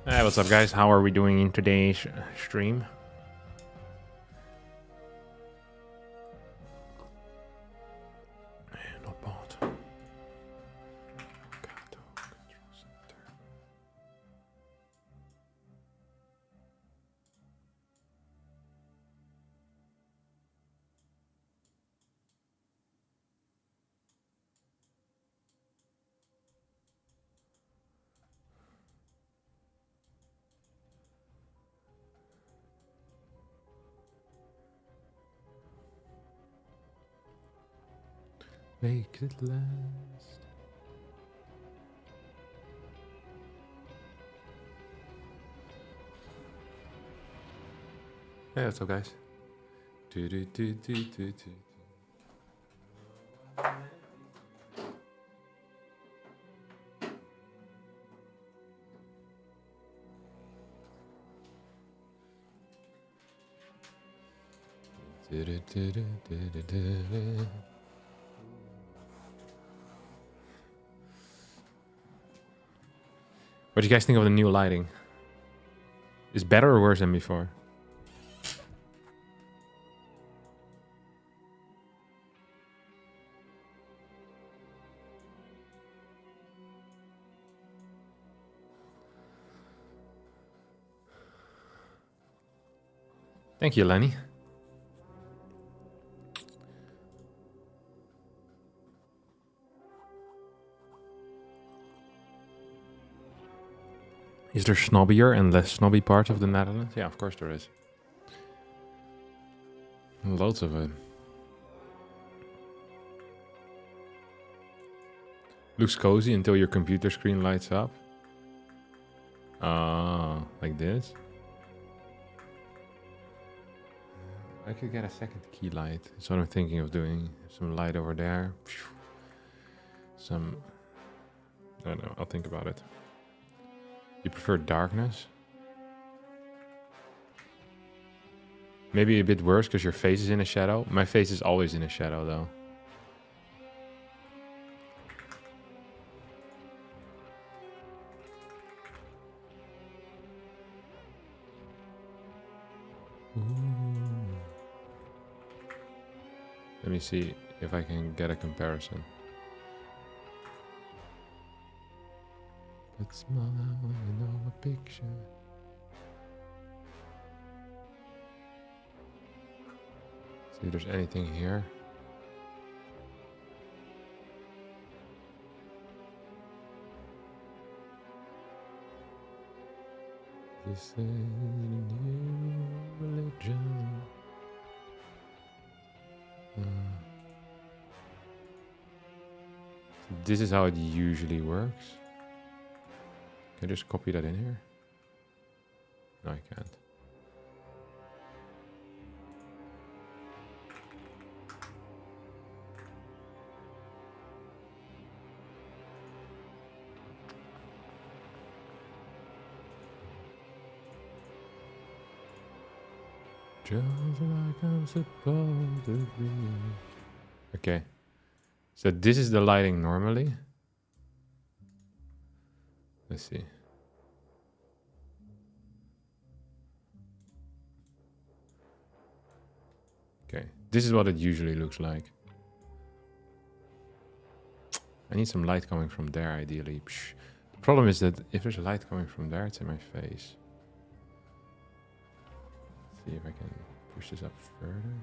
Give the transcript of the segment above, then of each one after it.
Hey, what's up, guys? How are we doing in today's stream? Not bad. Make it last. Hey, what's up, guys? What do you guys think of the new lighting? Is better or worse than before? Thank you, Lenny. Is there snobbier and less snobby parts of the Netherlands? Yeah, of course there is. Loads of it. Looks cozy until your computer screen lights up. Ah, like this. I could get a second key light. That's what I'm thinking of doing. Some light over there. Some... I don't know, I'll think about it. You prefer darkness? Maybe a bit worse because your face is in a shadow. My face is always in a shadow though. Ooh. Let me see if I can get a comparison. But smile in our picture. See if there's anything here. This is a new religion. This is how it usually works. Can I just copy that in here? No, I can't. Just like I'm supposed to be. Okay. So this is the lighting normally. Let's see. Okay. This is what it usually looks like. I need some light coming from there, ideally. Psh. The problem is that if there's light coming from there, it's in my face. Let's see if I can push this up further.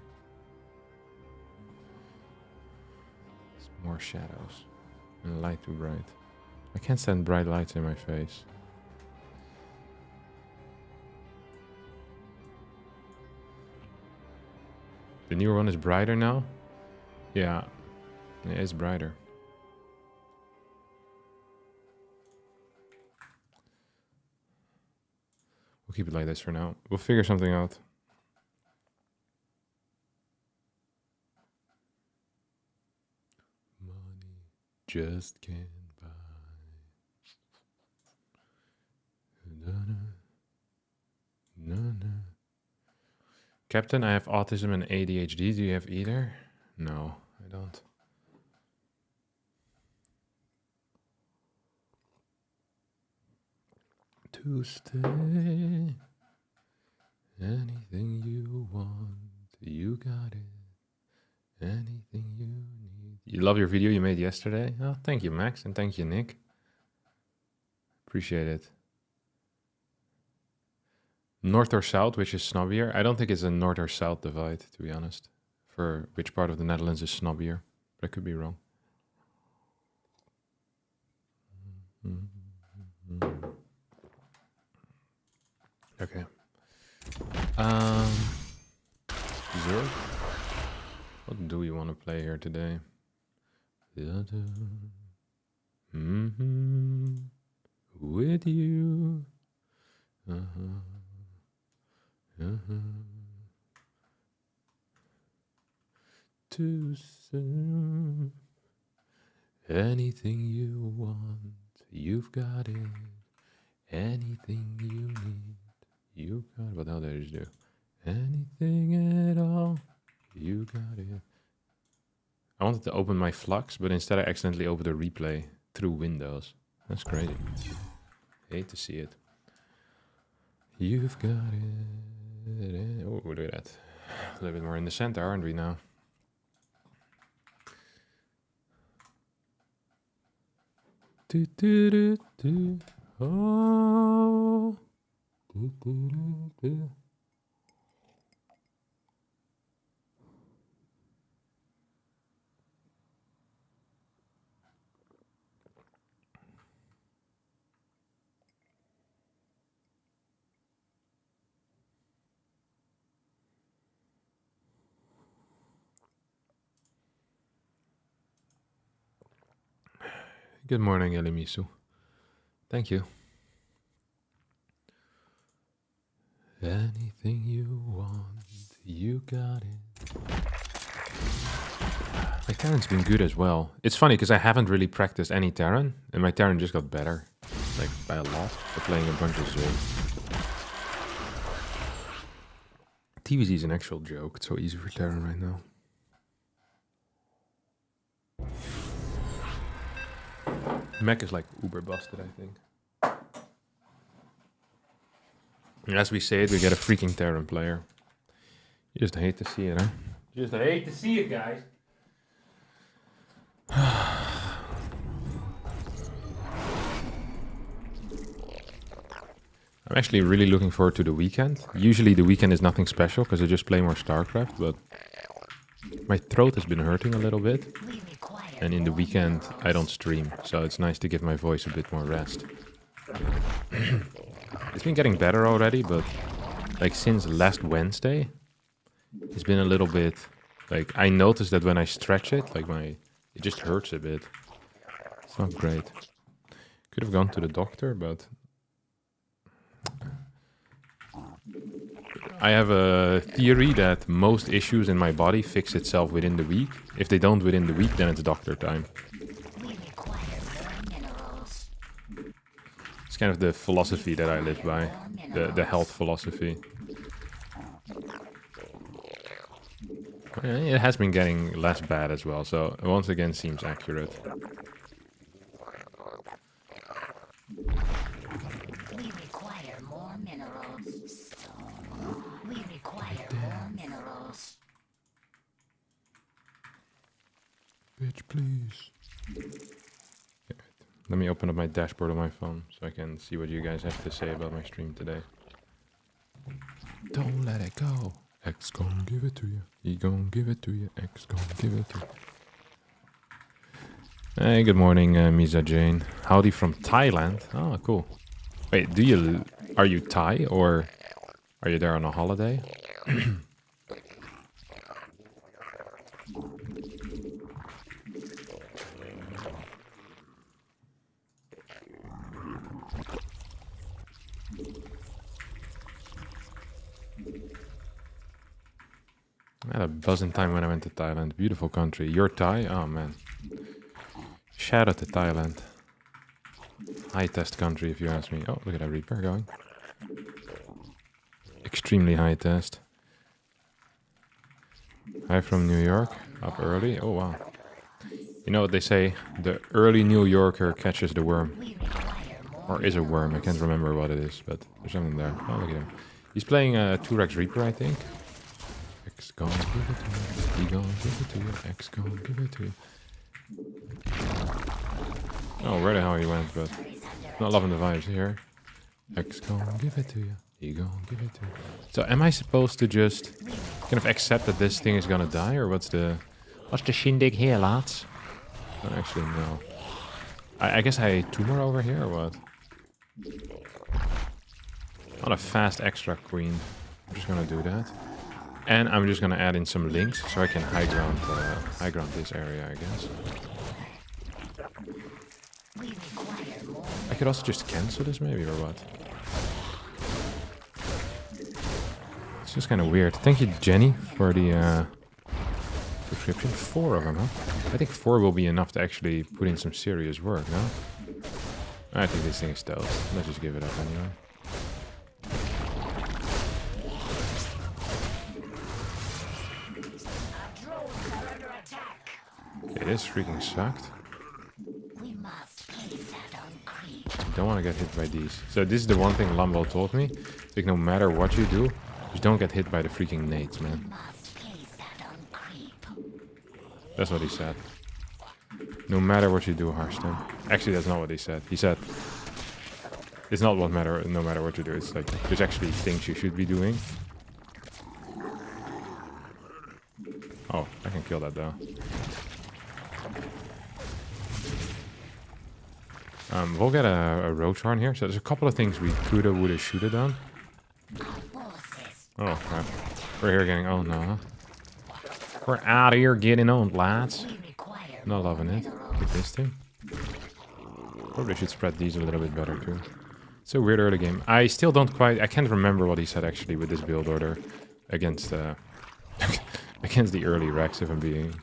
It's more shadows. And light too bright. I can't stand bright lights in my face. The newer one is brighter now? Yeah. It is brighter. We'll keep it like this for now. We'll figure something out. Money just can't buy. Captain, I have autism and ADHD. Do you have either? No, I don't. to stay. Anything you want, you got it. Anything you need. You love your video you made yesterday? Oh, thank you, Max, and thank you, Nick. Appreciate it. North or south, which is snobbier? I don't think it's a north or south divide, to be honest, for which part of the Netherlands is snobbier, but I could be wrong. Okay. Zerg? What do we want to play here today? With you. Too soon. Anything you want, you've got it. Anything you need, you got it. What the hell did I just do? Anything at all, you got it. I wanted to open my Flux, but instead I accidentally opened a replay through Windows. That's crazy. Hate to see it. You've got it. Oh, look at that. A little bit more in the center, aren't we now? Do, do, do, do. Oh. Do, do, do, do. Good morning, Elimisu. Thank you. Anything you want, you got it. My Terran's been good as well. It's funny because I haven't really practiced any Terran, and my Terran just got better, like by a lot, for playing a bunch of Zerg. TVZ is an actual joke. It's so easy for Terran right now. Mech is like uber busted, I think. And as we say it, we get a freaking Terran player. You just hate to see it, huh? You just hate to see it, guys. I'm actually really looking forward to the weekend. Usually the weekend is nothing special because I just play more StarCRAFT, but my throat has been hurting a little bit. And in the weekend, I don't stream, so it's nice to give my voice a bit more rest. It's been getting better already, but like since last Wednesday, it's been a little bit, like I noticed that when I stretch it, like it just hurts a bit. It's not great. Could have gone to the doctor, but I have a theory that most issues in my body fix itself within the week. If they don't within the week, then it's doctor time. It's kind of the philosophy that I live by, the health philosophy. It has been getting less bad as well, so once again seems accurate. We require more minerals. We require more minerals. Bitch, please. Okay, let me open up my dashboard on my phone so I can see what you guys have to say about my stream today. Don't let it go. X gon' give it to you. He gon' give it to you. X gon' give it to you. Hey, good morning, Misa Jane. Howdy from Thailand. Oh, cool. Wait, are you Thai or are you there on a holiday? I had a buzzing time when I went to Thailand. Beautiful country. You're Thai? Oh, man. Shout out to Thailand. High test country, if you ask me. Oh, look at that Reaper going. Extremely high test. Hi from New York. Up early. Oh, wow. You know what they say? The early New Yorker catches the worm. We require more Or is a worm, I can't remember what it is, but there's something there. Oh, look at him. He's playing a 2-Rex Reaper, I think. X gon' give it to you. He gon' give it to you. X gon' give it to you. Oh, where the hell he went, but not loving the vibes here. X gon' give it to you. He gon' give it to you. So am I supposed to just kind of accept that this thing is gonna die, or what's the shindig here, lads? I don't actually know. I guess I 2 more over here, or what? Not a fast extra queen. I'm just gonna do that. And I'm just gonna add in some links so I can high ground this area, I guess. I could also just cancel this maybe, or what? It's just kind of weird. Thank you, Jenny, for the subscription. 4 of them, huh? I think 4 will be enough to actually put in some serious work, no? I think this thing is stealth. Let's just give it up anyway. Okay, this freaking sucked. Don't want to get hit by these. So this is the one thing Lambo told me. Like, no matter what you do, just don't get hit by the freaking nades, man. That's what he said. No matter what you do, Harstem. Actually, that's not what he said. He said, it's not what matter, no matter what you do. It's like, there's actually things you should be doing. Oh, I can kill that though. We'll get a roach horn here. So there's a couple of things we coulda, woulda, shoulda done. Oh crap. We're here getting owned now, huh? We're out of here getting owned, lads. Not loving it. With this thing. Probably should spread these a little bit better too. It's a weird early game. I still don't quite... I can't remember what he said actually with this build order. Against against the early Rex, if I'm being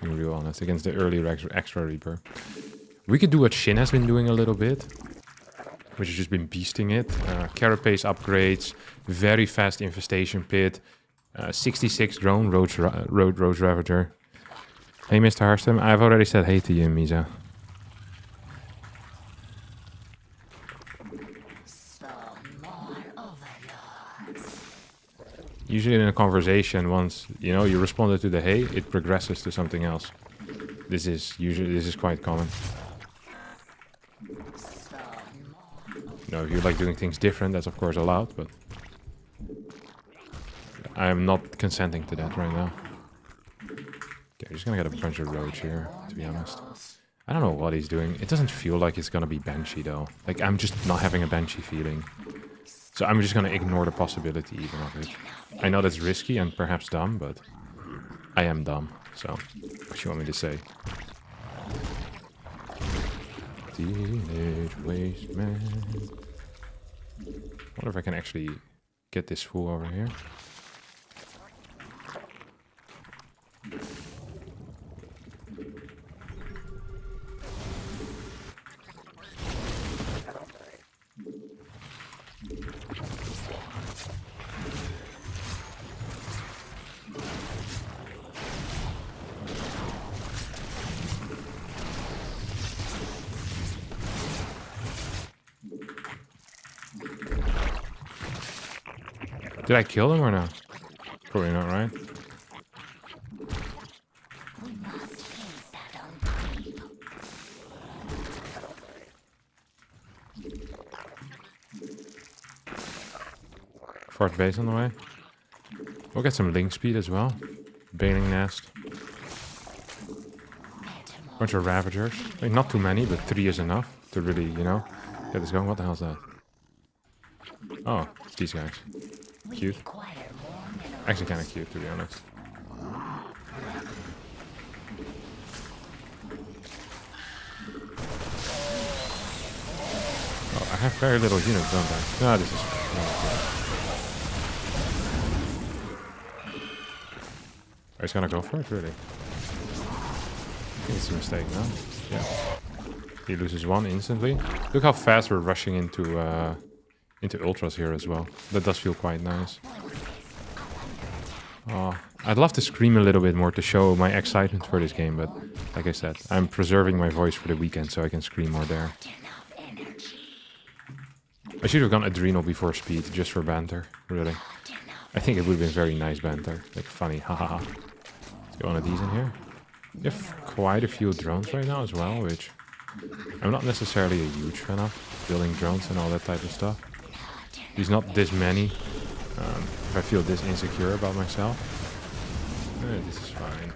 real honest. Against the early Rex Extra Reaper. We could do what Shin has been doing a little bit. Which has just been beasting it. Carapace upgrades. Very fast infestation pit. 66 drone Roach Ravager. Hey, Mr. Harstem. I've already said hey to you, Misa. Usually in a conversation, once you responded to the hey, it progresses to something else. This is quite common. If you like doing things different, that's of course allowed, but I am not consenting to that right now. Okay, I'm just gonna get a bunch of roach here, to be honest. I don't know what he's doing. It doesn't feel like it's gonna be Banshee though. Like, I'm just not having a Banshee feeling. So I'm just gonna ignore the possibility even of it. I know that's risky and perhaps dumb, but I am dumb. So, what you want me to say? Teenage waste man. Wonder if I can actually get this fool over here. Did I kill him or not? Probably not, right? Fort base on the way. We'll get some link speed as well. Baling nest. Bunch of ravagers. Like, not too many, but 3 is enough to really, get this going. What the hell's that? Oh, it's these guys. Cute. Actually kind of cute, to be honest. Oh, I have very little units, don't I? No, this is... Are you gonna go for it, really? I think it's a mistake, no? Yeah. He loses 1 instantly. Look how fast we're rushing into ultras here as well. That does feel quite nice. Oh, I'd love to scream a little bit more to show my excitement for this game, but like I said, I'm preserving my voice for the weekend so I can scream more there. I should have gone Adrenal before Speed, just for banter, really. I think it would have been very nice banter. Like, funny, haha. Let's get one of these in here. You have quite a few drones right now as well, which I'm not necessarily a huge fan of. Building drones and all that type of stuff. There's not this many. If I feel this insecure about myself. This is fine.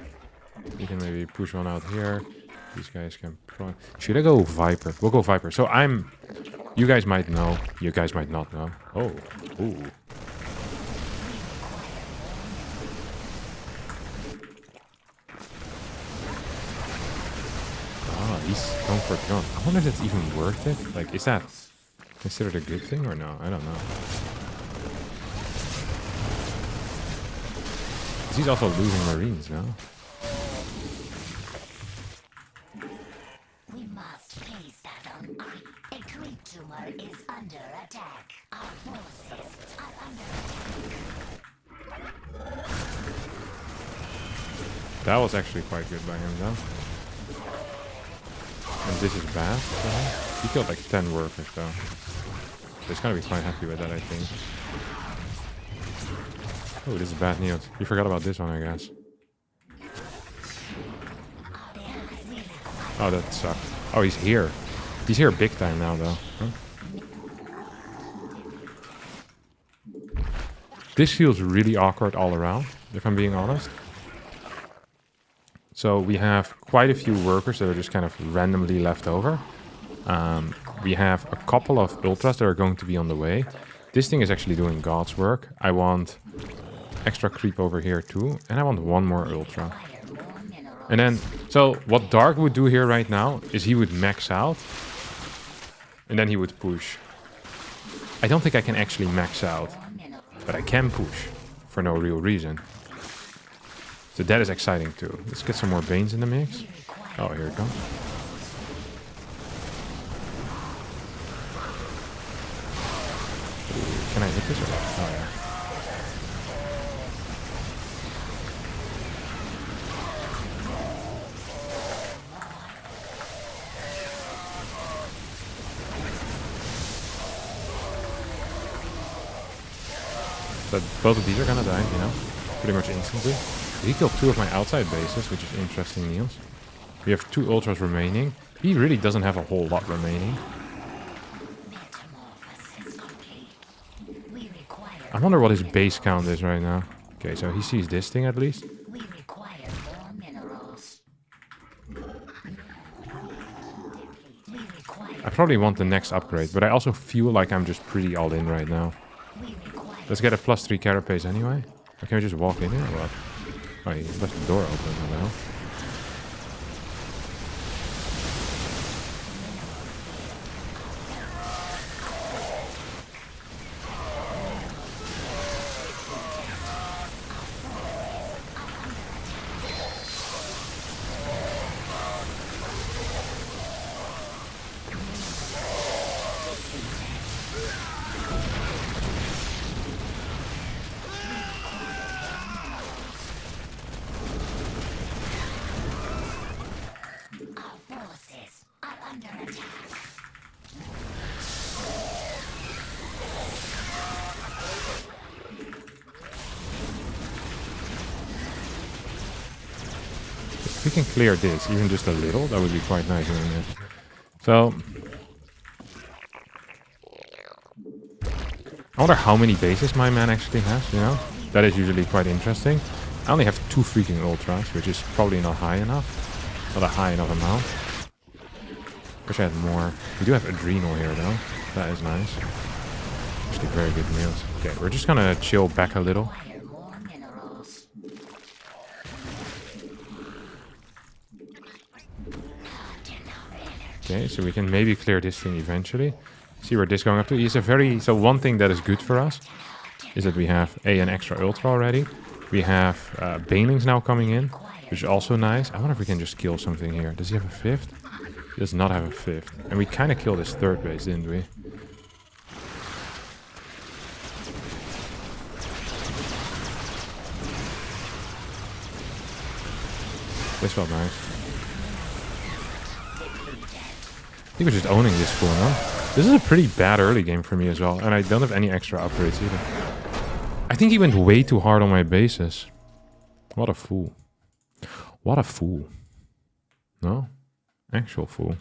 You can maybe push one out here. These guys can probably... Should I go Viper? We'll go Viper. So I'm... You guys might know. You guys might not know. Oh. Ooh. Ah, he's going for a drone. I wonder if that's even worth it. Like, is that considered a good thing or no? I don't know. He's also losing Marines now. We must place that on creep. A creep tumor is under attack. Our forces are under attack. That was actually quite good by him though. And this is bad for him. He killed like 10 workers though. So he's gonna be quite happy with that, I think. Oh, this is bad news. You forgot about this one, I guess. Oh, that sucked. Oh, he's here. He's here big time now, though. Huh? This feels really awkward all around, if I'm being honest. So we have quite a few workers that are just kind of randomly left over. We have a couple of ultras that are going to be on the way. This thing is actually doing God's work. I want extra creep over here too, and I want one more ultra. And then, so what Dark would do here right now is he would max out, and then he would push. I don't think I can actually max out, but I can push for no real reason. So that is exciting too. Let's get some more Banes in the mix. Oh, here it comes. Can I hit this or not? Oh yeah. But both of these are gonna die, you know, pretty much instantly. He killed 2 of my outside bases, which is interesting news. We have 2 ultras remaining. He really doesn't have a whole lot remaining. I wonder what his base count is right now. Okay, so he sees this thing at least. We require more minerals. I probably want the next upgrade, but I also feel like I'm just pretty all in right now. Let's get a +3 carapace anyway. Or can we just walk in here or what? Oh, he left the door open, what the hell? If we can clear this, even just a little, that would be quite nice, wouldn't it? So, I wonder how many bases my man actually has, you know? That is usually quite interesting. I only have 2 freaking ultras, which is probably not high enough. Not a high enough amount. Wish I had more. We do have Adrenal here, though. That is nice. Actually, very good meals. Okay, we're just gonna chill back a little. Okay, so we can maybe clear this thing eventually. See where this is going up to. He's a very... So one thing that is good for us is that we have an extra ultra already. We have banelings now coming in, which is also nice. I wonder if we can just kill something here. Does he have a 5th? He does not have a 5th. And we kind of killed his 3rd base, didn't we? This felt nice. I think we're just owning this full, no? This is a pretty bad early game for me as well, and I don't have any extra upgrades either. I think he went way too hard on my bases. What a fool. What a fool. No? Actual fool.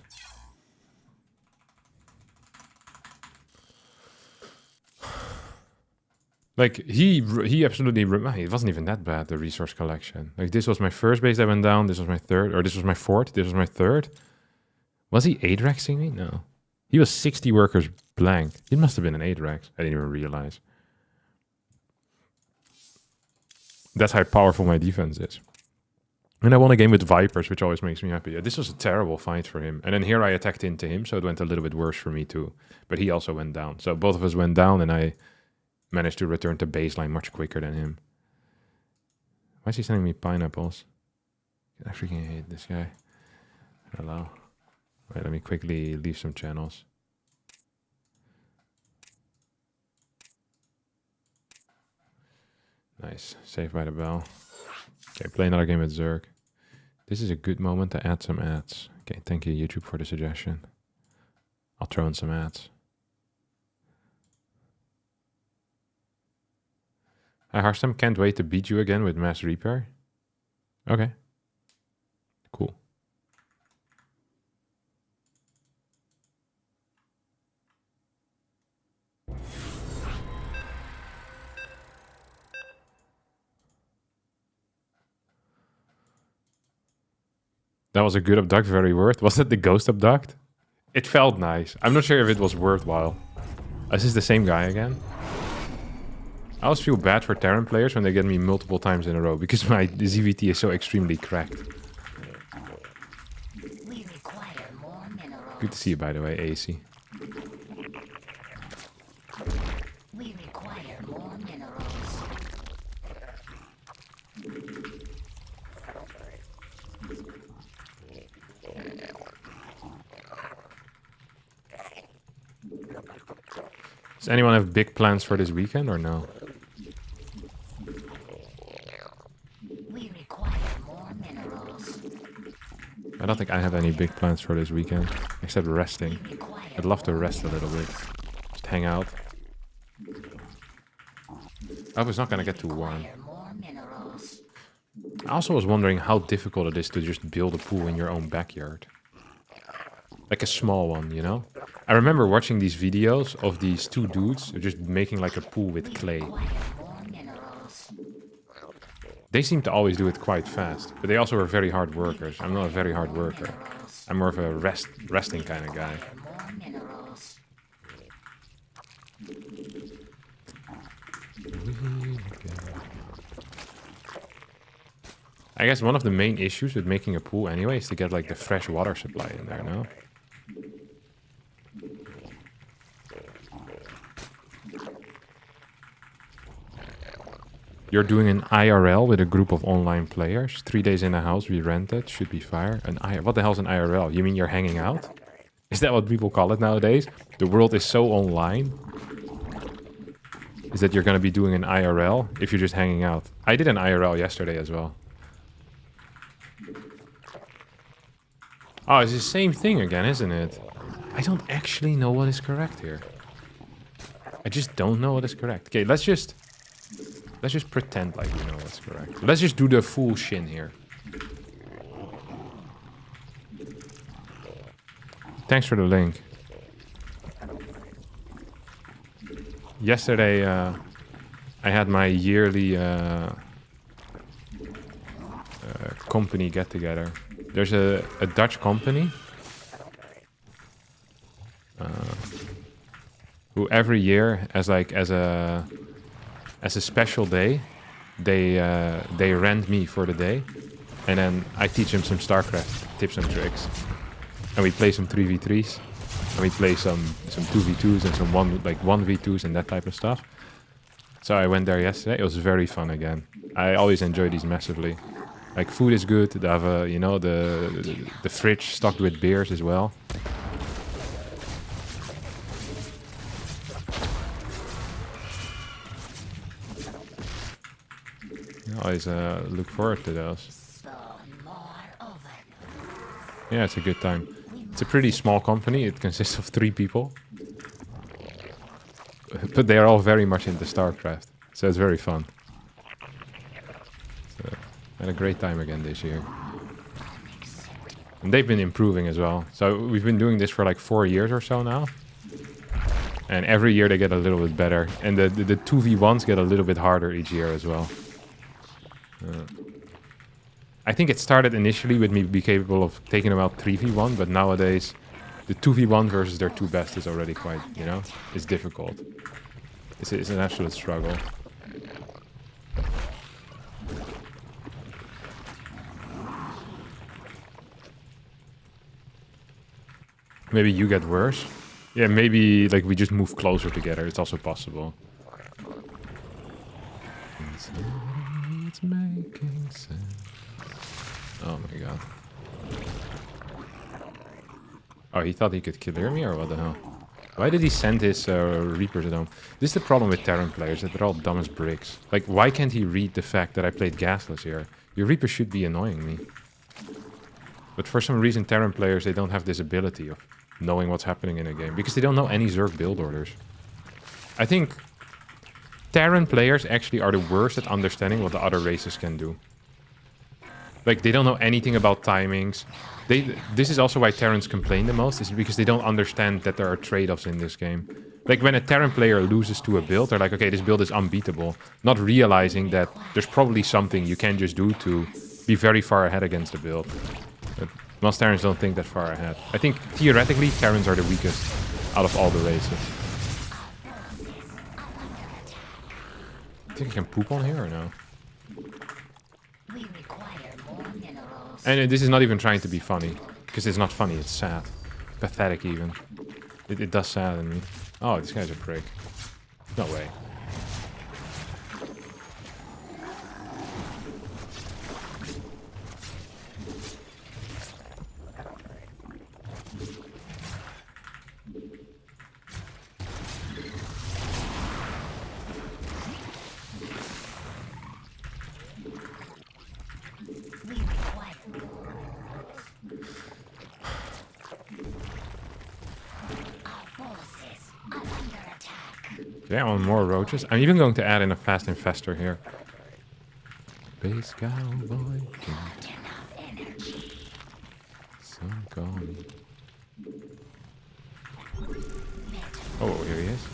Like, he absolutely... It wasn't even that bad, the resource collection. Like, this was my first base that went down, this was my third, or this was my fourth, this was my third. Was he 8-rexing me? No. He was 60 workers blank. He must have been an 8-rex. I didn't even realize. That's how powerful my defense is. And I won a game with Vipers, which always makes me happy. This was a terrible fight for him. And then here I attacked into him, so it went a little bit worse for me too. But he also went down. So both of us went down, and I managed to return to baseline much quicker than him. Why is he sending me pineapples? I freaking hate this guy. Hello. Wait, let me quickly leave some channels. Nice. Saved by the bell. Okay, play another game with Zerg. This is a good moment to add some ads. Okay, thank you YouTube for the suggestion. I'll throw in some ads. Hi Harstem, can't wait to beat you again with Mass Repair. Okay. Cool. That was a good abduct, very worth. Was it the ghost abduct? It felt nice. I'm not sure if it was worthwhile. Is this the same guy again? I always feel bad for Terran players when they get me multiple times in a row because my ZVT is so extremely cracked. We require more minerals. Good to see you, by the way, AC. We require more minerals. Does anyone have big plans for this weekend or no? We require more minerals. I don't think I have any big plans for this weekend, except resting. I'd love to rest a little bit. Just hang out. I hope it's not gonna get too warm. I also was wondering how difficult it is to just build a pool in your own backyard. Like a small one, you know? I remember watching these videos of these two dudes just making like a pool with clay. They seem to always do it quite fast, but they also are very hard workers. I'm not a very hard worker. I'm more of a resting kind of guy. I guess one of the main issues with making a pool anyway is to get like the fresh water supply in there, no? You're doing an IRL with a group of online players. 3 days in a house we rented. Should be fire. What the hell's an IRL? You mean you're hanging out? Is that what people call it nowadays? The world is so online. Is that you're going to be doing an IRL if you're just hanging out. I did an IRL yesterday as well. Oh, it's the same thing again, isn't it? I don't actually know what is correct here. I just don't know what is correct. Okay, let's just pretend like we know what's correct. Let's just do the full shin here. Thanks for the link. Yesterday, I had my yearly company get-together. There's a Dutch company who every year, as a special day, they rent me for the day, and then I teach them some StarCRAFT tips and tricks, and we play some 3v3s, and we play some 2v2s and some 1v2s and that type of stuff. So I went there yesterday. It was very fun again. I always enjoy these massively. Like, food is good. They have the fridge stocked with beers as well. I always look forward to those. Yeah, it's a good time. It's a pretty small company. It consists of 3 people. But they are all very much into StarCRAFT, so it's very fun. So, had a great time again this year. And they've been improving as well. So we've been doing this for like 4 years or so now. And every year they get a little bit better. And the 2v1s get a little bit harder each year as well. I think it started initially with me be capable of taking them out 3v1, but nowadays the 2v1 versus their 2 best is already quite, you know, it's difficult. It's an absolute struggle. Maybe you get worse. Yeah, maybe like we just move closer together. It's also possible. It's making sense. Oh my god. Oh, he thought he could clear me or what the hell? Why did he send his Reapers at home? This is the problem with Terran players, that they're all dumb as bricks. Like, why can't he read the fact that I played Gasless here? Your Reaper should be annoying me. But for some reason, Terran players, they don't have this ability of knowing what's happening in a game. Because they don't know any Zerg build orders. I think Terran players actually are the worst at understanding what the other races can do. Like, they don't know anything about timings. This is also why Terrans complain the most, is because they don't understand that there are trade-offs in this game. Like, when a Terran player loses to a build, they're like, okay, this build is unbeatable. Not realizing that there's probably something you can just do to be very far ahead against the build. But most Terrans don't think that far ahead. I think, theoretically, Terrans are the weakest out of all the races. Think I can poop on here or no? And this is not even trying to be funny. Because it's not funny, it's sad. Pathetic even. It does sadden me. Oh, this guy's a prick. No way. Yeah, I want more roaches. I'm even going to add in a fast infestor here. Base cowboy. Some call me. Oh, here he is.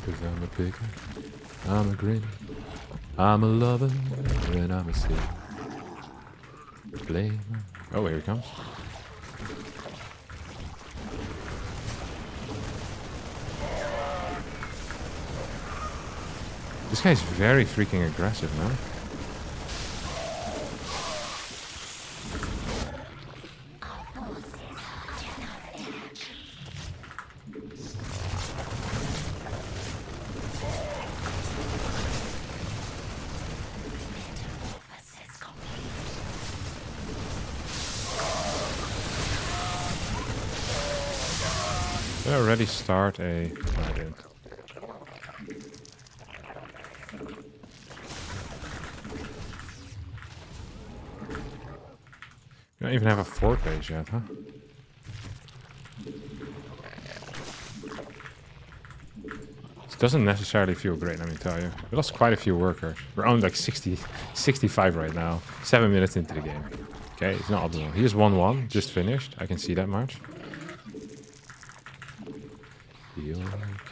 Cause I'm a picker, I'm a grinner, I'm a lover, and I'm a sinner. Blame. Oh, here he comes. This guy's very freaking aggressive, man. Did I already start a... Oh, I didn't. You don't even have a fort base yet, huh? This doesn't necessarily feel great, let me tell you. We lost quite a few workers. We're only like 65 right now. 7 minutes into the game. Okay, it's not optimal. He is 1-1, just finished. I can see that much. Your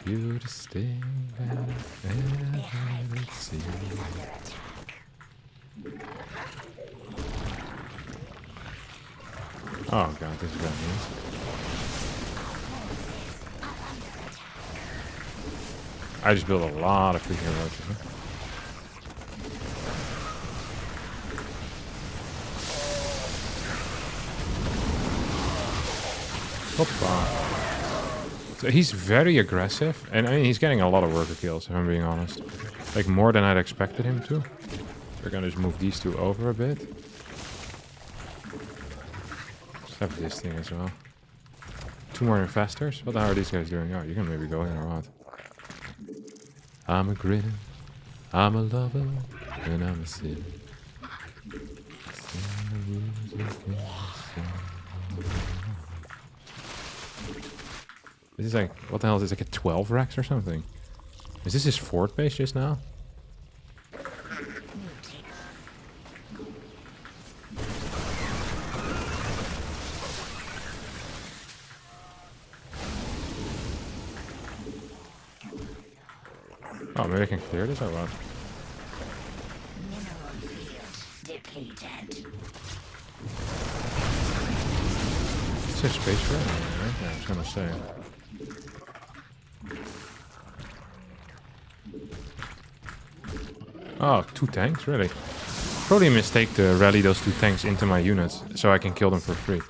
cutest thing that I've ever seen. Oh god, this is bad news. I just built a lot of freaking roaches. Huh? Hoppa. So he's very aggressive, and I mean, he's getting a lot of worker kills, if I'm being honest. Like, more than I'd expected him to. We're gonna just move these two over a bit. Just have this thing as well. 2 more infestors? What the hell are these guys doing? Oh, you can maybe go in or what? I'm a grinner, I'm a lover, and I'm a sinner. This is like, what the hell is this, like a 12 Rex or something? Is this his fort base just now? Oh, maybe I can clear this or what? Mineral field depleted. Is there space for it? Right? Yeah, I was gonna say. Oh, 2 tanks? Really? Probably a mistake to rally those 2 tanks into my units so I can kill them for free.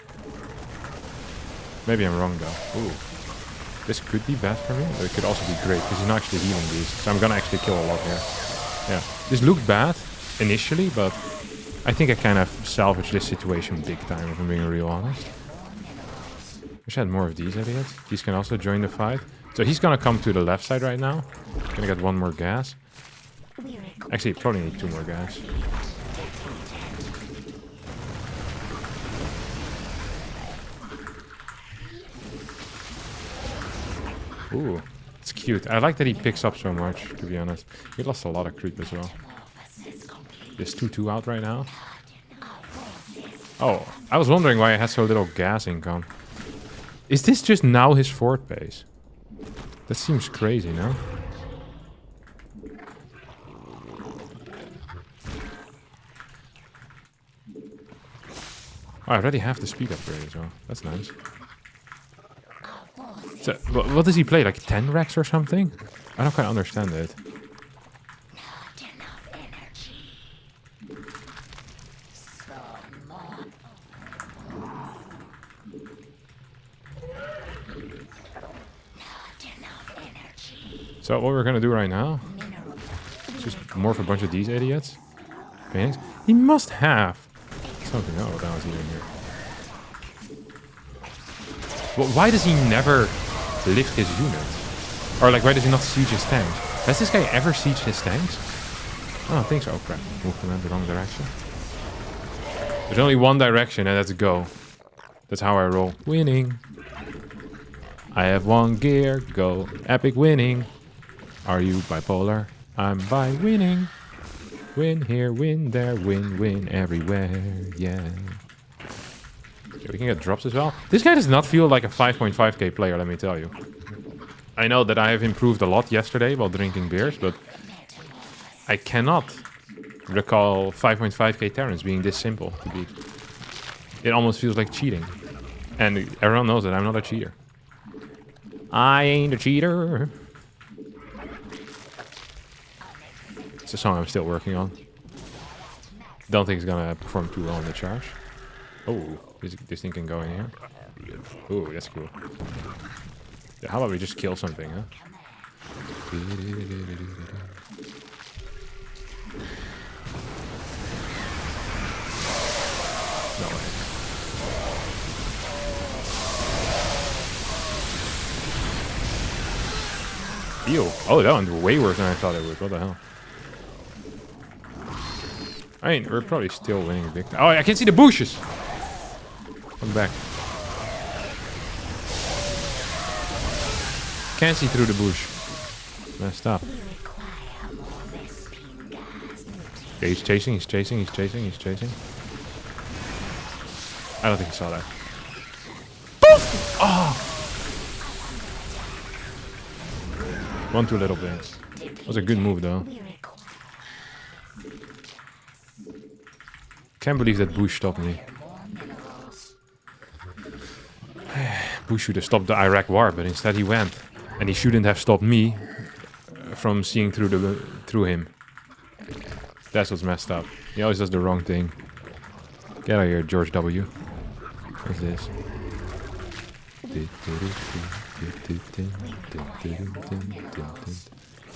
Maybe I'm wrong though. Ooh. This could be bad for me, but it could also be great because he's not actually healing these. So I'm gonna actually kill a lot here. Yeah. This looked bad initially, but I think I kind of salvaged this situation big time, if I'm being real honest. Wish I had more of these idiots. These can also join the fight. So he's gonna come to the left side right now. Gonna get 1 more gas. Actually, probably need 2 more gas. Ooh, it's cute. I like that he picks up so much, to be honest. He lost a lot of creep as well. There's 2-2 out right now. Oh, I was wondering why I had so little gas income. Is this just now his fort base? That seems crazy, no? Oh, I already have the speed upgrade as well. That's nice. So, what does he play? Like 10 Rex or something? I don't quite understand it. Not enough energy. Some more. Not enough energy. So what we're gonna do right now is just morph a bunch of these idiots. Phoenix? He must have something. Oh, that was even here. Well, why does he never lift his units? Or like, why does he not siege his tanks? Has this guy ever sieged his tanks? I don't think so. Oh crap, moved them in the wrong direction. There's only one direction and that's go. That's how I roll. Winning. I have 1 gear, go. Epic winning. Are you bipolar? I'm by winning. Win here, win there, win, win everywhere. Yeah. Okay, we can get drops as well. This guy does not feel like a 5.5k player, let me tell you. I know that I have improved a lot yesterday while drinking beers, but I cannot recall 5.5k Terrans being this simple to beat. It almost feels like cheating. And everyone knows that I'm not a cheater. I ain't a cheater. It's a song I'm still working on. Don't think it's gonna perform too well in the charge. Oh, this thing can go in here. Oh, that's cool. Yeah, how about we just kill something, huh? No way. Ew. Oh, that one's way worse than I thought it would. What the hell? I mean, we're probably still winning big time. Oh, I can see the bushes! Come back. Can't see through the bush. Messed up. Okay, he's chasing, he's chasing, he's chasing, he's chasing. I don't think he saw that. Poof! Oh! 1 too little bits. That was a good move though. Can't believe that Bush stopped me. Bush should have stopped the Iraq war, but instead he went. And he shouldn't have stopped me from seeing through him. That's what's messed up. He always does the wrong thing. Get out of here, George W. What's this? Do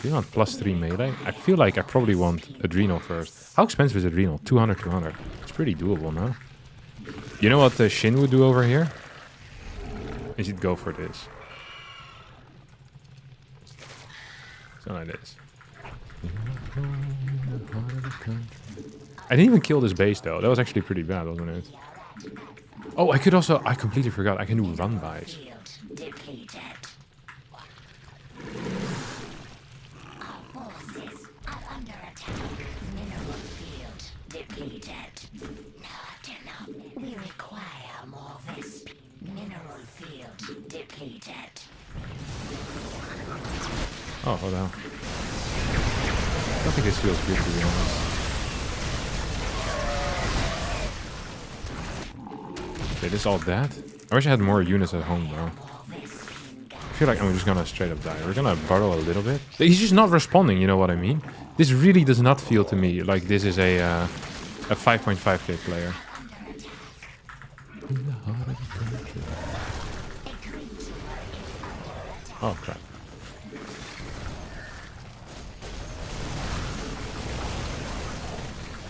you want +3 melee? I feel like I probably want Adrenal first. How expensive is Adrenal? 200, 200. It's pretty doable, no? You know what Shin would do over here? He should go for this. So like this. I didn't even kill this base though. That was actually pretty bad, wasn't it? Oh, I could also... I completely forgot. I can do run-bys. We require more Vesp. Mineral field depleted. Oh, what the hell? I don't think this feels good, to be honest. Okay, this is all dead? I wish I had more units at home, though. I feel like I'm just gonna straight up die. We're gonna burrow a little bit. He's just not responding, you know what I mean? This really does not feel to me like this is a 5.5k player. Oh, crap.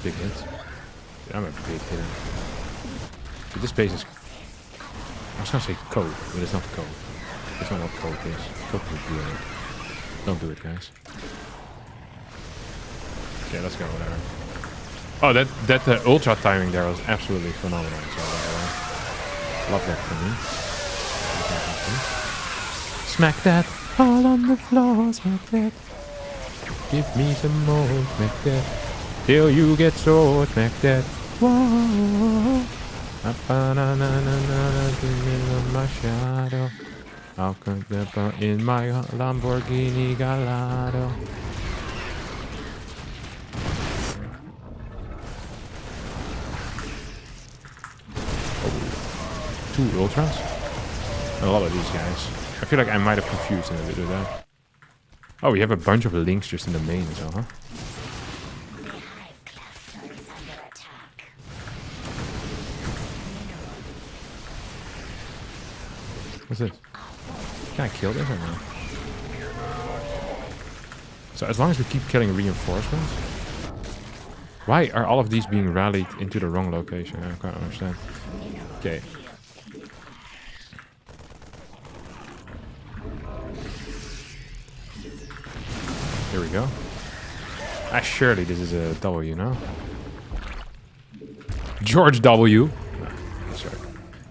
Big hits. Yeah, I'm a big hitter. But this base is... I was gonna say code, but it's not code. That's not what code is. Code would do it. Don't do it, guys. Okay, let's go there. Oh, that ultra timing there was absolutely phenomenal. So, love that for me. Smack that all on the floor, smack that. Give me some more, smack that. Till you get so, smack that. Whoa. In my shadow. I'll come in my Lamborghini Gallardo. Oh. 2 ultras? A lot of these guys. I feel like I might have confused them a bit with that. Oh, we have a bunch of links just in the main, so, huh? What's this? Can I kill this or not? So as long as we keep killing reinforcements... Why are all of these being rallied into the wrong location? I can't understand. Okay. Here we go. Ah, surely this is a W, no? George W. Ah, sorry.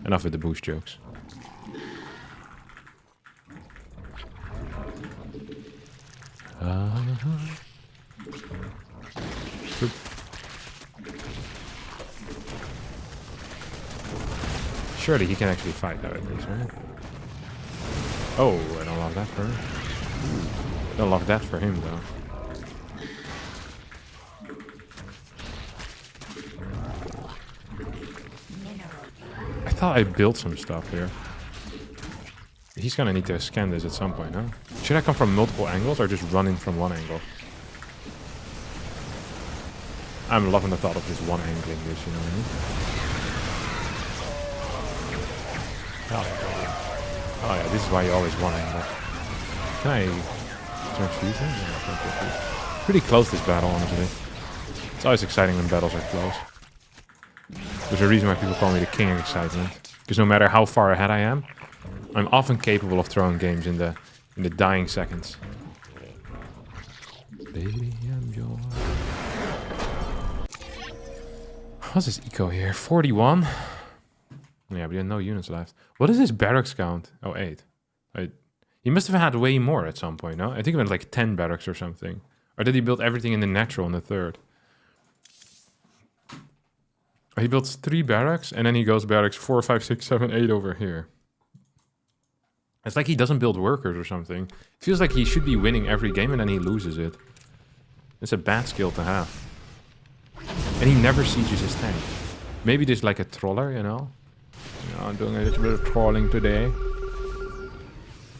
Enough with the boost jokes. Surely he can actually fight that at least, right? Oh, I don't love that for him. I don't love that for him, though. I thought I built some stuff here. He's gonna need to scan this at some point, huh? Should I come from multiple angles or just run in from one angle? I'm loving the thought of just one angling this, you know what I mean? Oh yeah, this is why you always one angle. Can I turn freeze in? No, I can't turn freeze. Pretty close this battle, honestly. It's always exciting when battles are close. There's a reason why people call me the king of excitement. Because no matter how far ahead I am, I'm often capable of throwing games in the dying seconds. Baby, I'm yours. What's this eco here? 41? Yeah, we have no units left. What is this barracks count? Oh, 8. He must have had way more at some point, no? I think he went like 10 barracks or something. Or did he build everything in the natural in the third? He builds 3 barracks, and then he goes barracks 4, 5, 6, 7, 8 over here. It's like he doesn't build workers or something. It feels like he should be winning every game, and then he loses it. It's a bad skill to have. And he never sieges his tank. Maybe there's like a troller, you know? I'm doing a little bit of trolling today.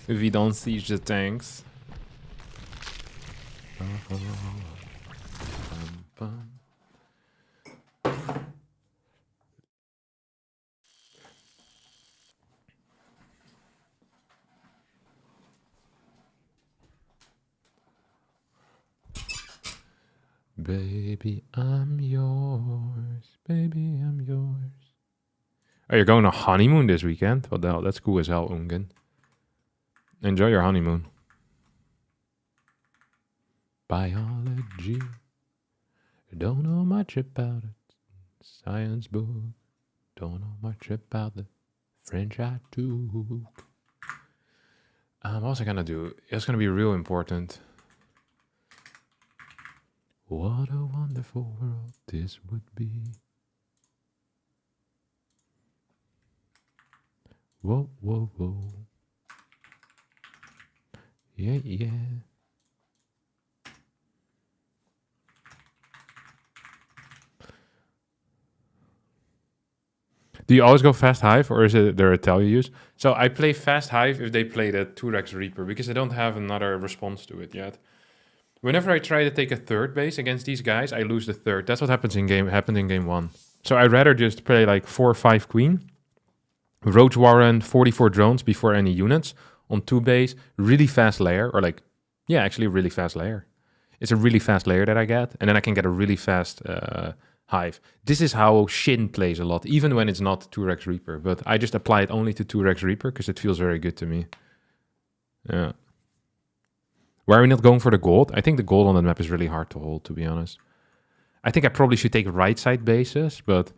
If we don't siege the tanks. Baby, I'm yours. Baby, I'm yours. Oh, you're going on honeymoon this weekend? What the hell? That's cool as hell, Ungen. Enjoy your honeymoon. Biology. Don't know much about it. Science book. Don't know much about the French I took. I'm also gonna do, it's gonna be real important. What a wonderful world this would be. Whoa, whoa, whoa. Yeah, yeah. Do you always go Fast Hive, or is it there a tell you use? So I play Fast Hive if they play the 2-Rex Reaper, because I don't have another response to it yet. Whenever I try to take a third base against these guys, I lose the third. That's what happened in game 1. So I'd rather just play like 4 or 5 queen, Roach Warren, 44 drones before any units on 2 base, really fast layer, or like, yeah, actually really fast layer. It's a really fast layer that I get, and then I can get a really fast Hive. This is how Shin plays a lot, even when it's not 2-Rex Reaper, but I just apply it only to 2-Rex Reaper because it feels very good to me. Yeah. Why are we not going for the gold? I think the gold on the map is really hard to hold, to be honest. I think I probably should take right side bases, but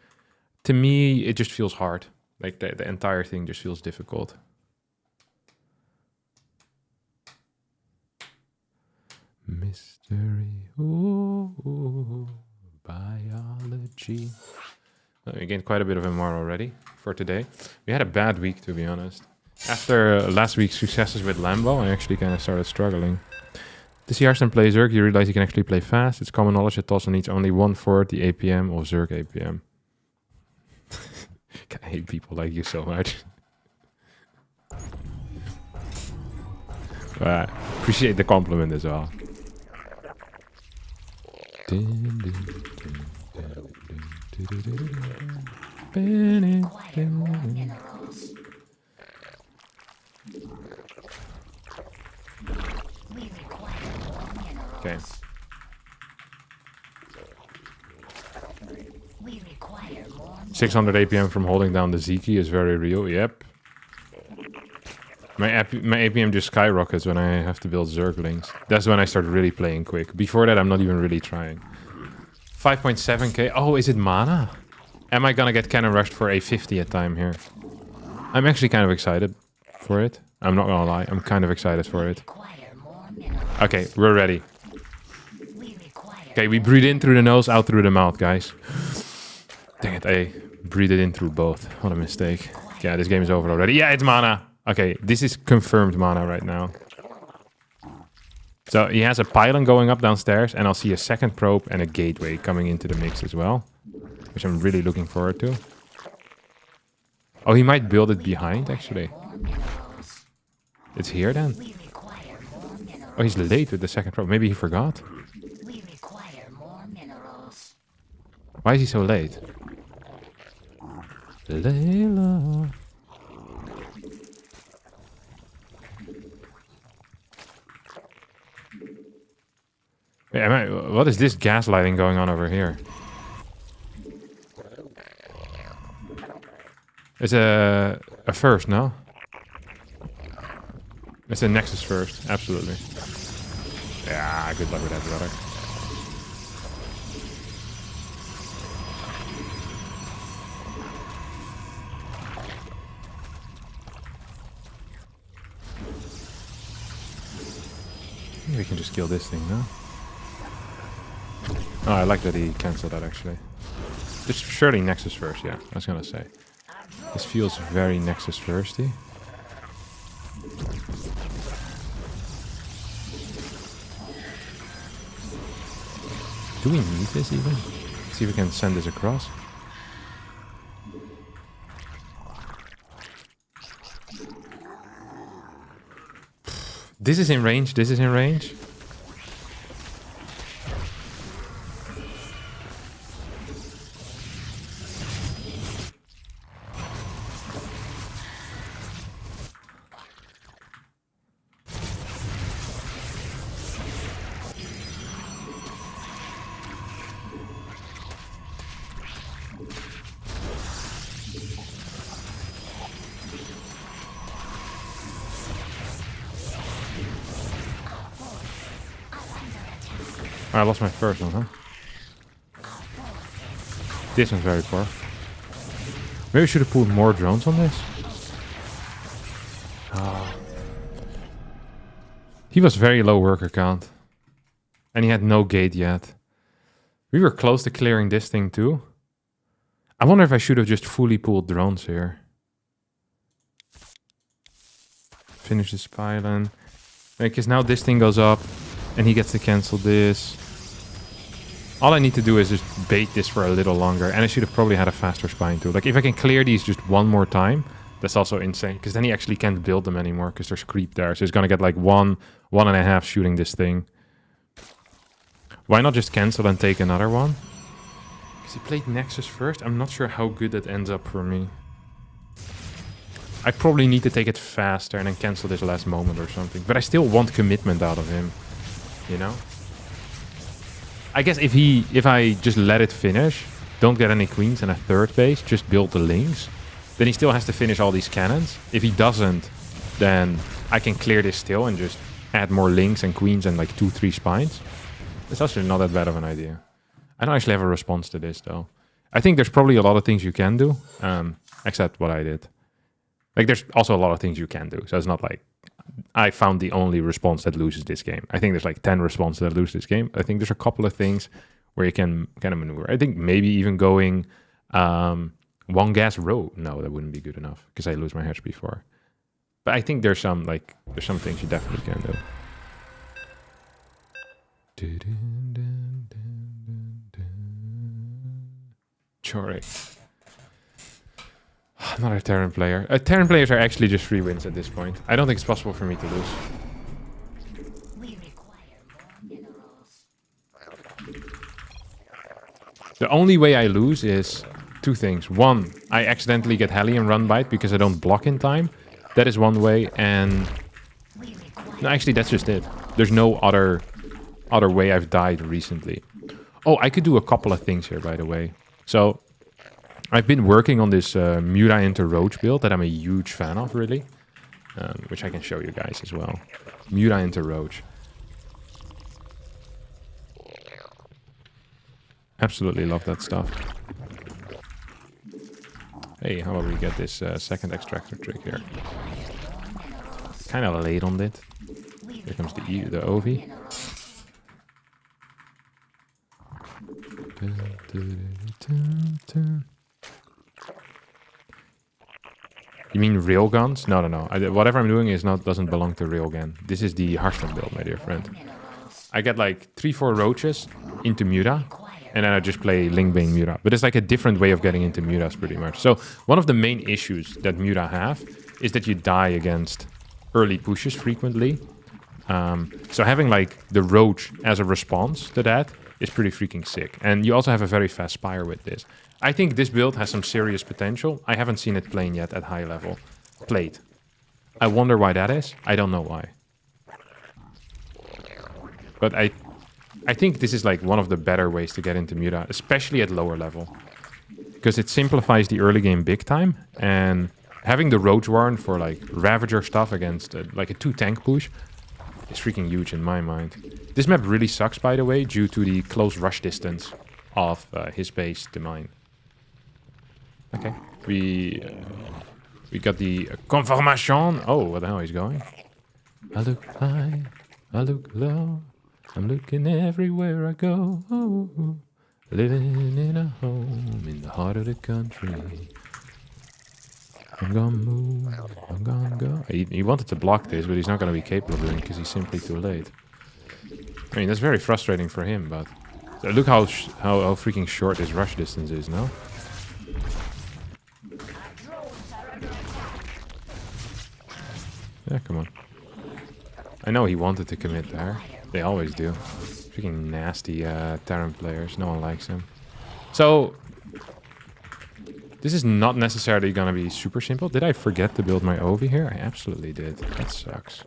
to me, it just feels hard. Like the entire thing just feels difficult. Mystery, ooh, biology. We gained quite a bit of MR already for today. We had a bad week, to be honest. After last week's successes with Lambo, I actually kind of started struggling. To see Harstem play Zerg, you realize you can actually play fast. It's common knowledge that Tossa needs only 1/4 the APM of Zerg APM. I hate people like you so much. Appreciate the compliment as well. Okay. We require more 600 APM from holding down the Ziki is very real. Yep. My APM just skyrockets when I have to build Zerglings. That's when I start really playing quick. Before that, I'm not even really trying. 5.7k. Oh, is it mana? Am I gonna get cannon rushed for a 50 a time here? I'm actually kind of excited for it. I'm not gonna lie. I'm kind of excited for it. Okay, we're ready. Okay, we breathe in through the nose, out through the mouth, guys. Dang it, I breathed it in through both. What a mistake. Yeah, this game is over already. Yeah, it's mana. Okay, this is confirmed mana right now. So he has a pylon going up downstairs, and I'll see a second probe and a gateway coming into the mix as well, which I'm really looking forward to. Oh, he might build it behind, actually. It's here then. Oh, he's late with the second probe. Maybe he forgot. Why is he so late? Layla. Wait, what is this gaslighting going on over here? It's a first, no? It's a Nexus first, absolutely. Yeah, good luck with that, brother. We can just kill this thing, no? Oh, I like that he cancelled that, actually. Just surely Nexus first, yeah, I was gonna say. This feels very Nexus firsty. Do we need this even? See if we can send this across. This is in range, this is in range. I lost my first one, huh? This one's very poor. Maybe I should have put more drones on this. Oh. He was very low worker count. And he had no gate yet. We were close to clearing this thing too. I wonder if I should have just fully pulled drones here. Finish this pylon. Because now this thing goes up and he gets to cancel this. All I need to do is just bait this for a little longer. And I should have probably had a faster spine too. Like if I can clear these just one more time, that's also insane. Because then he actually can't build them anymore because there's creep there. So he's going to get like 1.5 shooting this thing. Why not just cancel and take another one? Because he played Nexus first. I'm not sure how good that ends up for me. I probably need to take it faster and then cancel this last moment or something. But I still want commitment out of him. You know? I guess if I just let it finish, don't get any queens and a third base, just build the links, then he still has to finish all these cannons. If he doesn't, then I can clear this still and just add more links and queens and like 2-3 spines. It's actually not that bad of an idea. I don't actually have a response to this though. I think there's probably a lot of things you can do, except what I did. Like there's also a lot of things you can do. So it's not like I found the only response that loses this game. I think there's like 10 responses that lose this game. I think there's a couple of things where you can kind of maneuver. I think maybe even going one gas row. No, that wouldn't be good enough because I lose my hedge before. But I think there's some things you definitely can do. Chorik. Another Terran player. Terran players are actually just 3 wins at this point. I don't think it's possible for me to lose. The only way I lose is 2 things. One, I accidentally get heli and run bite because I don't block in time. That is one way, and no, actually that's just it. There's no other way I've died recently. Oh, I could do a couple of things here, by the way. So I've been working on this Muta into Roach build that I'm a huge fan of, really. Which I can show you guys as well. Muta into Roach. Absolutely love that stuff. Hey, how about we get this second extractor trick here? Kind of late on it. Here comes the Ovi. You mean railguns? No. Whatever I'm doing doesn't belong to railgun. This is the Harstem build, my dear friend. I get like 3-4 roaches into Muta, and then I just play Lingbane Muta. But it's like a different way of getting into Mutas, pretty much. So one of the main issues that Muta have is that you die against early pushes frequently. So having like the roach as a response to that is pretty freaking sick. And you also have a very fast spire with this. I think this build has some serious potential. I haven't seen it playing yet at high level. Played. I wonder why that is. I don't know why. But I think this is like one of the better ways to get into Muta, especially at lower level. Because it simplifies the early game big time. And having the Roach Warren for like Ravager stuff against like a 2-tank push is freaking huge in my mind. This map really sucks, by the way, due to the close rush distance of his base to mine. Okay, we got the confirmation. Oh, what the hell he's going? I look high, I look low, I'm looking everywhere I go. Oh, living in a home in the heart of the country. I'm gonna move, I'm gonna go. He wanted to block this, but he's not gonna be capable of doing it because he's simply too late. I mean, that's very frustrating for him, but look how freaking short his rush distance is, no? Yeah, come on. I know he wanted to commit there. They always do. Freaking nasty Terran players. No one likes him. So this is not necessarily gonna be super simple. Did I forget to build my Ovi here? I absolutely did. That sucks. So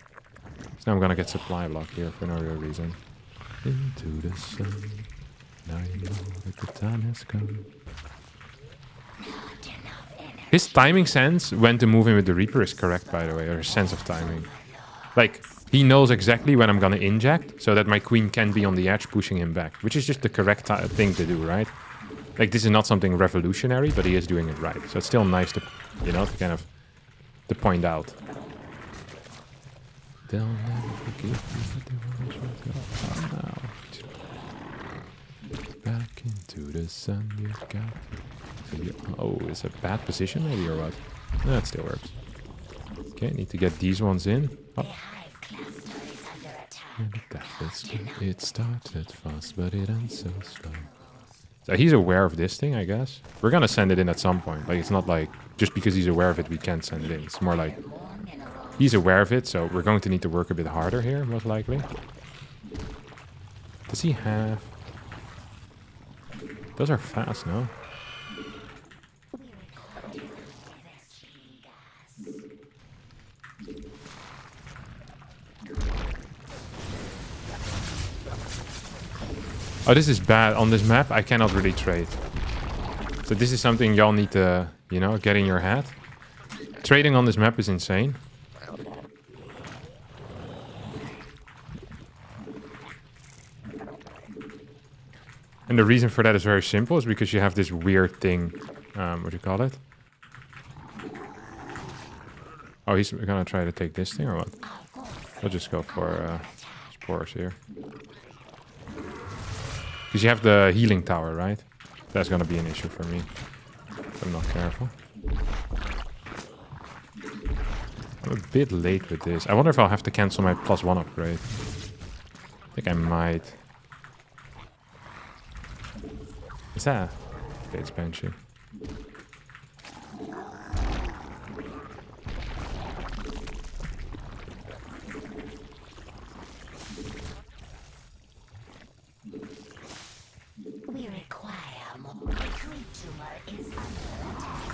now I'm gonna get supply block here for no real reason. Into the sun. Now you know that the time has come. His timing sense when to move in with the Reaper is correct, by the way, or his sense of timing. Like, he knows exactly when I'm gonna inject, so that my queen can be on the edge pushing him back, which is just the correct thing to do, right? Like, this is not something revolutionary, but he is doing it right. So it's still nice to, you know, to kind of to point out. They'll never forgive you, but they will always now. Back into the sun, you got. Oh, is a bad position maybe or what? No, that still works. Okay, need to get these ones in. Oh. It started fast, but it ends so slow. So he's aware of this thing, I guess. We're gonna send it in at some point. Like, it's not like just because he's aware of it, we can't send it in. It's more like he's aware of it, so we're going to need to work a bit harder here, most likely. Does he have... Those are fast, no? Oh, this is bad. On this map, I cannot really trade. So this is something y'all need to, you know, get in your head. Trading on this map is insane. And the reason for that is very simple. Is because you have this weird thing. What do you call it? Oh, he's gonna try to take this thing or what? I'll just go for spores here. Because you have the healing tower, right? That's gonna be an issue for me. If I'm not careful. I'm a bit late with this. I wonder if I'll have to cancel my +1 upgrade. I think I might. Is that? Okay, it's Banshee. We require more. The creep tumor is under attack.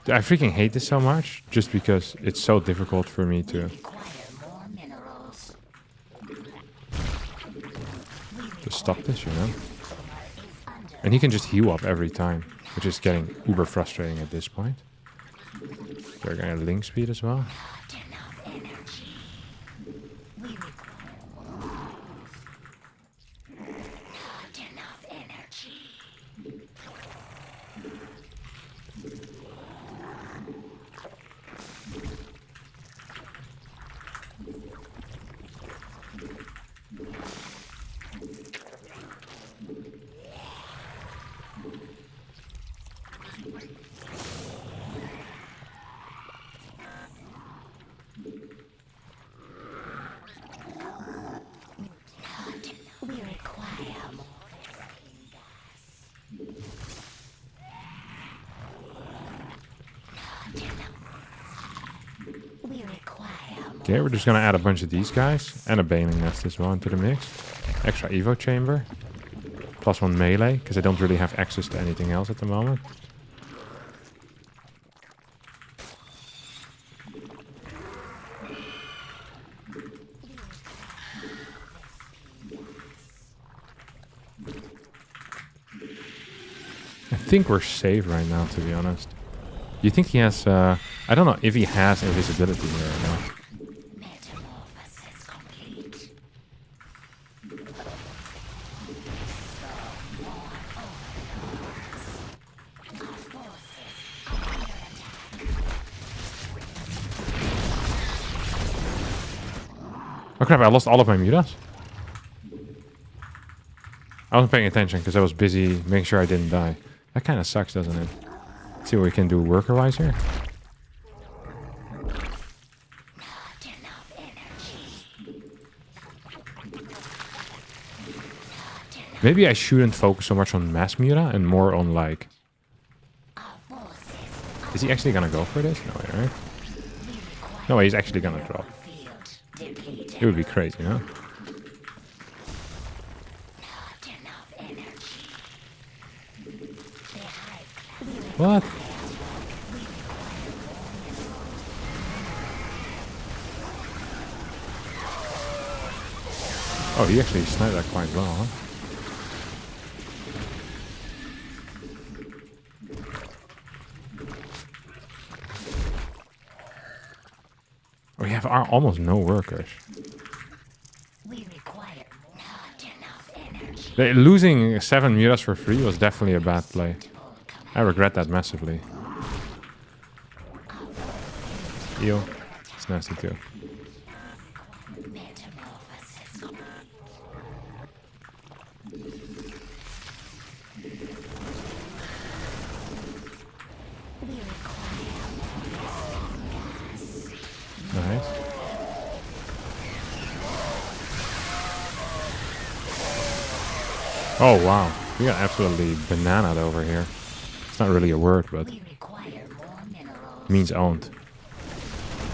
Dude, I freaking hate this so much, just because it's so difficult for me to stop this, you know? And he can just heal up every time, which is getting uber frustrating at this point. They're gonna link speed as well. Okay, we're just gonna add a bunch of these guys and a Baneling Nest as well into the mix. Extra Evo Chamber. +1 melee, because I don't really have access to anything else at the moment. I think we're safe right now, to be honest. You think he has... I don't know if he has invisibility here or not. Oh crap, I lost all of my mutas. I wasn't paying attention because I was busy making sure I didn't die. That kind of sucks, doesn't it? Let's see what we can do worker-wise here. Maybe I shouldn't focus so much on mass muta and more on like... Is he actually gonna go for this? No way, right? No way, he's actually gonna drop. It would be crazy, you know? What? Oh, he actually sniped that quite well, huh? We have almost no workers. We require not enough energy. Losing 7 muras for free was definitely a bad play. I regret that massively. Eel. It's nasty too. Metamorphosis. We require Nice. Oh wow, we got absolutely bananaed over here. It's not really a word, but we require more minerals. means owned.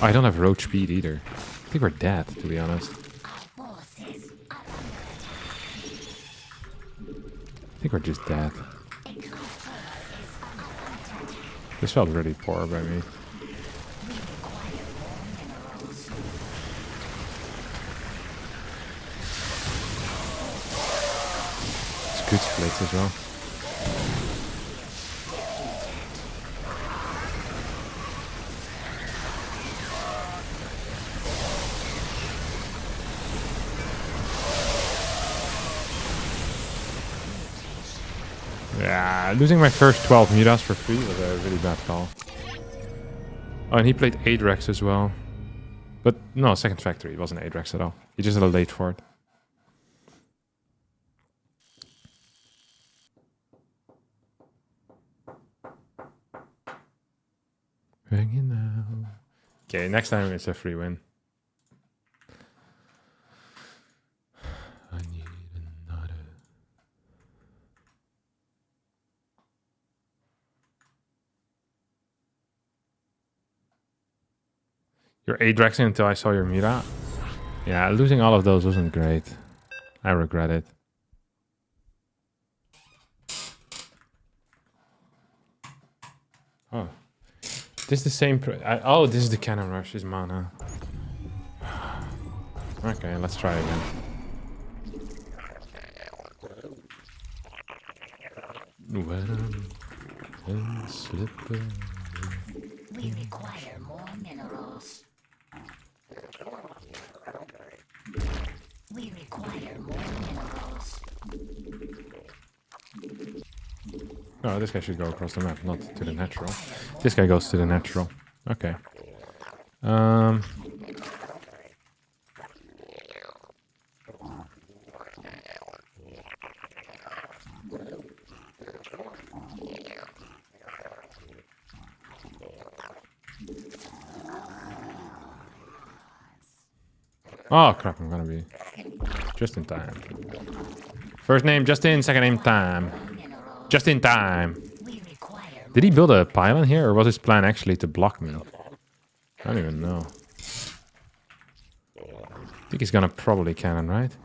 Oh, I don't have road speed either. I think we're dead, to be honest. Our forces are under attack. I think we're just dead. Our force is under attack. This felt really poor by me. We require more minerals. It's good splits as well. Yeah, losing my first 12 muras for free was a really bad call. Oh, and he played 8 Rex as well. But no, second factory. It wasn't 8 Rex at all. He just had a late fort. Hanging now. Okay, next time it's a free win. I need another. You're 8 Rexing until I saw your Mira. Yeah, losing all of those wasn't great. I regret it. Oh. This is the same... oh, this is the Cannon Rush, is mana. Okay, let's try again. When I'm slipping. We require more minerals. We require more minerals. Oh, this guy should go across the map, not to the natural. This guy goes to the natural. Okay. Oh crap, I'm gonna be just in time. First name Justin, second name Time. Just in time. We require Did he build a pylon here, or was his plan actually to block me? I don't even know. I think he's gonna probably cannon, right?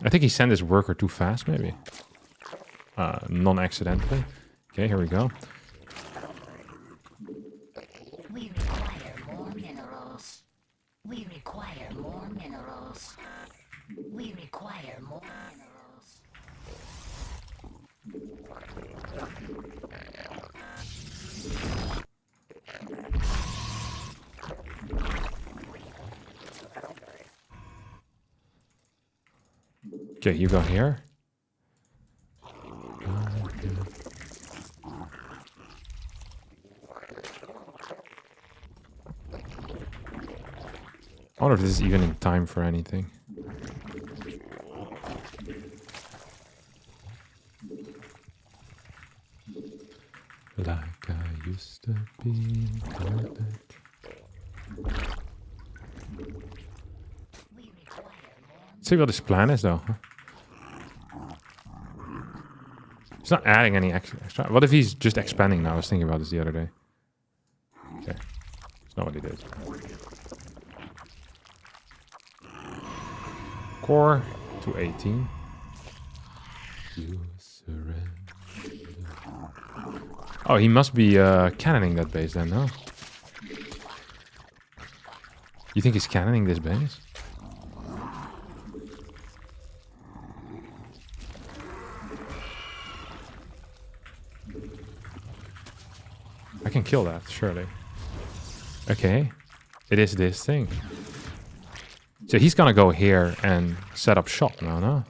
I think he sent his worker too fast, maybe. Non-accidentally. Okay, here we go. We require more minerals. We require more minerals. We require more minerals. Okay, you go here. I wonder if this is even in time for anything. Like I used to be. Let's see what his plan is, though. Huh? He's not adding any extra. What if he's just expanding now? I was thinking about this the other day. Okay. That's not what he did. Core to 18. You surrender. Oh, he must be cannoning that base then, no? You think he's cannoning this base? I can kill that, surely. Okay. It is this thing. So he's gonna go here and set up shop now, no?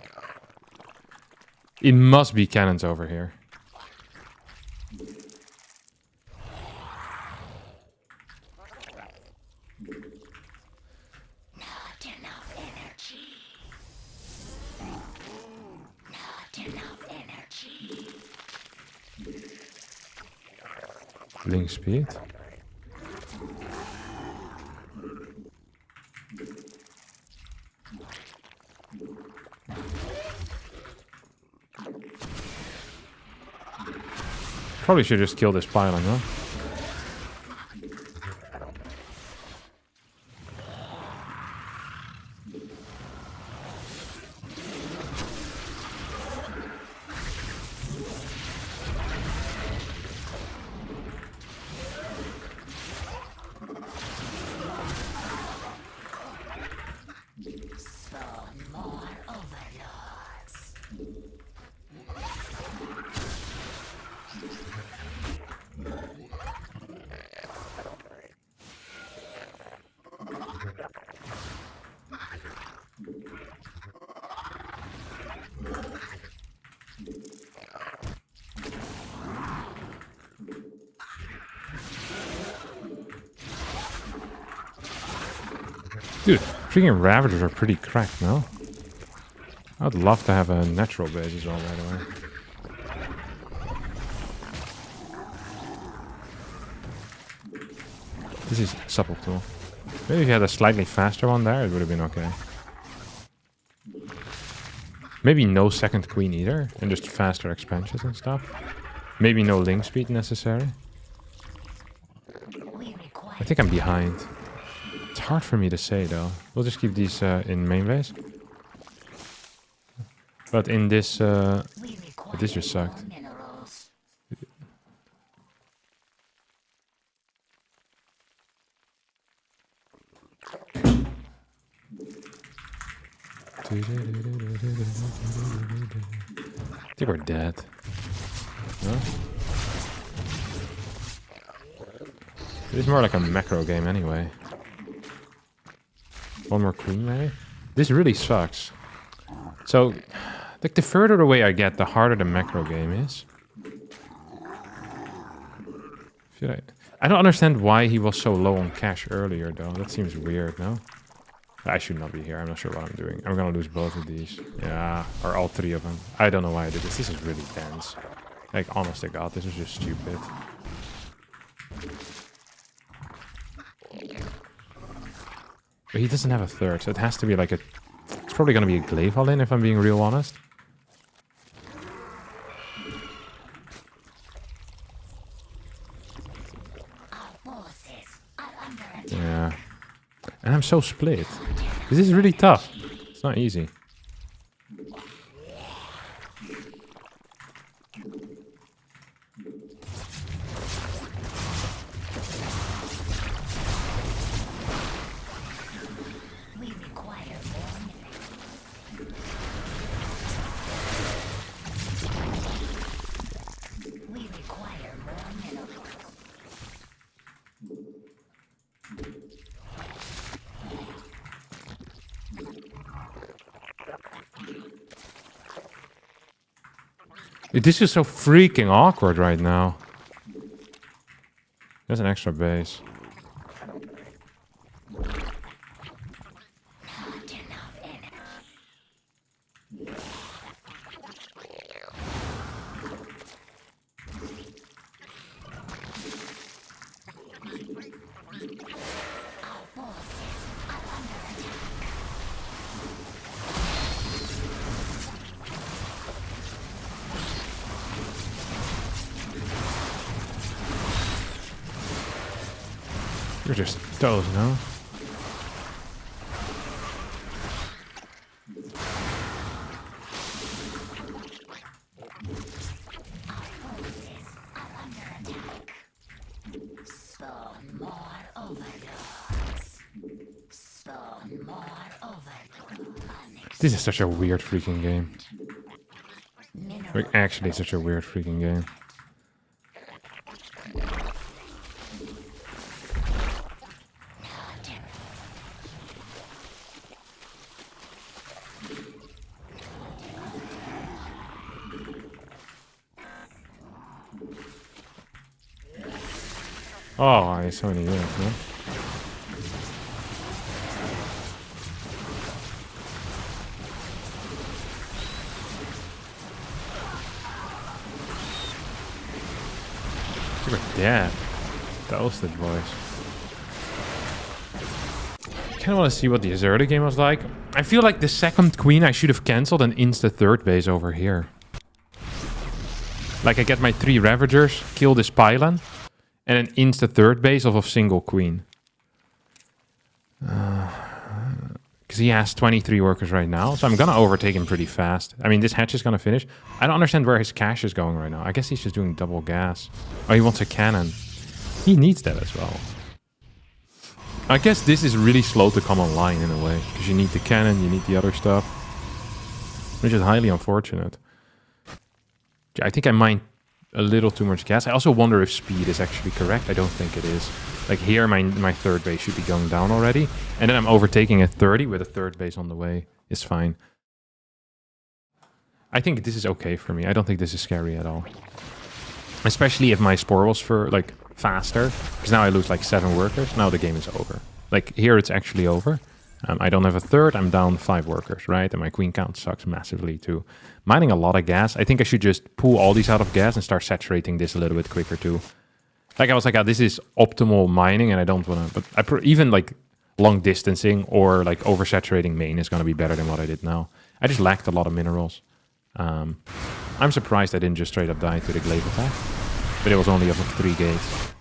It must be cannons over here. Not enough energy. Not enough energy. Link speed. Probably should just kill this pylon, huh? Spawn more overlords. Dude, freaking Ravagers are pretty cracked, no? I'd love to have a natural base as well, by the way. This is suboptimal. Maybe if you had a slightly faster one there, it would have been okay. Maybe no second queen either, and just faster expansions and stuff. Maybe no link speed necessary. I think I'm behind. It's hard for me to say though. We'll just keep these in main base. But in this, this just sucked. I think we're dead. No? It is more like a macro game anyway. One more queen maybe? This really sucks. So, like, the further away I get, the harder the macro game is. I don't understand why he was so low on cash earlier though. That seems weird, no? I should not be here. I'm not sure what I'm doing. I'm gonna lose both of these. Yeah, or all three of them. I don't know why I did this. This is really dense. Like, honest to God, this is just stupid. But he doesn't have a third, so it has to be like a... It's probably gonna be a glaive all-in, if I'm being real honest. Yeah. And I'm so split. This is really tough. It's not easy. This is so freaking awkward right now. There's an extra base. You're just toes, no? This is such a weird freaking game. Like, actually such a weird freaking game. Oh, I so many units, man. You were dead. Toasted, boys. I kind of want to see what the Azerta game was like. I feel like the second queen I should have cancelled and insta third base over here. Like I get my 3 Ravagers, kill this pylon, and then insta third base of a single queen. Because he has 23 workers right now, so I'm gonna overtake him pretty fast. I mean, this hatch is gonna finish. I don't understand where his cash is going right now. I guess he's just doing double gas. Oh, he wants a cannon. He needs that as well. I guess this is really slow to come online in a way, because you need the cannon, you need the other stuff, which is highly unfortunate. I think I mined a little too much gas. I also wonder if speed is actually correct. I don't think it is. Like here, my third base should be going down already, and then I'm overtaking at 30 with a third base on the way. It's fine. I think this is okay for me. I don't think this is scary at all. Especially if my spore was for like faster, because now I lose like 7 workers. Now the game is over. Like here it's actually over. I don't have a third. I'm down 5 workers, right? And my queen count sucks massively too. Mining a lot of gas. I think I should just pull all these out of gas and start saturating this a little bit quicker too. Like I was like, oh, this is optimal mining, and I don't want to. But even like long distancing or like oversaturating main is going to be better than what I did now. I just lacked a lot of minerals. I'm surprised I didn't just straight up die to the glaive attack, but it was only off of 3 gates.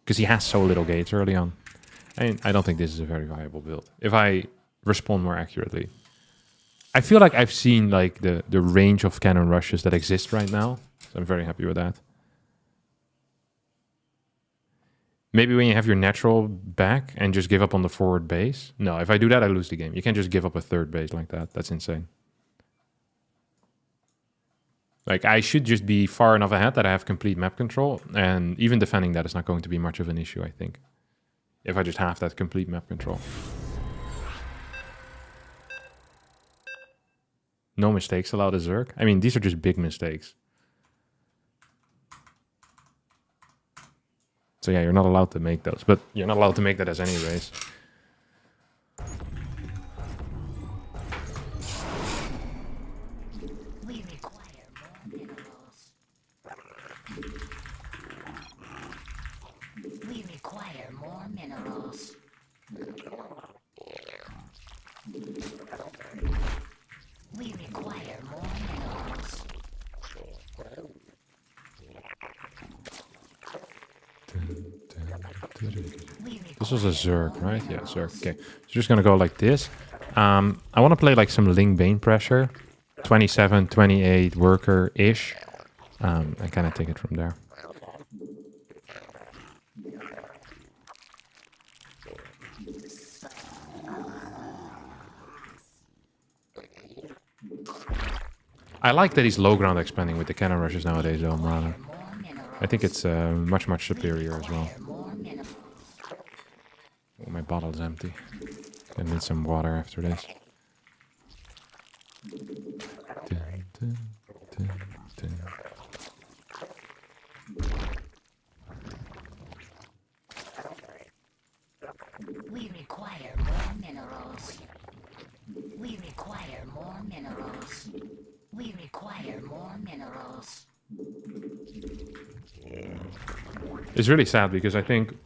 Because he has so little gates early on. I don't think this is a very viable build. If I respond more accurately. I feel like I've seen like the range of cannon rushes that exist right now. So I'm very happy with that. Maybe when you have your natural back and just give up on the forward base. No, if I do that, I lose the game. You can't just give up a third base like that. That's insane. Like, I should just be far enough ahead that I have complete map control. And even defending that is not going to be much of an issue, I think. If I just have that complete map control. No mistakes allowed as Zerg. I mean, these are just big mistakes. So yeah, you're not allowed to make those. But you're not allowed to make that as any race. This was a Zerg, right? Yeah, Zerg. Okay, so just gonna go like this. I want to play like some Ling Bane pressure. 27, 28 worker-ish. And kind of take it from there. I like that he's low ground expanding with the cannon rushes nowadays, though, rather. I think it's much, much superior as well. Oh, my bottle's empty. I need some water after this. We require more minerals. We require more minerals. We require more minerals. It's really sad because I think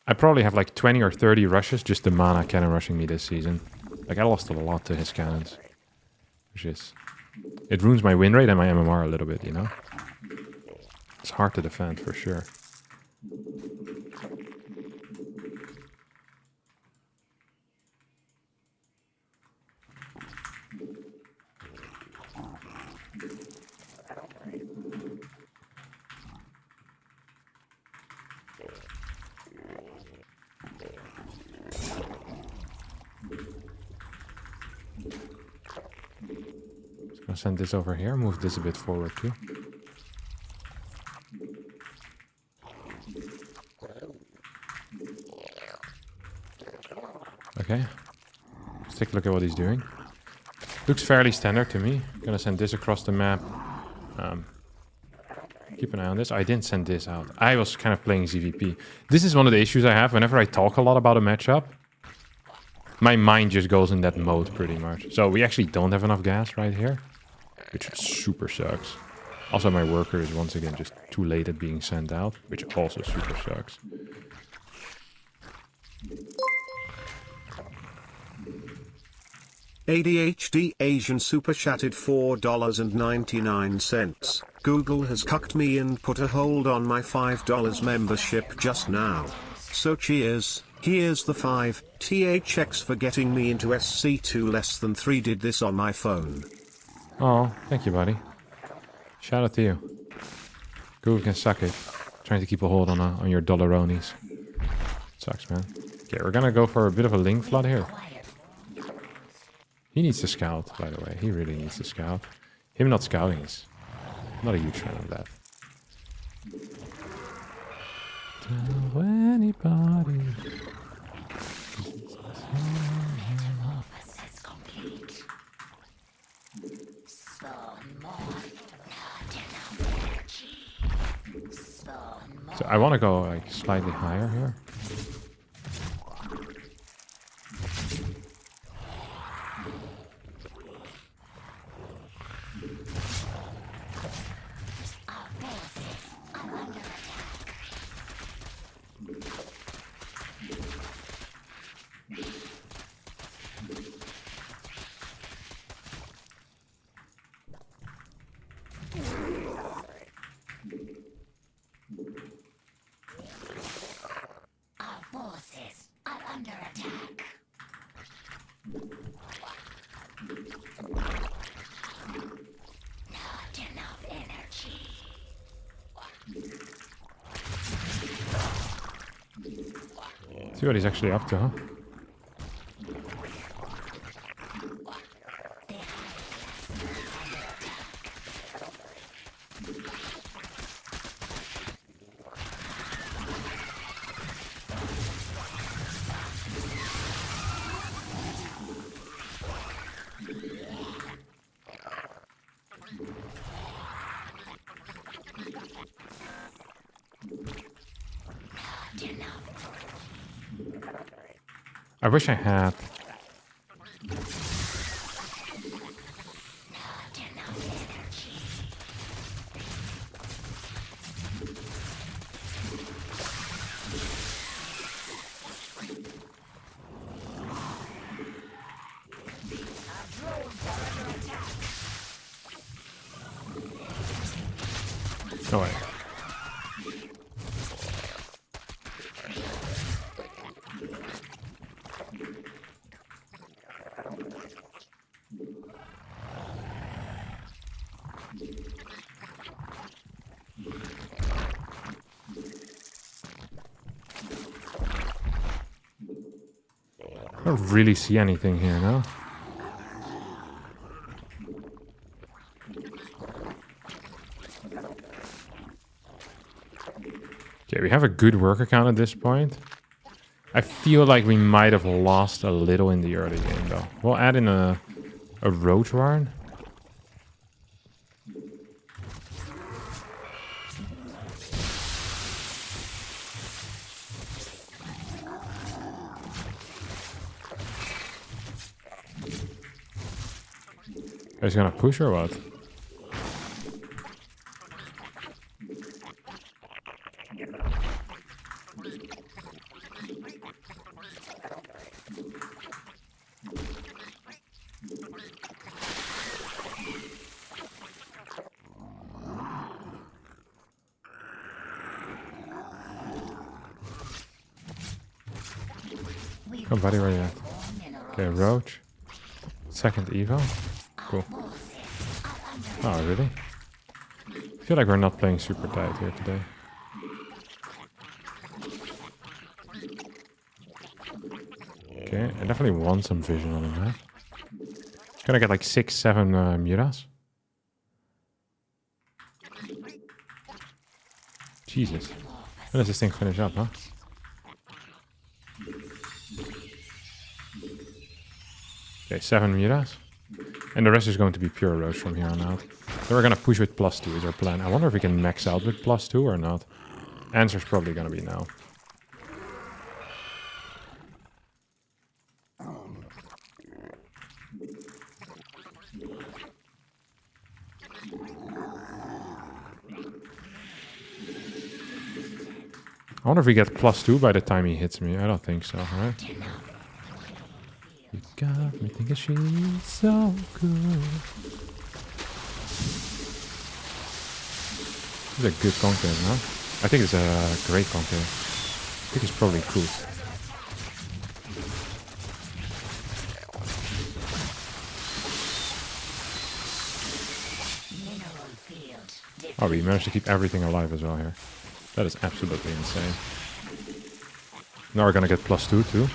I probably have like 20 or 30 rushes just the mana cannon rushing me this season. Like I lost a lot to his cannons. Which is... It ruins my win rate and my MMR a little bit, you know? It's hard to defend for sure. I'll send this over here, move this a bit forward too. Okay, let's take a look at what he's doing. Looks fairly standard to me. Gonna send this across the map. keep an eye on this. I didn't send this out. I was kind of playing ZVP. This is one of the issues I have whenever I talk a lot about a matchup. My mind just goes in that mode pretty much. So we actually don't have enough gas right here, which super sucks. Also, my worker is once again just too late at being sent out, which also super sucks. ADHD Asian super chatted $4.99. Google has cucked me and put a hold on my $5 membership just now. So cheers, here's the 5 THX for getting me into SC2 less than 3. Did this on my phone. Oh, thank you, buddy. Shout out to you. Google can suck it. Trying to keep a hold on your dollaronis. Sucks, man. Okay, we're gonna go for a bit of a link flood here. He needs to scout, by the way. He really needs to scout. Him not scouting is not a huge fan of that. Tell anybody. Metamorphosis complete. Spawn more. Not enough energy. Spawn more. So I want to go like slightly higher here. Our forces are under attack. Not enough energy. See what he's actually up to, huh? I wish I had. Not enough energy. No way. I don't really see anything here, no? Okay, we have a good worker count at this point. I feel like we might have lost a little in the early game, though. We'll add in a roach warren. He's gonna push or what? Come, buddy, where you at? Okay, roach. Second evo. Cool. Oh, really? I feel like we're not playing super tight here today. Okay, I definitely want some vision on him, huh? Gonna get like 6, 7 muras. Jesus. When does this thing finish up, huh? Okay, 7 muras. And the rest is going to be pure roach from here on out. So we're gonna push with +2 is our plan. I wonder if we can max out with +2 or not. Answer's probably gonna be no. I wonder if we get +2 by the time he hits me. I don't think so, right? You got me thinking she's so good. This is a good concave, no? I think it's a great concave. I think it's probably cool. Oh, we managed to keep everything alive as well here. That is absolutely insane. Now we're gonna get +2 too.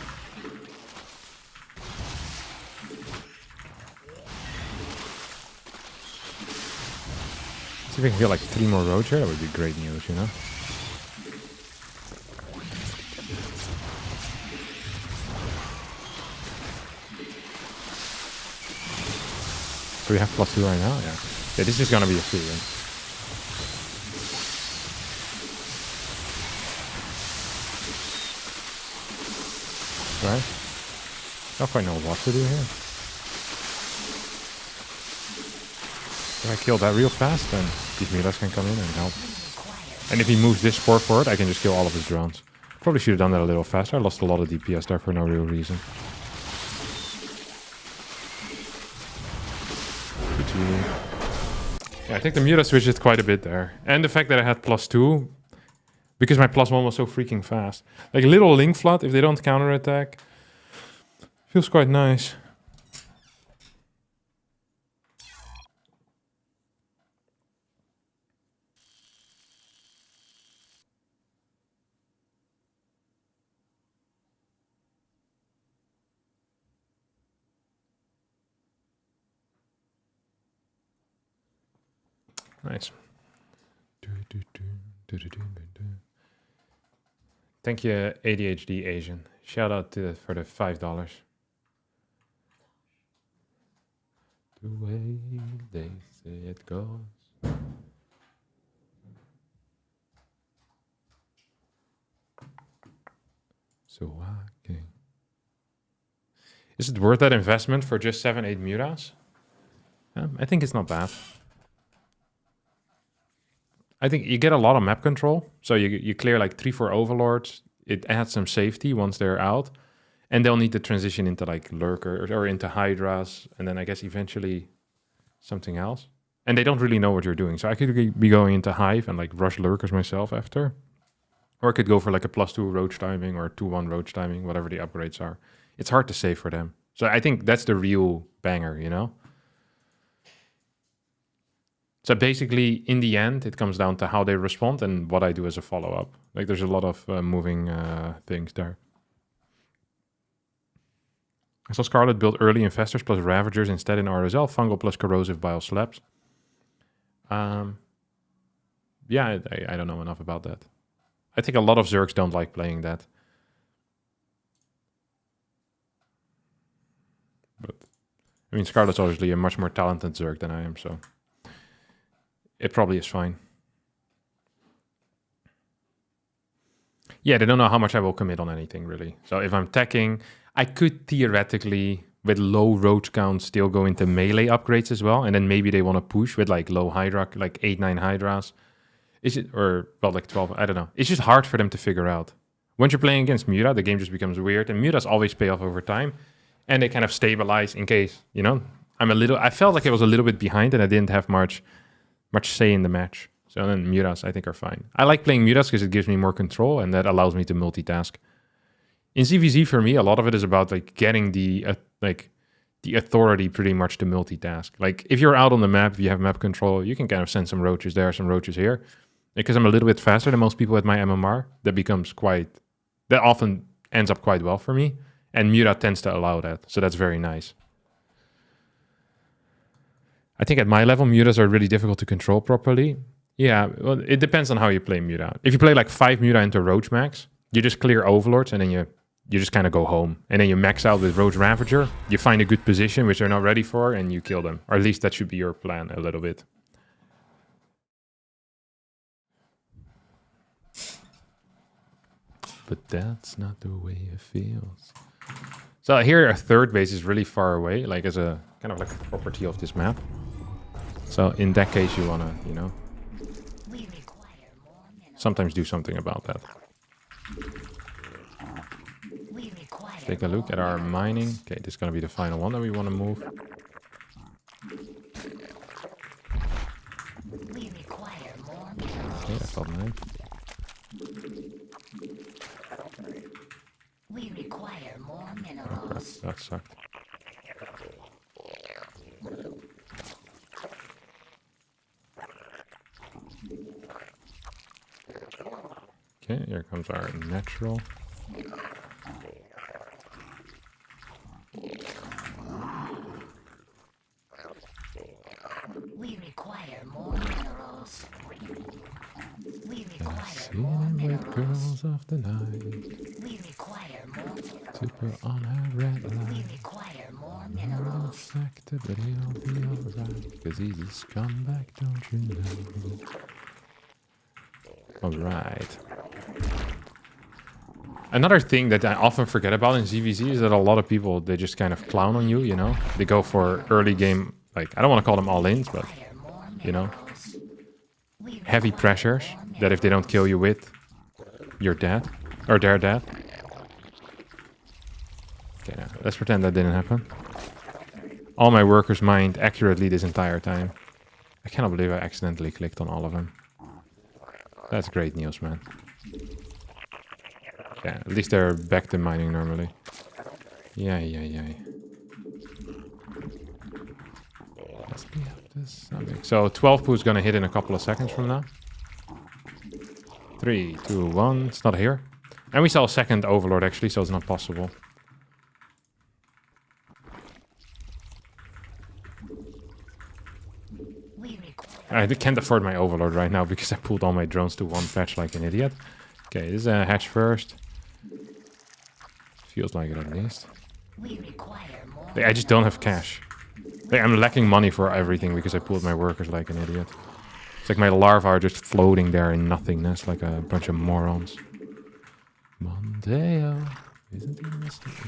See if we can get like 3 more roads here. That would be great news, you know? So we have +2 right now? Yeah. Yeah, this is gonna be a free win. Right? Don't quite know what to do here. If I kill that real fast, then these Miras can come in and help. And if he moves this spore forward, I can just kill all of his drones. Probably should have done that a little faster. I lost a lot of DPS there for no real reason. GG. Yeah, I think the Mura switched it quite a bit there. And the fact that I had +2, because my +1 was so freaking fast. Like little Link Flood, if they don't counterattack, feels quite nice. Nice. Thank you, ADHD Asian. Shout out for the $5. The way they say it goes. So walking. Is it worth that investment for just 7-8 Muras? I think it's not bad. I think you get a lot of map control. So you clear like 3-4 overlords. It adds some safety once they're out. And they'll need to transition into like lurkers or into hydras. And then I guess eventually something else. And they don't really know what you're doing. So I could be going into hive and like rush lurkers myself after. Or I could go for like a +2 roach timing or 2-1 roach timing, whatever the upgrades are. It's hard to say for them. So I think that's the real banger, you know? So basically, in the end, it comes down to how they respond and what I do as a follow-up. Like, there's a lot of moving things there. I saw Scarlet build early Infestors plus Ravagers instead in RSL, Fungal plus Corrosive Bile Slabs. Yeah, I don't know enough about that. I think a lot of Zergs don't like playing that. But, I mean, Scarlet's obviously a much more talented Zerg than I am, so... It probably is fine. Yeah, they don't know how much I will commit on anything, really. So if I'm teching, I could theoretically, with low roach count, still go into melee upgrades as well. And then maybe they want to push with like low Hydra, like 8-9 Hydras. Is it, or, well, like 12, I don't know. It's just hard for them to figure out. Once you're playing against Mura, the game just becomes weird. And Muras always pay off over time. And they kind of stabilize in case, you know. I felt like I was a little bit behind and I didn't have much say in the match. So then Muras, I think, are fine. I like playing Muras because it gives me more control and that allows me to multitask. In CVZ, for me, a lot of it is about like getting the authority pretty much to multitask. Like if you're out on the map, if you have map control, you can kind of send some roaches there, some roaches here. Because I'm a little bit faster than most people at my MMR, that often ends up quite well for me. And Mura tends to allow that. So that's very nice. I think at my level, Muras are really difficult to control properly. Yeah, well, it depends on how you play Mura. If you play like 5 Mura into Roach max, you just clear Overlords and then you just kind of go home. And then you max out with Roach Ravager, you find a good position which they're not ready for and you kill them. Or at least that should be your plan a little bit. but that's not the way it feels. So here a third base is really far away, like as a kind of like a property of this map. So in that case you wanna, you know, sometimes do something about that. Take a look at our mining. Okay, this is gonna be the final one that we wanna move. Okay, that felt nice. We require more Oh, crap, minerals. that sucked. Okay, here comes our natural. We require more minerals. We require See more the red minerals. girls of the night We require more. to put on her red We light. require more Little minerals. sector, but he'll be alright. Cause he's a scumbag, don't you know? Alright. Another thing that I often forget about in ZVZ is that a lot of people, they just kind of clown on you, you know? They go for early game, like, I don't want to call them all-ins, but, Require more you know, minerals. We heavy pressures that if they don't kill you with, you're dead. Or they're dead. Okay, now, let's pretend that didn't happen. All my workers mined accurately this entire time. I cannot believe I accidentally clicked on all of them. That's great news, man. Yeah, at least they're back to mining normally. Yeah. Let's be up to something. So 12 poo's gonna hit in a couple of seconds from now. 3, 2, 1. It's not here. And we saw a second overlord actually, so it's not possible. We require. I can't afford my overlord right now because I pulled all my drones to one patch like an idiot. Okay, this is a hatch first. Feels like it at least. We require more. I just don't have cash. Like, I'm lacking money for everything because I pulled my workers like an idiot. It's like my larvae are just floating there in nothingness like a bunch of morons. Mondeo isn't he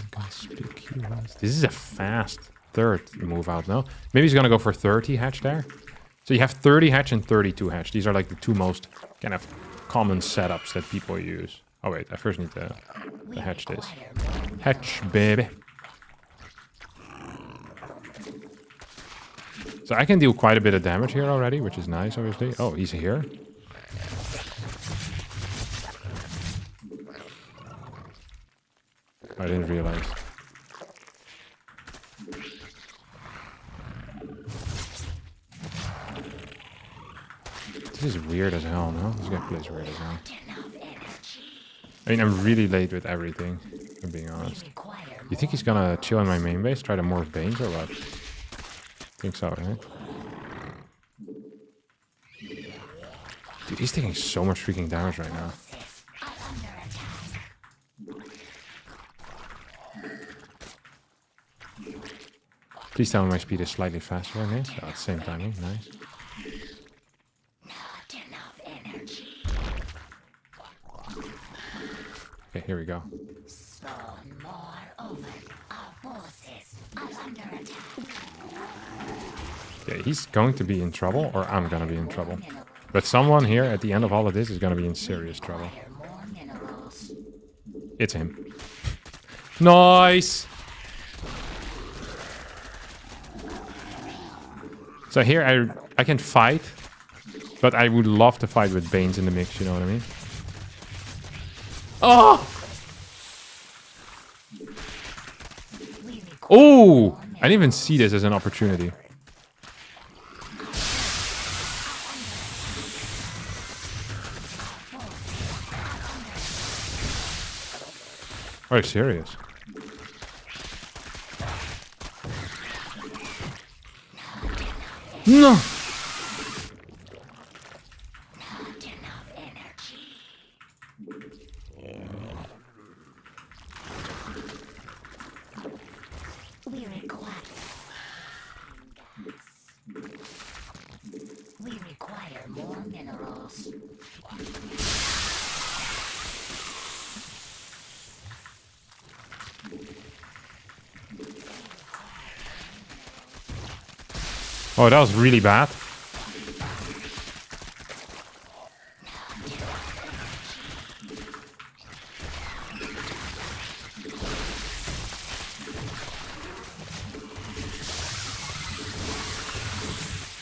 inconspicuous? This is a fast third move out now. Maybe he's gonna go for 30 hatch there. So you have 30 hatch and 32 hatch. These are like the two most kind of common setups that people use. Oh wait, I first need to hatch this. Hatch, baby. So I can deal quite a bit of damage here already, which is nice, obviously. Oh, he's here. I didn't realize. This is weird as hell, no? This guy plays weird as hell. I mean, I'm really late with everything, if I'm being honest. You think he's gonna chill in my main base, try to morph Banes or what? Think so, right? Dude, he's taking so much freaking damage right now. Please tell me my speed is slightly faster than his. Oh, at the same timing, nice. Not enough energy. Okay, here we go. Spawn more oven. Our forces are under attack. Okay, he's going to be in trouble, or I'm gonna be in trouble. But someone here at the end of all of this is gonna be in serious trouble. Require more minerals. It's him. Nice! So here I can fight, but I would love to fight with Banes in the mix, you know what I mean? Oh! Oh! I didn't even see this as an opportunity. Are you serious? No! Not enough energy. We require gas. We require more minerals. Oh, that was really bad.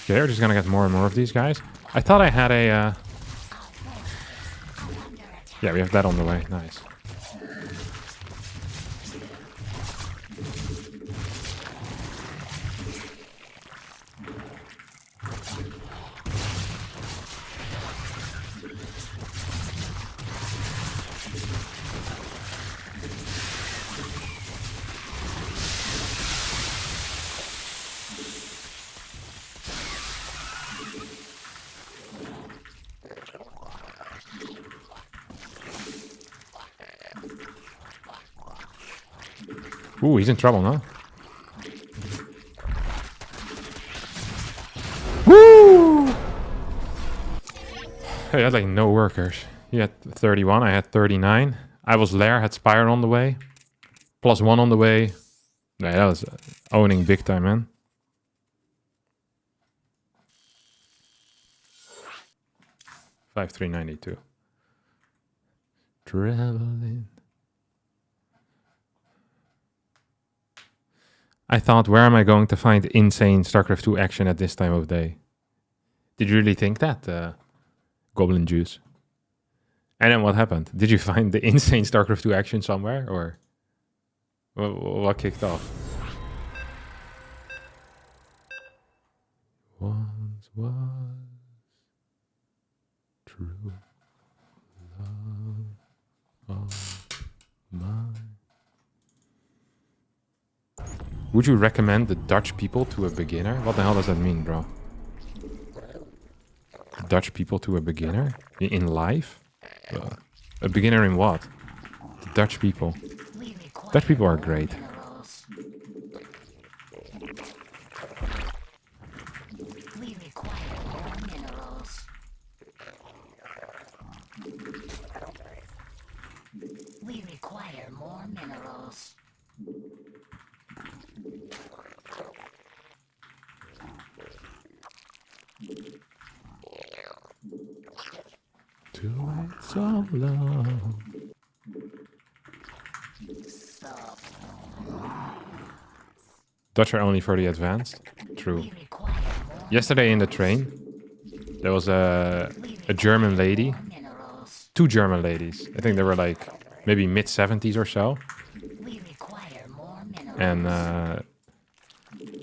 Okay, we're just gonna get more and more of these guys. I thought I had a... Yeah, we have that on the way. Nice. Ooh, he's in trouble, no? Woo! Hey, I had like no workers. He had 31, I had 39. I was Lair, had Spire on the way. +1 on the way. Yeah, that was owning big time, man. $5,392. Traveling. I thought, where am I going to find insane StarCraft 2 action at this time of day? Did you really think that, Goblin Juice? And then what happened? Did you find the insane StarCraft 2 action somewhere, or what kicked off? Once was true love of mine. Would you recommend the Dutch people to a beginner? What the hell does that mean, bro? Dutch people to a beginner? In life? A beginner in what? The Dutch people. Dutch people are great. We require more minerals. We require more minerals. To wait so long. Dutch are only for the advanced. True. Yesterday in the train, there was a German lady. 2 German ladies. I think they were like maybe mid-70s or so. And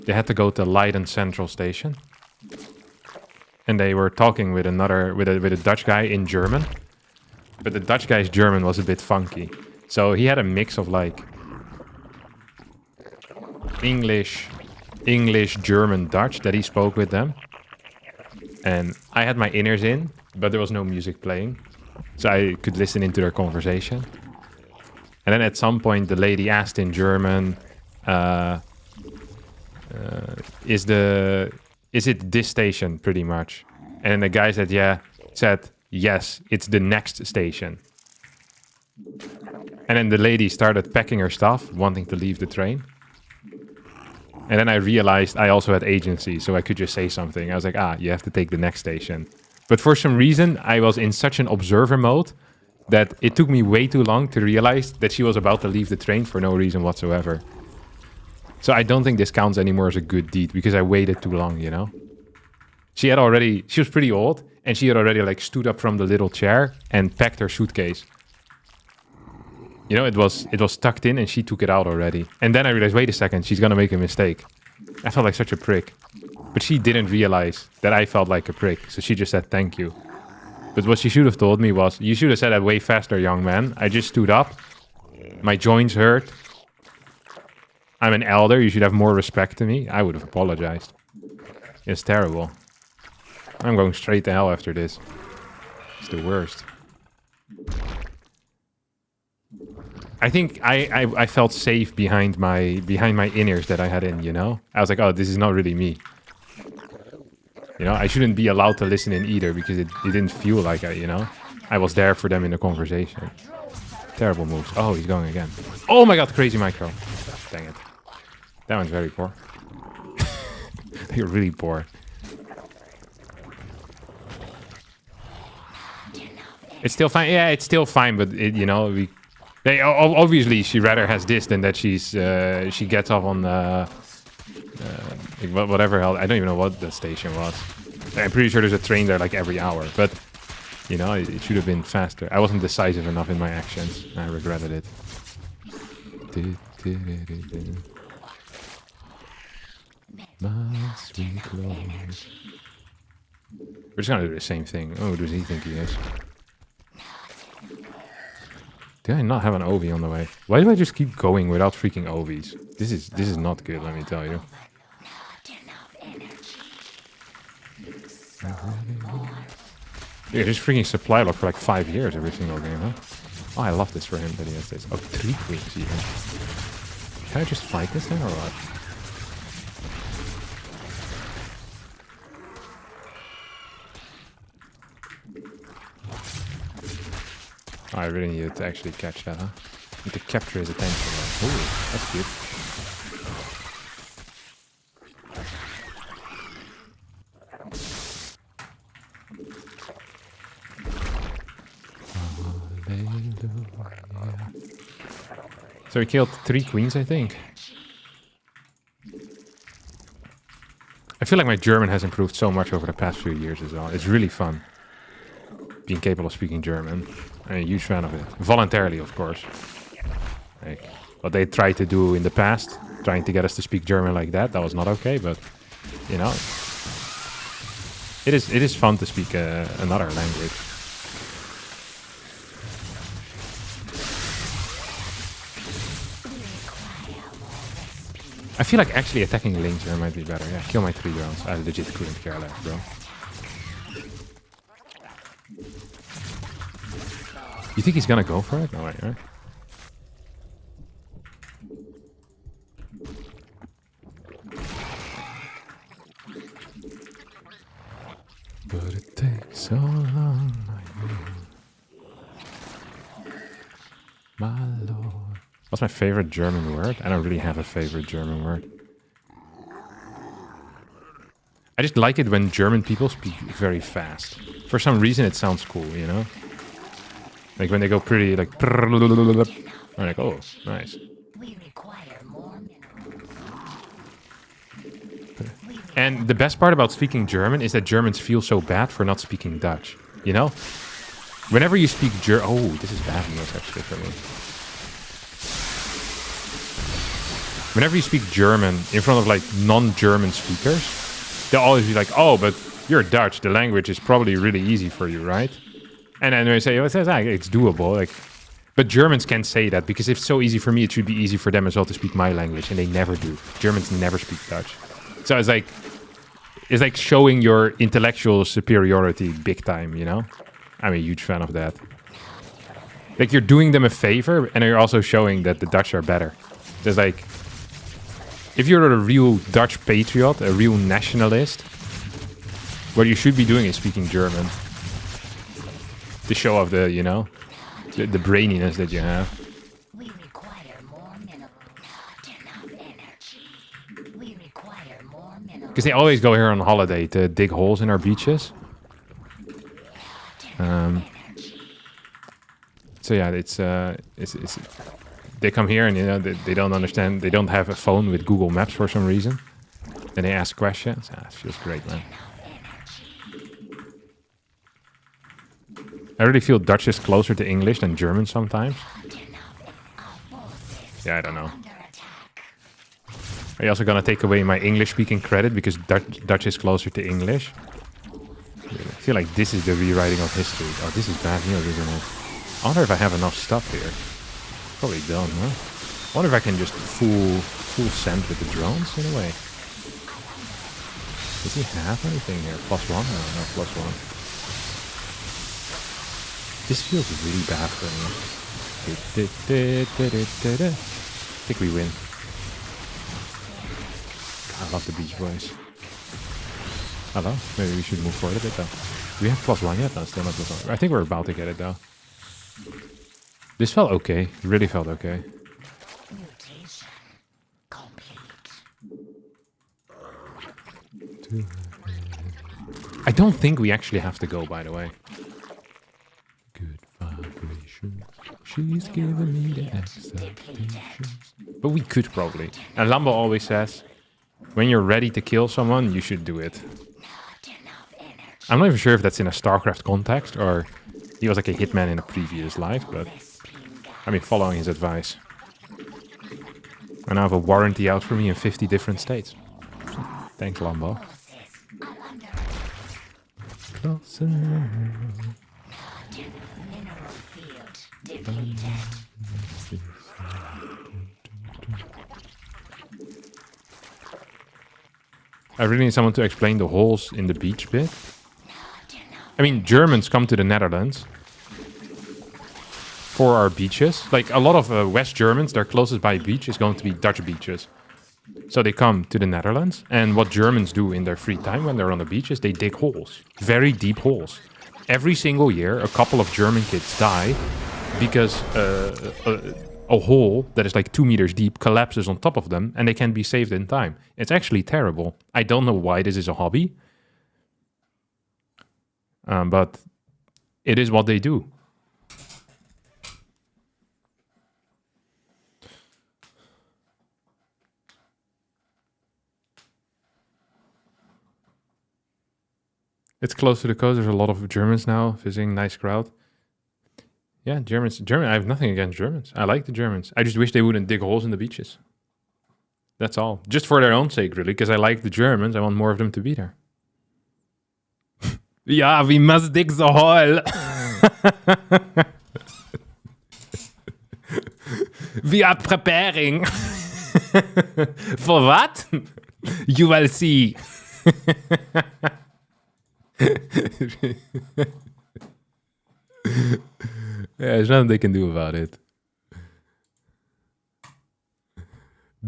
they had to go to Leiden Central Station. And they were talking with a Dutch guy in German. But the Dutch guy's German was a bit funky. So he had a mix of like English, German, Dutch that he spoke with them. And I had my inners in, but there was no music playing. So I could listen into their conversation. And then at some point the lady asked in German, is it this station pretty much? And then the guy said, yes, it's the next station. And then the lady started packing her stuff, wanting to leave the train. And then I realized I also had agency, so I could just say something. I was like, you have to take the next station. But for some reason, I was in such an observer mode that it took me way too long to realize that she was about to leave the train for no reason whatsoever. So I don't think this counts anymore as a good deed, because I waited too long, you know? She was pretty old, and she had already like stood up from the little chair and packed her suitcase. You know, it was tucked in and she took it out already. And then I realized, wait a second, she's gonna make a mistake. I felt like such a prick. But she didn't realize that I felt like a prick, so she just said thank you. But what she should have told me was, you should have said that way faster, young man. I just stood up. My joints hurt. I'm an elder, you should have more respect to me. I would have apologized. It's terrible. I'm going straight to hell after this. It's the worst. I think I felt safe behind my inners that I had in, you know? I was like, oh, this is not really me. You know, I shouldn't be allowed to listen in either because it didn't feel like I, you know? I was there for them in the conversation. Terrible moves. Oh, he's going again. Oh my god, crazy micro. Dang it. That one's very poor. They're really poor. It's still fine. Yeah, it's still fine, but you know, obviously she rather has this than that she gets off on whatever hell. I don't even know what the station was. I'm pretty sure there's a train there like every hour, but you know, it should have been faster. I wasn't decisive enough in my actions. I regretted it. My sweet Lord. We're just gonna do the same thing. Oh, does he think he is? Did I not have an OV on the way? Why do I just keep going without freaking OVs? This is not good, let me tell you. Yeah, just freaking supply lock for like 5 years every single game, huh? Oh, I love this for him that he has this. Oh, 3 queens even. Can I just fight this then or what? Oh, I really needed to actually catch that, huh? Need to capture his attention. Ooh, that's good. So we killed 3 queens, I think. I feel like my German has improved so much over the past few years as well. It's really fun being capable of speaking German. I'm a huge fan of it. Voluntarily, of course. Like, what they tried to do in the past, trying to get us to speak German like that was not okay, but, you know, it is fun to speak another language. I feel like actually attacking Lynx here might be better. Yeah, kill my 3 drones. I legit couldn't care less, bro. You think he's gonna go for it? No way, right? But it takes so long, my lord. What's my favorite German word? I don't really have a favorite German word. I just like it when German people speak very fast. For some reason it sounds cool, you know? Like when they go pretty like... I'm like, oh, nice. And the best part about speaking German is that Germans feel so bad for not speaking Dutch, you know? Whenever you speak German... Oh, this is bad news actually for me. Whenever you speak German in front of like non-German speakers, they'll always be like, oh, but you're Dutch, the language is probably really easy for you, right? And then they say, oh, it's doable. Like, but Germans can't say that because if it's so easy for me, it should be easy for them as well to speak my language, and they never do. Germans never speak Dutch. So it's like showing your intellectual superiority big time, you know? I'm a huge fan of that. Like, you're doing them a favor, and you're also showing that the Dutch are better. There's like... If you're a real Dutch patriot, a real nationalist, what you should be doing is speaking German. To show off the, you know, the braininess that you have. We require more minerals, not enough energy. We require more minerals. Because they always go here on holiday to dig holes in our beaches. So yeah, it's they come here and, you know, they don't understand. They don't have a phone with Google Maps for some reason. And they ask questions. Ah, it feels great, man. I really feel Dutch is closer to English than German sometimes. Yeah, I don't know. Are you also gonna take away my English-speaking credit because Dutch is closer to English? I feel like this is the rewriting of history. Oh, this is bad news, isn't it? I wonder if I have enough stuff here. Probably don't, huh? I wonder if I can just full send with the drones in a way. Does he have anything here? +1? No, no, +1. This feels really bad for me. I think we win. God, I love the Beach Boys. Hello? Maybe we should move forward a bit though. Do we have +1 yet? No, still not +1. I think we're about to get it though. This felt okay. It really felt okay. Mutation complete. I don't think we actually have to go, by the way. Good vibration. She's giving me the excitation. But we could probably. And Lambo always says, when you're ready to kill someone, you should do it. I'm not even sure if that's in a StarCRAFT context or he was like a hitman in a previous life, but I mean, following his advice. And I have a warranty out for me in 50 different states. Thanks, Lambo. I really need someone to explain the holes in the beach bit. I mean, Germans come to the Netherlands for our beaches. Like a lot of West Germans, their closest by beach is going to be Dutch beaches. So they come to the Netherlands, and what Germans do in their free time when they're on the beach is they dig holes, very deep holes. Every single year, a couple of German kids die because a hole that is like 2 meters deep collapses on top of them, and they can't be saved in time. It's actually terrible. I don't know why this is a hobby, but it is what they do. It's close to the coast. There's a lot of Germans now visiting. Nice crowd. Yeah, Germans. I have nothing against Germans. I like the Germans. I just wish they wouldn't dig holes in the beaches. That's all. Just for their own sake, really. Because I like the Germans. I want more of them to be there. Ja, we must dig the hole. We are preparing. For what? You will see. Yeah, there's nothing they can do about it.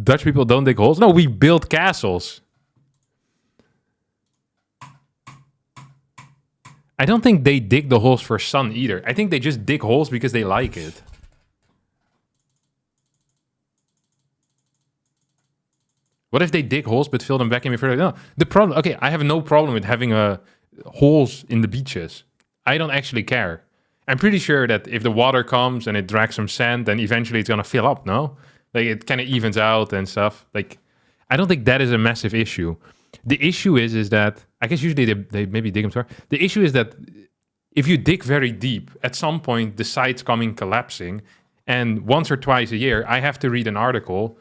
Dutch people don't dig holes? No, we build castles. I don't think they dig the holes for sun either. I think they just dig holes because they like it. What if they dig holes but fill them back in before? No, the problem. Okay, I have no problem with having holes in the beaches. I don't actually care. I'm pretty sure that if the water comes and it drags some sand, then eventually it's gonna fill up. No, like it kind of evens out and stuff. Like, I don't think that is a massive issue. The issue is that I guess usually they maybe dig them far. The issue is that if you dig very deep, at some point the sides come in collapsing, and once or twice a year I have to read an article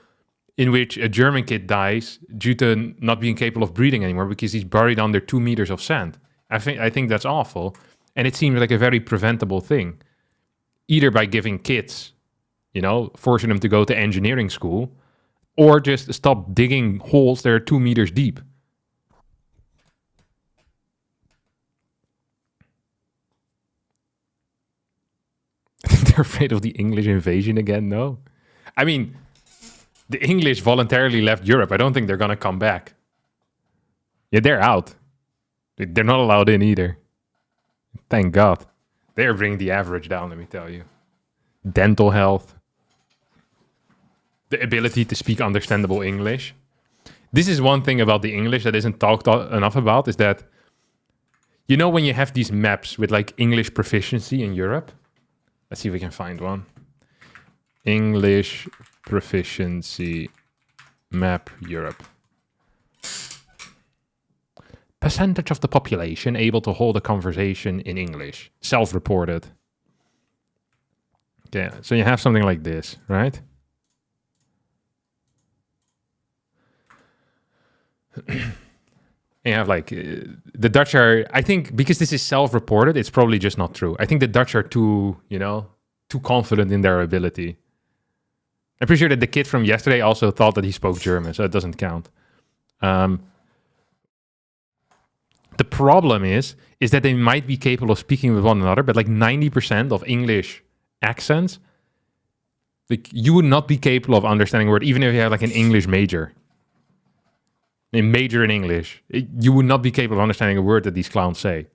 in which a German kid dies due to not being capable of breathing anymore because he's buried under 2 meters of sand. I think that's awful, and it seems like a very preventable thing, either by giving kids, forcing them to go to engineering school, or just stop digging holes that are 2 meters deep. They're afraid of the English invasion again? No. I mean, the English voluntarily left Europe. I don't think they're going to come back. Yeah, they're out. They're not allowed in either. Thank God. They're bringing the average down, let me tell you. Dental health. The ability to speak understandable English. This is one thing about the English that isn't talked enough about, is that, when you have these maps with like English proficiency in Europe? Let's see if we can find one. English proficiency map Europe. Percentage of the population able to hold a conversation in English. Self-reported. Yeah, so you have something like this, right? You have like, the Dutch are, I think, because this is self-reported, it's probably just not true. I think the Dutch are too confident in their ability. I'm pretty sure that the kid from yesterday also thought that he spoke German, so it doesn't count. The problem is that they might be capable of speaking with one another, but like 90% of English accents, like you would not be capable of understanding a word, even if you have like an English major. A major in English, you would not be capable of understanding a word that these clowns say.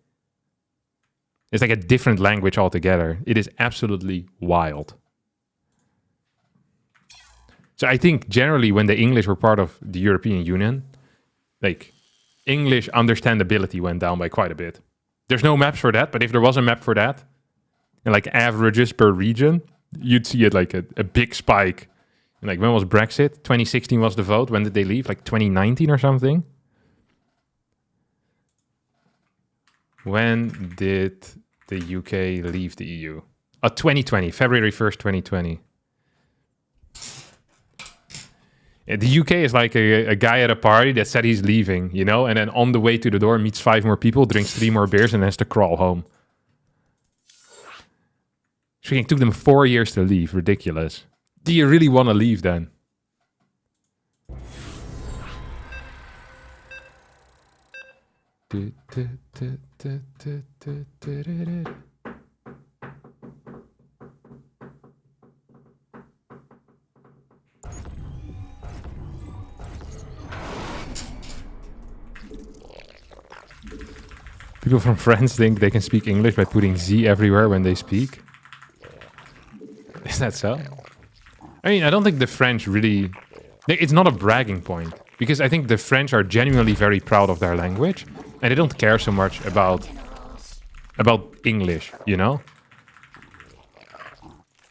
It's like a different language altogether. It is absolutely wild. So I think generally when the English were part of the European Union, like English understandability went down by quite a bit. There's no maps for that, but if there was a map for that, and like averages per region, you'd see it like a big spike. And like when was Brexit? 2016 was the vote. When did they leave? Like 2019 or something? When did the UK leave the EU? 2020, February 1st, 2020. The UK is like a guy at a party that said he's leaving, you know, and then on the way to the door meets 5 more people, drinks 3 more beers, and has to crawl home. So it took them 4 years to leave. Ridiculous. Do you really want to leave then? People from France think they can speak English by putting Z everywhere when they speak. Is that so? I mean, I don't think the French really... It's not a bragging point. Because I think the French are genuinely very proud of their language. And they don't care so much about English, you know?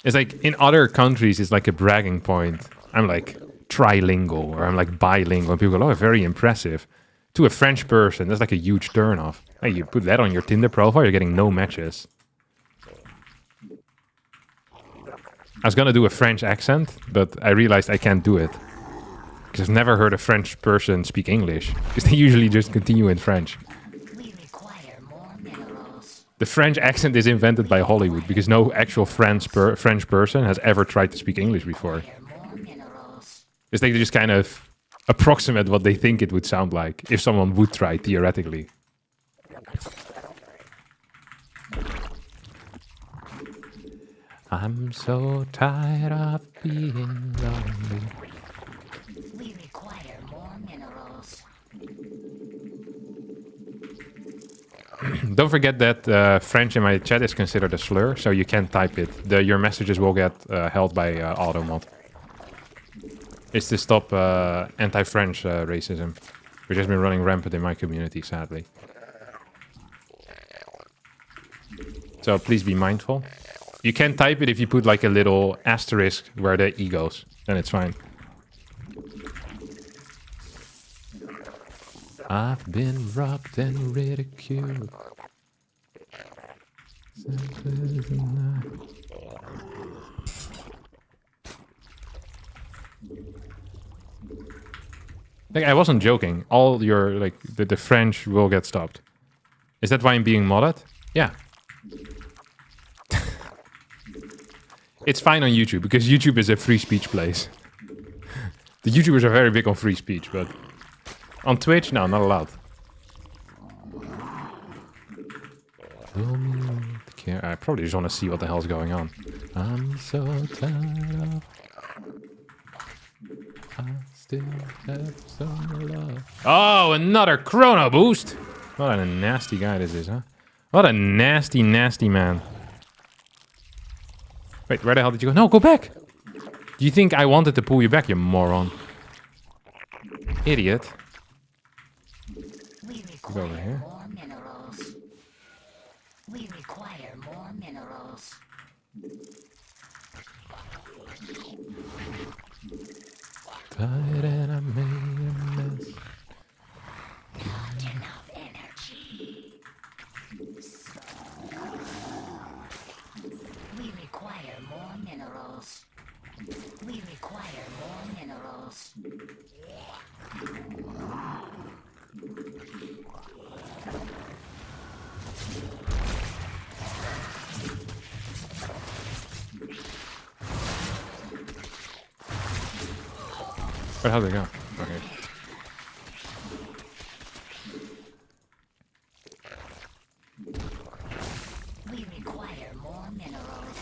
It's like, in other countries, it's like a bragging point. I'm like trilingual, or I'm like bilingual. And people go, oh, very impressive. To a French person, that's like a huge turnoff. Hey, you put that on your Tinder profile, you're getting no matches. I was gonna do a French accent, but I realized I can't do it. Because I've never heard a French person speak English. Because they usually just continue in French. We require more minerals. The French accent is invented by Hollywood, because no actual French person has ever tried to speak English before. More minerals. It's like they just kind of approximate what they think it would sound like if someone would try, theoretically. I'm so tired of being lonely. We require more minerals. Don't forget that French in my chat is considered a slur, so you can't type it. Your messages will get held by automod. It's to stop anti-French racism, which has been running rampant in my community, sadly. So please be mindful. You can type it if you put like a little asterisk where the E goes. Then it's fine. I've been robbed and ridiculed. Like, I wasn't joking. All your, like, the French will get stopped. Is that why I'm being modded? Yeah. It's fine on YouTube, because YouTube is a free speech place. The YouTubers are very big on free speech, but... On Twitch, no, not allowed. I probably just want to see what the hell's going on. I'm so tired of... I still have some love. Oh, another Chrono Boost! What a nasty guy this is, huh? What a nasty, nasty man. Wait, where the hell did you go? No, go back! Do you think I wanted to pull you back, you moron? Idiot. We Go over here. more minerals. We require more minerals. Tired and I made a mess. Not enough energy. We require more minerals. We require more minerals. Where how'd they go? Okay. We require more minerals.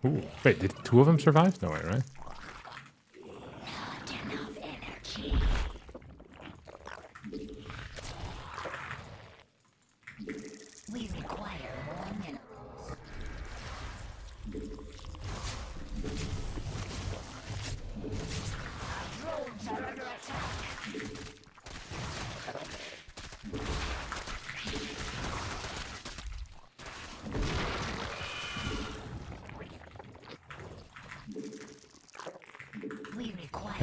Ooh. Wait, did 2 of them survive? No way, right? Not enough energy. We require more minerals.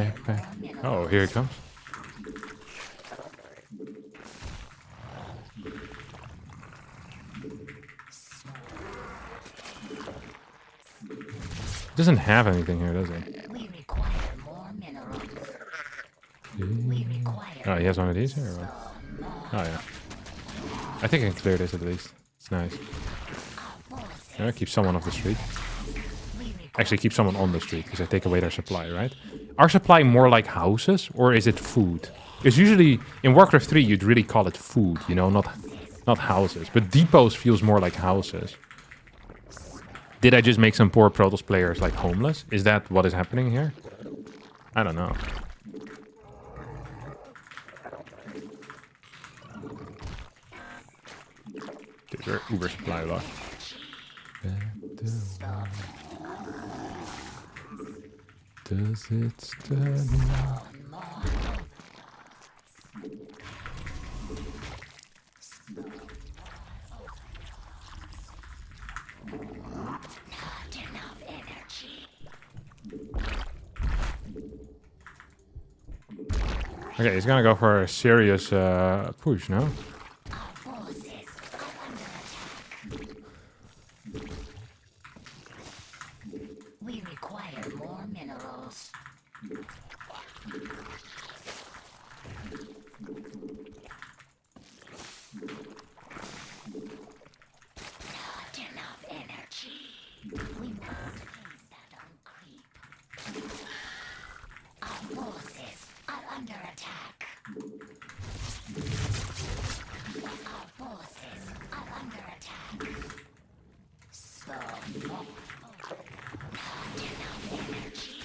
backpack. Oh, here he comes. Doesn't have anything here, does it? We require more minerals. We require Oh, he has one of these here? Or what? Oh, yeah. I think I can clear this at least. It's nice. Yeah, keep someone off the street. Actually, keep someone on the street, because I take away their supply, right? Are supply more like houses, or is it food? Because usually, in Warcraft 3, you'd really call it food, you know, not houses. But depots feels more like houses. Did I just make some poor Protoss players, like, homeless? Is that what is happening here? I don't know. Dude, we're uber supply lock. Does it stand? Okay, he's gonna go for a serious push, no? We require more minerals. Not enough energy. We must face that on creep. Our forces are under attack. Our forces are under attack. So more. Not enough energy.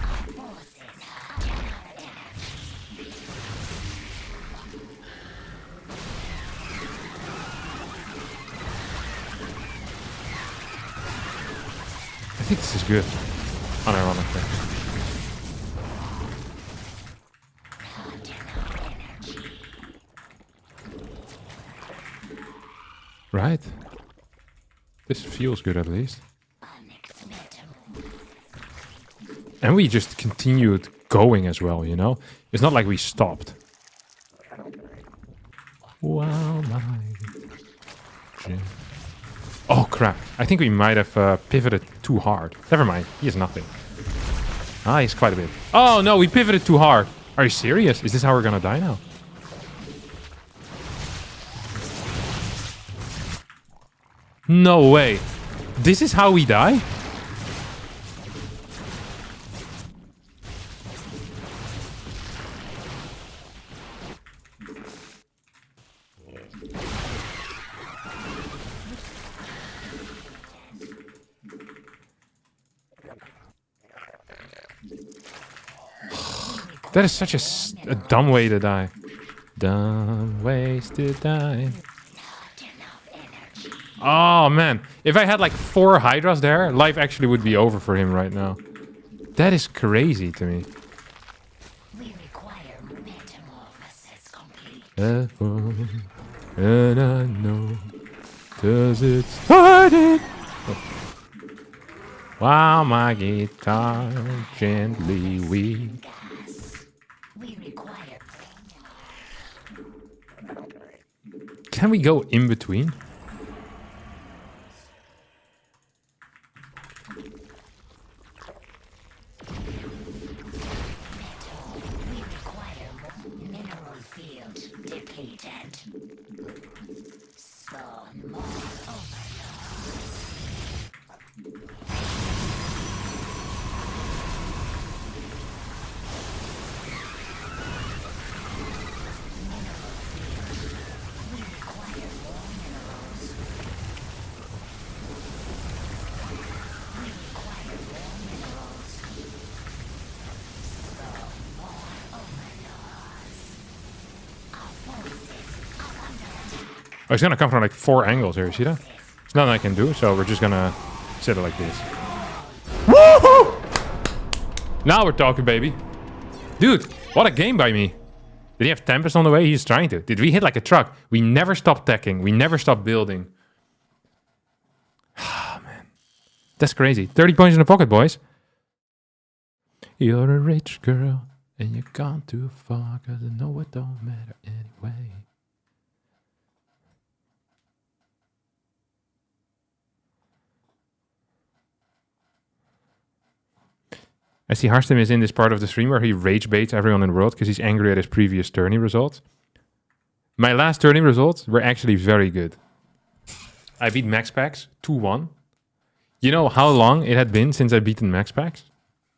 Our forces are under attack. I think this is good. Unironically. Not enough energy. Right? This feels good at least. Unexpectable. And we just continued going as well, you know? It's not like we stopped. Wow, my... Oh, crap. I think we might have pivoted too hard. Never mind. He has nothing. Ah, he's quite a bit. Oh, no, we pivoted too hard. Are you serious? Is this how we're gonna die now? No way. This is how we die? That is such a dumb way to die. Dumb ways to die. Oh, man. If I had like 4 Hydras there, life actually would be over for him right now. That is crazy to me. We require metamorphosis complete. And I know. Does it start it? Oh. While my guitar gently weeps. We require Can we go in between? mineral field depleted. Spawn more overlords. Oh, he's gonna come from like 4 angles here, you see that? There's nothing I can do, so we're just gonna sit it like this. Woohoo! Now we're talking, baby. Dude, what a game by me. Did he have Tempest on the way? He's trying to. Did we hit like a truck? We never stopped teching. We never stopped building. Oh, man. That's crazy. 30 points in the pocket, boys. You're a rich girl, and you gone too far, cause I know it don't matter anyway. I see Harstem is in this part of the stream where he rage baits everyone in the world because he's angry at his previous tourney results. My last tourney results were actually very good. I beat Max Packs 2-1. You know how long it had been since I beaten Max Packs?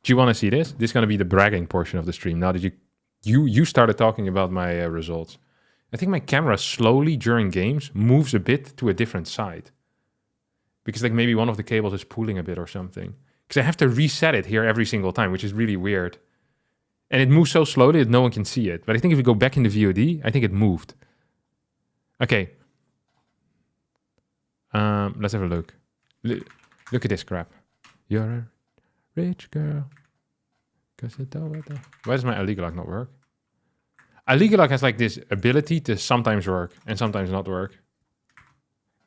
Do you want to see this? This is going to be the bragging portion of the stream. Now that you started talking about my results. I think my camera slowly during games moves a bit to a different side. Because like maybe one of the cables is pulling a bit or something. Because I have to reset it here every single time, which is really weird. And it moves so slowly that no one can see it. But I think if we go back in the VOD, I think it moved. Okay. Let's have a look. Look at this crap. You're a rich girl. Why does my illegal lock not work? Illegal lock has like this ability to sometimes work and sometimes not work.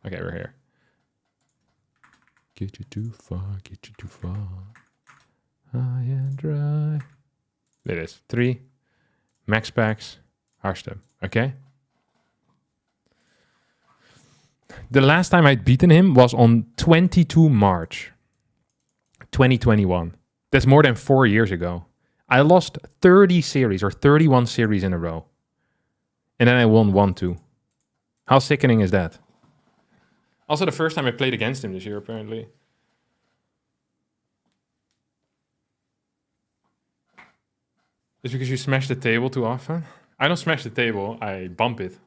Okay, we're here. Get you too far, get you too far. High and dry. There it is. 3. Max Packs. Harstem. Okay? The last time I'd beaten him was on 22 March 2021. That's more than 4 years ago. I lost 30 series or 31 series in a row. And then I won 1-2. How sickening is that? Also the first time I played against him this year, apparently. It's because you smash the table too often? I don't smash the table, I bump it.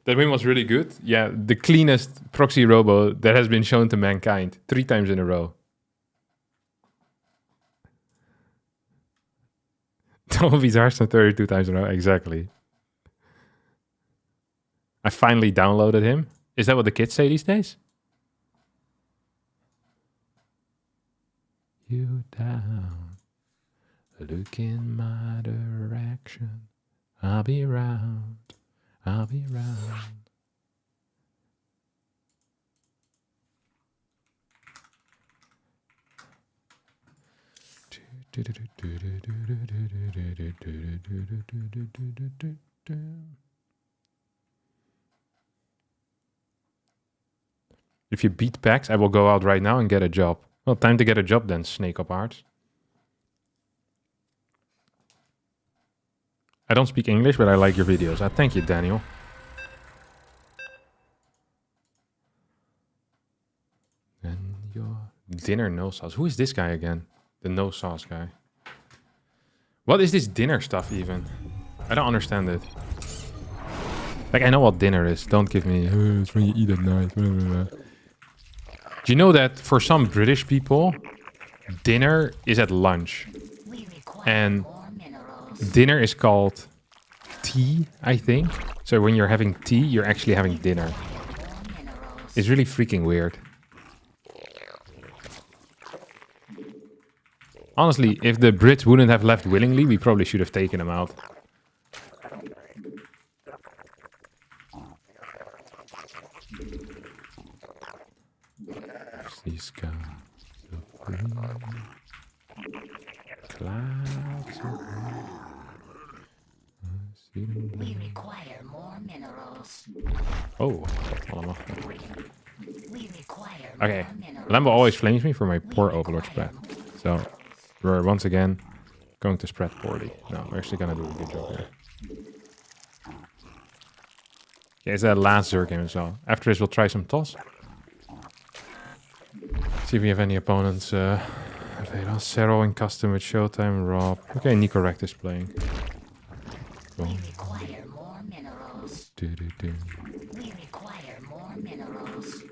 That win was really good. Yeah, the cleanest proxy robo that has been shown to mankind 3 times in a row. Don't beat Harstem 32 times in a row, exactly. I finally downloaded him. Is that what the kids say these days? You down, look in my direction. I'll be round, I'll be round. If you beat packs, I will go out right now and get a job. Well, time to get a job then, Snake Up Arts. I don't speak English, but I like your videos. Thank you, Daniel. And your dinner no sauce. Who is this guy again? The no sauce guy. What is this dinner stuff even? I don't understand it. Like, I know what dinner is. Don't give me, it's when you eat at night. Do you know that for some British people, dinner is at lunch? And dinner is called tea, I think. So when you're having tea, you're actually having dinner. It's really freaking weird. Honestly, if the Brits wouldn't have left willingly, we probably should have taken them out. These guys clouds. We require more minerals. Oh, We require okay. more minerals. Lambo always flames me for my poor Overlord spread. So we're once again going to spread poorly. No, we're actually gonna do a good job here. Okay, it's that last Zerg game as well. After this, we'll try some toss. See if we have any opponents. Cero in custom with Showtime, Rob. Okay, Nico Rect is playing. We require more minerals. We require more minerals.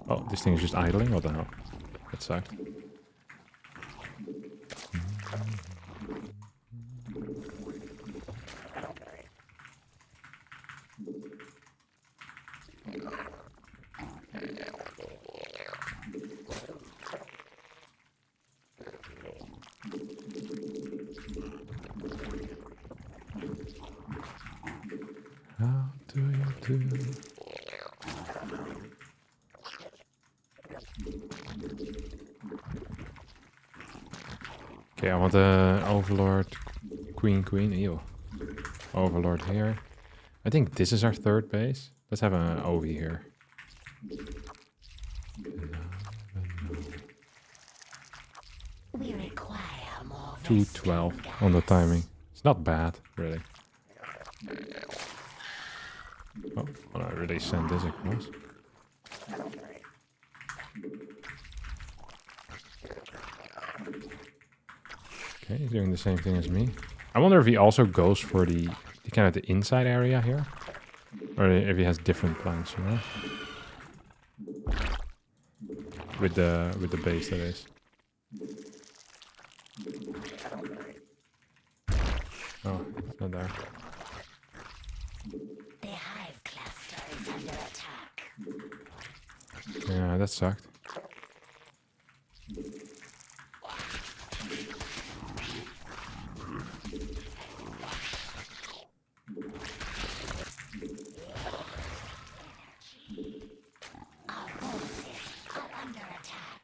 Oh, this thing is just idling? What the hell? That sucked. How do you do? Okay, I want the Overlord, Queen. Ew. Overlord here. I think this is our third base. Let's have an OV here. We require more 212 on the timing. It's not bad, really. Oh, well, I really sent this across. Okay, he's doing the same thing as me. I wonder if he also goes for the kind of the inside area here, or if he has different plans, you know, with the base that is. Oh, it's not there. The hive cluster is under attack. Yeah, that sucked. Our forces are under attack.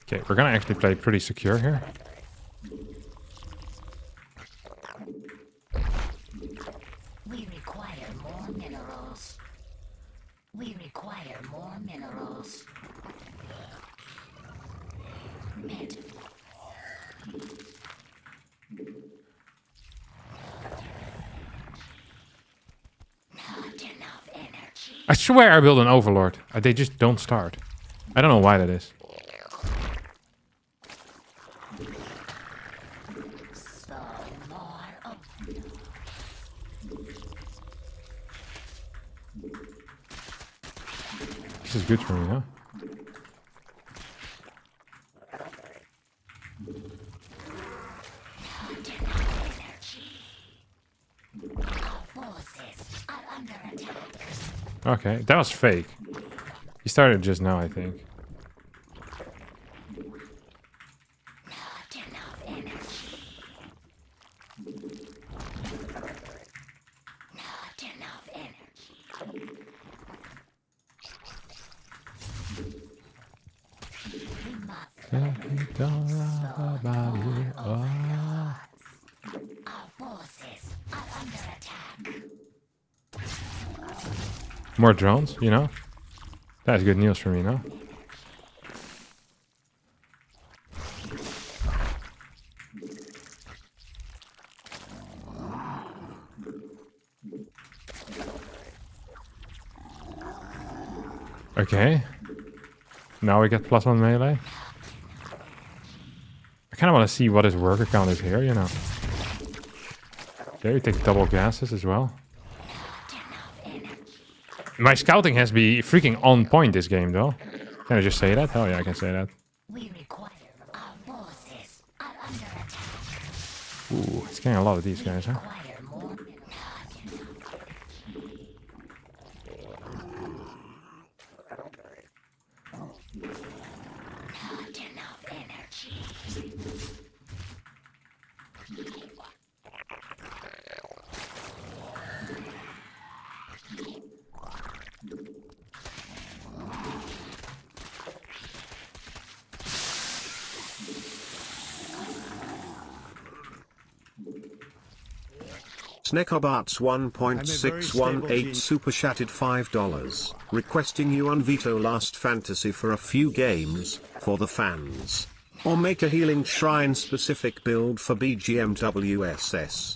Okay, we're gonna actually play pretty secure here. We require more minerals. We require more minerals. Mid. Not enough energy. I swear I built an Overlord. They just don't start. I don't know why that is. Spawn more of This is good for me, huh? not enough energy. Our forces are under attack. Okay, that was fake. He started just now, I think. Not enough energy. Not enough energy. We must Our forces are under attack. More drones, you know? That's good news for me, no? Okay. Now we get +1 melee. I kind of want to see what his worker count is here, you know. Okay, we take double gases as well. My scouting has been freaking on point this game, though. Can I just say that? Hell yeah, I can say that. We require our forces are under attack. Ooh, it's getting a lot of these guys, huh? Require more not enough energy. Snekobarts 1.618 super chatted $5, requesting you unveto Last Fantasy for a few games, for the fans. Or make a healing shrine specific build for BGMWSS.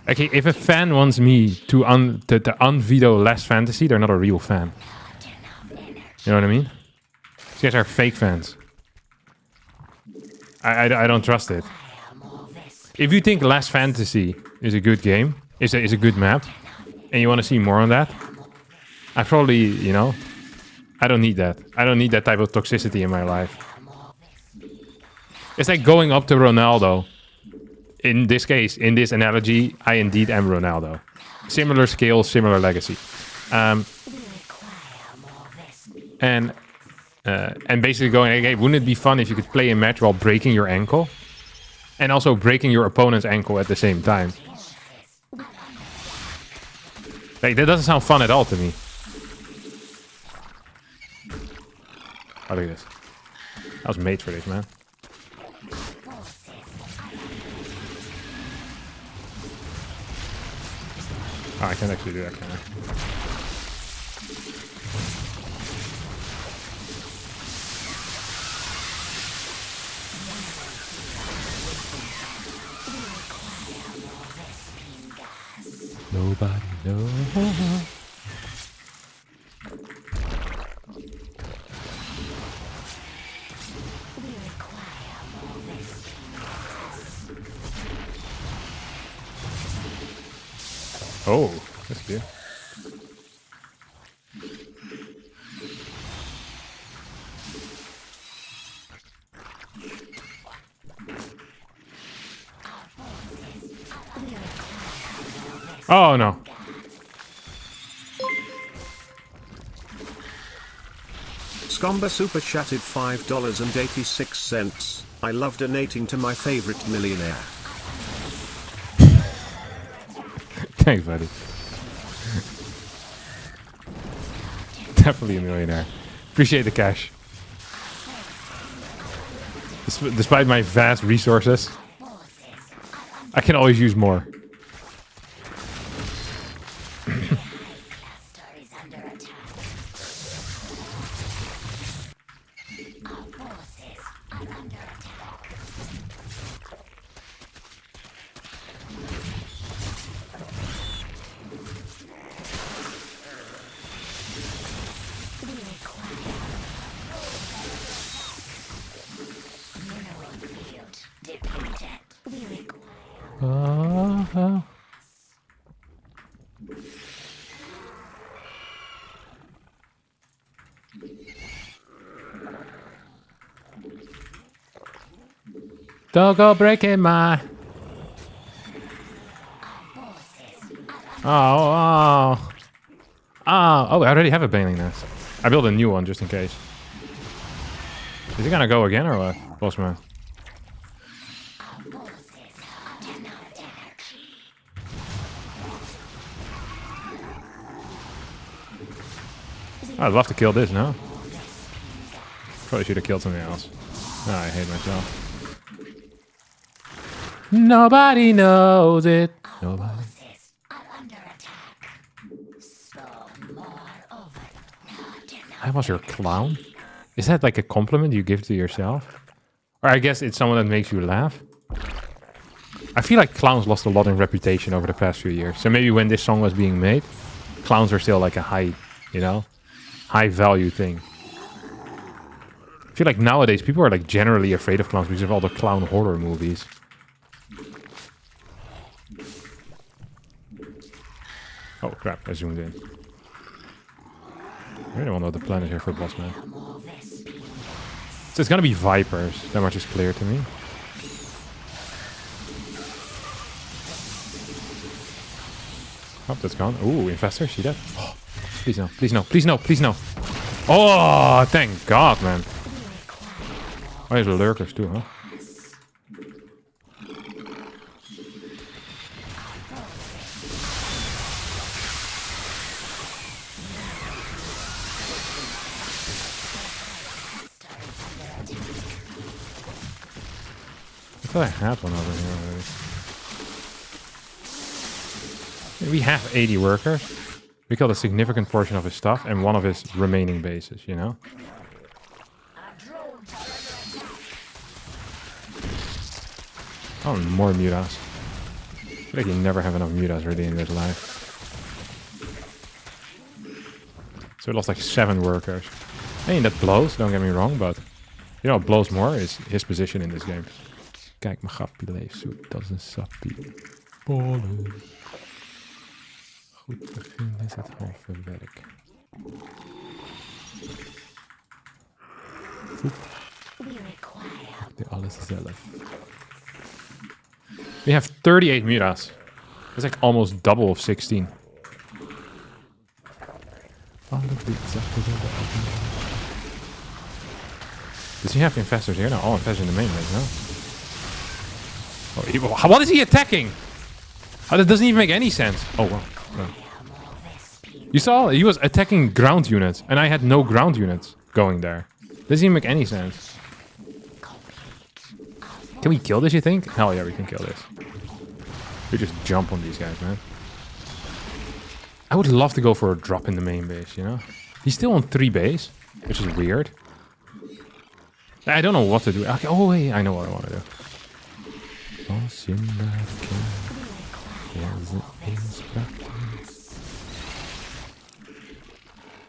Okay, if a fan wants me to unveto Last Fantasy, they're not a real fan. You know what I mean? These guys are fake fans. I don't trust it. If you think Last Fantasy is a good game, is a good map, and you want to see more on that, I probably, you know, I don't need that. I don't need that type of toxicity in my life. It's like going up to Ronaldo. In this case, in this analogy, I indeed am Ronaldo. Similar skill, similar legacy. And basically going, okay, wouldn't it be fun if you could play a match while breaking your ankle? And also breaking your opponent's ankle at the same time. Like, that doesn't sound fun at all to me. Oh, look at this. I was made for this, man. Oh, I can't actually do that, can I? Nobody knows. Oh, that's good. Oh no. Scomba super chatted $5.86. I love donating to my favorite millionaire. Thanks, buddy. Definitely a millionaire. Appreciate the cash. Despite my vast resources, I can always use more. Don't go breaking my... Oh, I already have a baneling nest. I built a new one just in case. Is he gonna go again or what? Bossman. I'd love to kill this, no? Probably should have killed something else. Oh, I hate myself. Nobody knows it. Nobody. I was your clown? Is that like a compliment you give to yourself? Or I guess it's someone that makes you laugh? I feel like clowns lost a lot in reputation over the past few years. So maybe when this song was being made, clowns are still like a high, you know, high value thing. I feel like nowadays people are like generally afraid of clowns because of all the clown horror movies. Oh crap, I zoomed in. I really want to know the plan is here for boss man. So it's gonna be vipers, that much is clear to me. Oh, that's gone. Ooh, infestor, see that? Oh, please no, please no, please no, please no. Oh, thank God, man. Oh, there's lurkers too, huh? I thought I had one over here already. We have 80 workers. We killed a significant portion of his stuff and one of his remaining bases, you know? Oh, more mutas. I feel like you never have enough mutas really in this life. So we lost like 7 workers. I mean, that blows, don't get me wrong, but you know what blows more is his position in this game. Kijk, mijn grappie leeft zoet, dat is een sappie. Bollen. Goed begin is het halve werk. Oep. Doe alles zelf. We have 38 mutas. That's like almost double of 16. Does he have infestors here? No, all infestors in the main base, no? Oh, what is he attacking? Oh, that doesn't even make any sense. Oh, wow. No. You saw he was attacking ground units, and I had no ground units going there. Doesn't even make any sense. Can we kill this, you think? Hell yeah, we can kill this. We just jump on these guys, man. I would love to go for a drop in the main base, you know? He's still on 3 base, which is weird. I don't know what to do. Okay, oh, wait, I know what I want to do.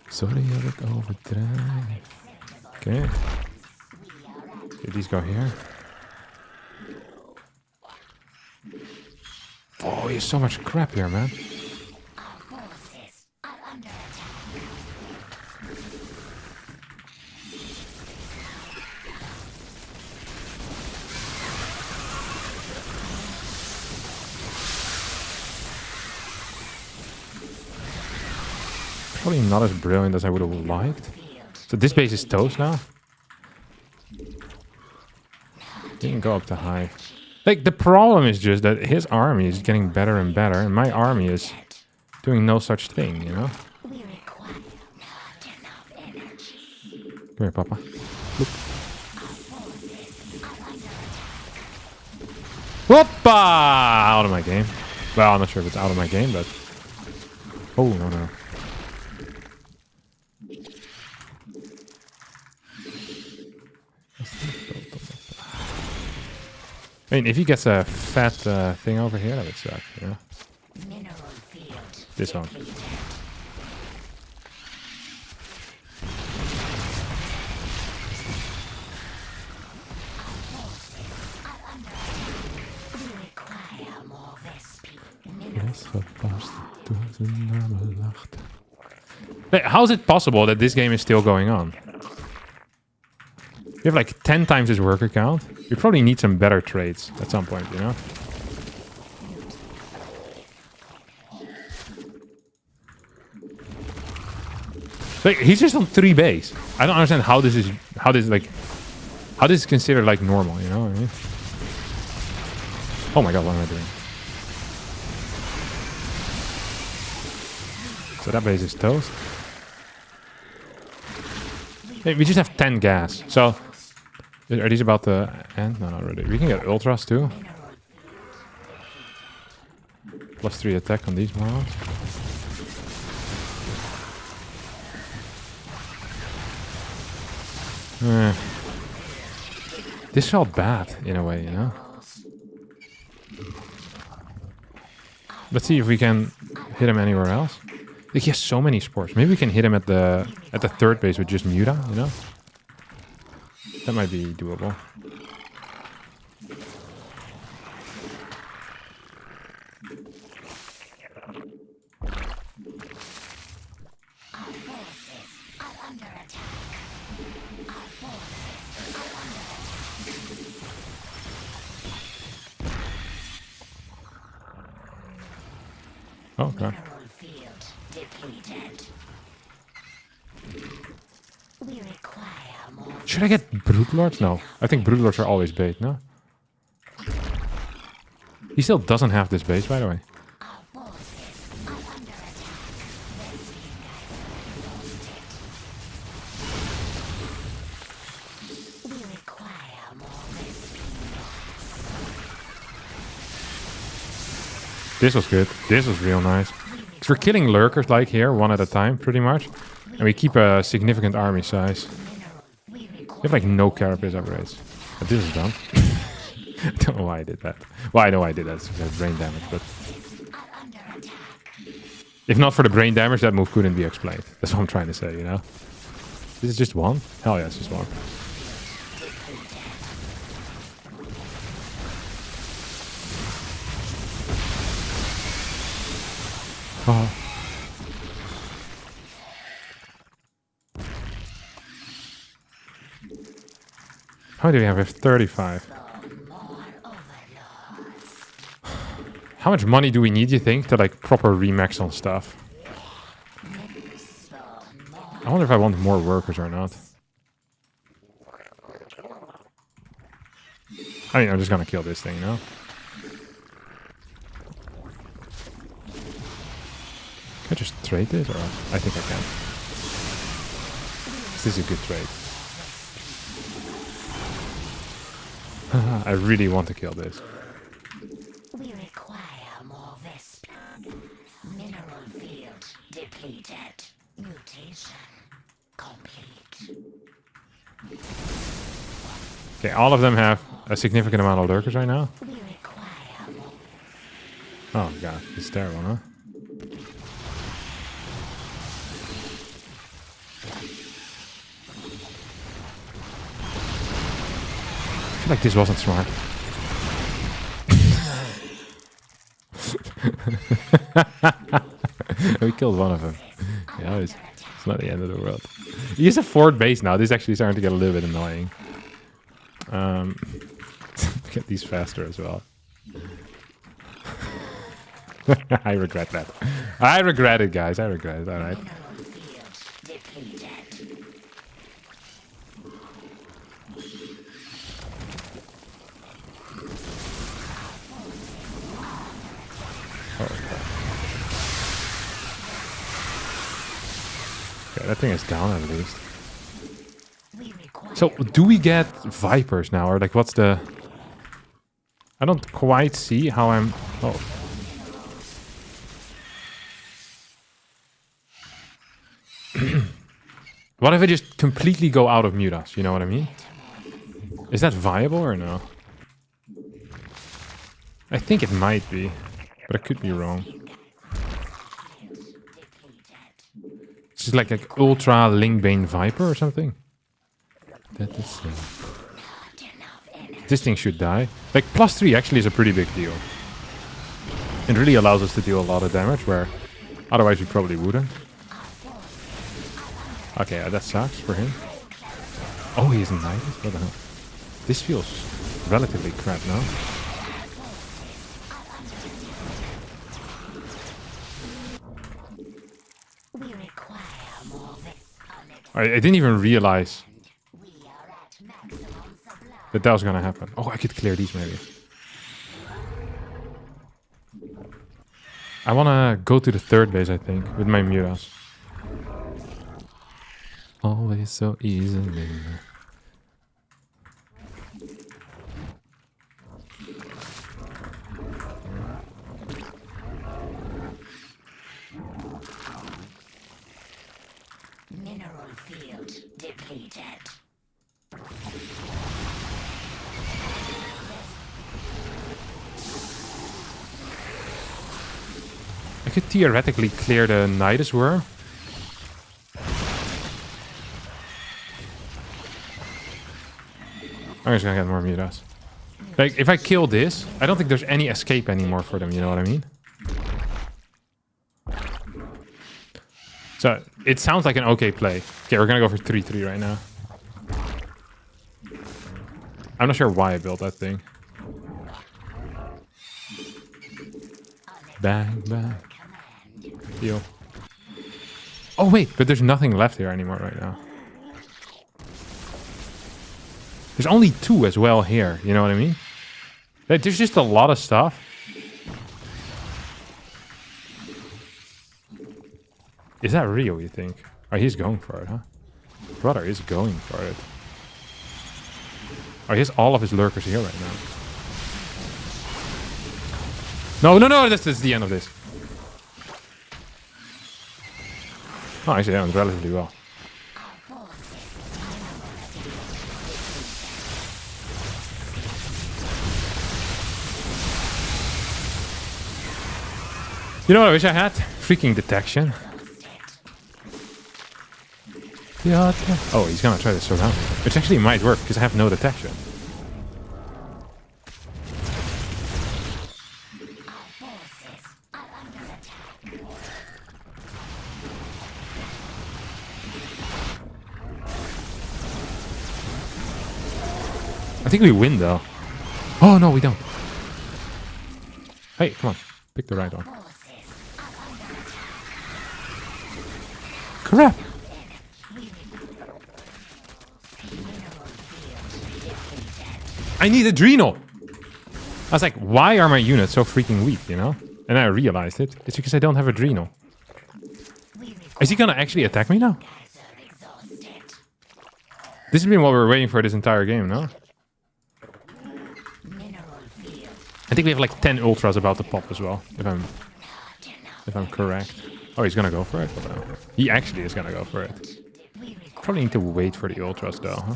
Sorry dat ik overdrijf. Okay. These go here. Oh, he has so much crap here, man. Probably not as brilliant as I would have liked. So this base is toast now. Didn't go up to high. Like, the problem is just that his army is getting better and better, and my army is doing no such thing, you know? Come here, Papa. Look. Whoopa! Out of my game. Well, I'm not sure if it's out of my game, but... Oh, no. I mean, if he gets a fat thing over here, that would suck, you know? This one. Hey, how is it possible that this game is still going on? You have like 10 times his worker count. You probably need some better trades at some point, you know? Like, he's just on 3 base. I don't understand how this is considered like normal, you know what I mean? Oh my god, what am I doing? So that base is toast. Hey, we just have 10 gas, so... Are these about to end? No, not really. We can get ultras too. +3 attack on these morons. This felt bad in a way, you know? Let's see if we can hit him anywhere else. Like, he has so many spores. Maybe we can hit him at the 3rd base with just Muta, you know? That might be doable. Okay. Should I get Broodlords? No. I think Broodlords are always bait, no? He still doesn't have this base, by the way. This was good. This was real nice. Because we're killing lurkers like here, one at a time, pretty much. And we keep a significant army size. We have like no carapace upgrades. But this is done. I don't know why I did that. Well, I know I did that. It's because brain damage, but... If not for the brain damage, that move couldn't be explained. That's what I'm trying to say, you know? This is just one? Hell yeah, it's just one. Oh. How do we have? We have 35. How much money do we need, you think, to like proper remax on stuff? I wonder if I want more workers or not. I mean, I'm just gonna kill this thing, you know? Can I just trade this? Or I think I can. This is a good trade. I really want to kill this. We require more Vesp. Mineral field depleted. Mutation complete. Okay, all of them have a significant amount of lurkers right now. We require more. Oh god, it's terrible, huh? I feel like this wasn't smart. We killed one of them. Yeah, it's not the end of the world. He has a 4th base now. This is actually starting to get a little bit annoying. Get these faster as well. I regret that. I regret it, guys. I regret it. All right. Mineral field depleted. Okay, that thing is down at least. We require So, do we get Vipers now? Or, like, what's the... I don't quite see how I'm... Oh. What if I just completely go out of Mutas? You know what I mean? Is that viable or no? I think it might be. But I could be wrong. It's just like Ultra Lingbane Viper or something. That is... This thing should die. Like, +3 actually is a pretty big deal. It really allows us to deal a lot of damage, where otherwise we probably wouldn't. Okay, that sucks for him. Oh, he isn't knighted? What the hell? This feels relatively crap now. we require more Vesp. I didn't even realize We are at maximum supply. that was gonna happen. Oh, I could clear these maybe. I wanna go to the 3rd base, I think, with my Mutas. Always so easily. Mineral field depleted. I could theoretically clear the Nidus Worm. I'm just gonna get more Mutas. Like, if I kill this, I don't think there's any escape anymore for them, you know what I mean? So, it sounds like an okay play. Okay, we're gonna go for 3-3 right now. I'm not sure why I built that thing. Bang, bang. Heal. Oh, wait, but there's nothing left here anymore right now. There's only 2 as well here, you know what I mean? Like, there's just a lot of stuff. Is that real, you think? Oh, he's going for it, huh? Brother is going for it. Oh, he has all of his lurkers here right now. No, no, no, this is the end of this. Oh, actually, that went relatively well. You know what I wish I had? Freaking detection. Yeah. Oh, he's gonna try to surround me. Which actually might work, because I have no detection. I think we win, though. Oh, no, we don't. Hey, come on. Pick the right one. Crap! I need Adrenal! I was like, why are my units so freaking weak, you know? And I realized it. It's because I don't have Adrenal. Is he gonna actually attack me now? This has been what we were waiting for this entire game, no? I think we have like 10 ultras about to pop as well, if I'm correct. Oh, he's gonna go for it? No. He actually is gonna go for it. Probably need to wait for the ultras though, huh?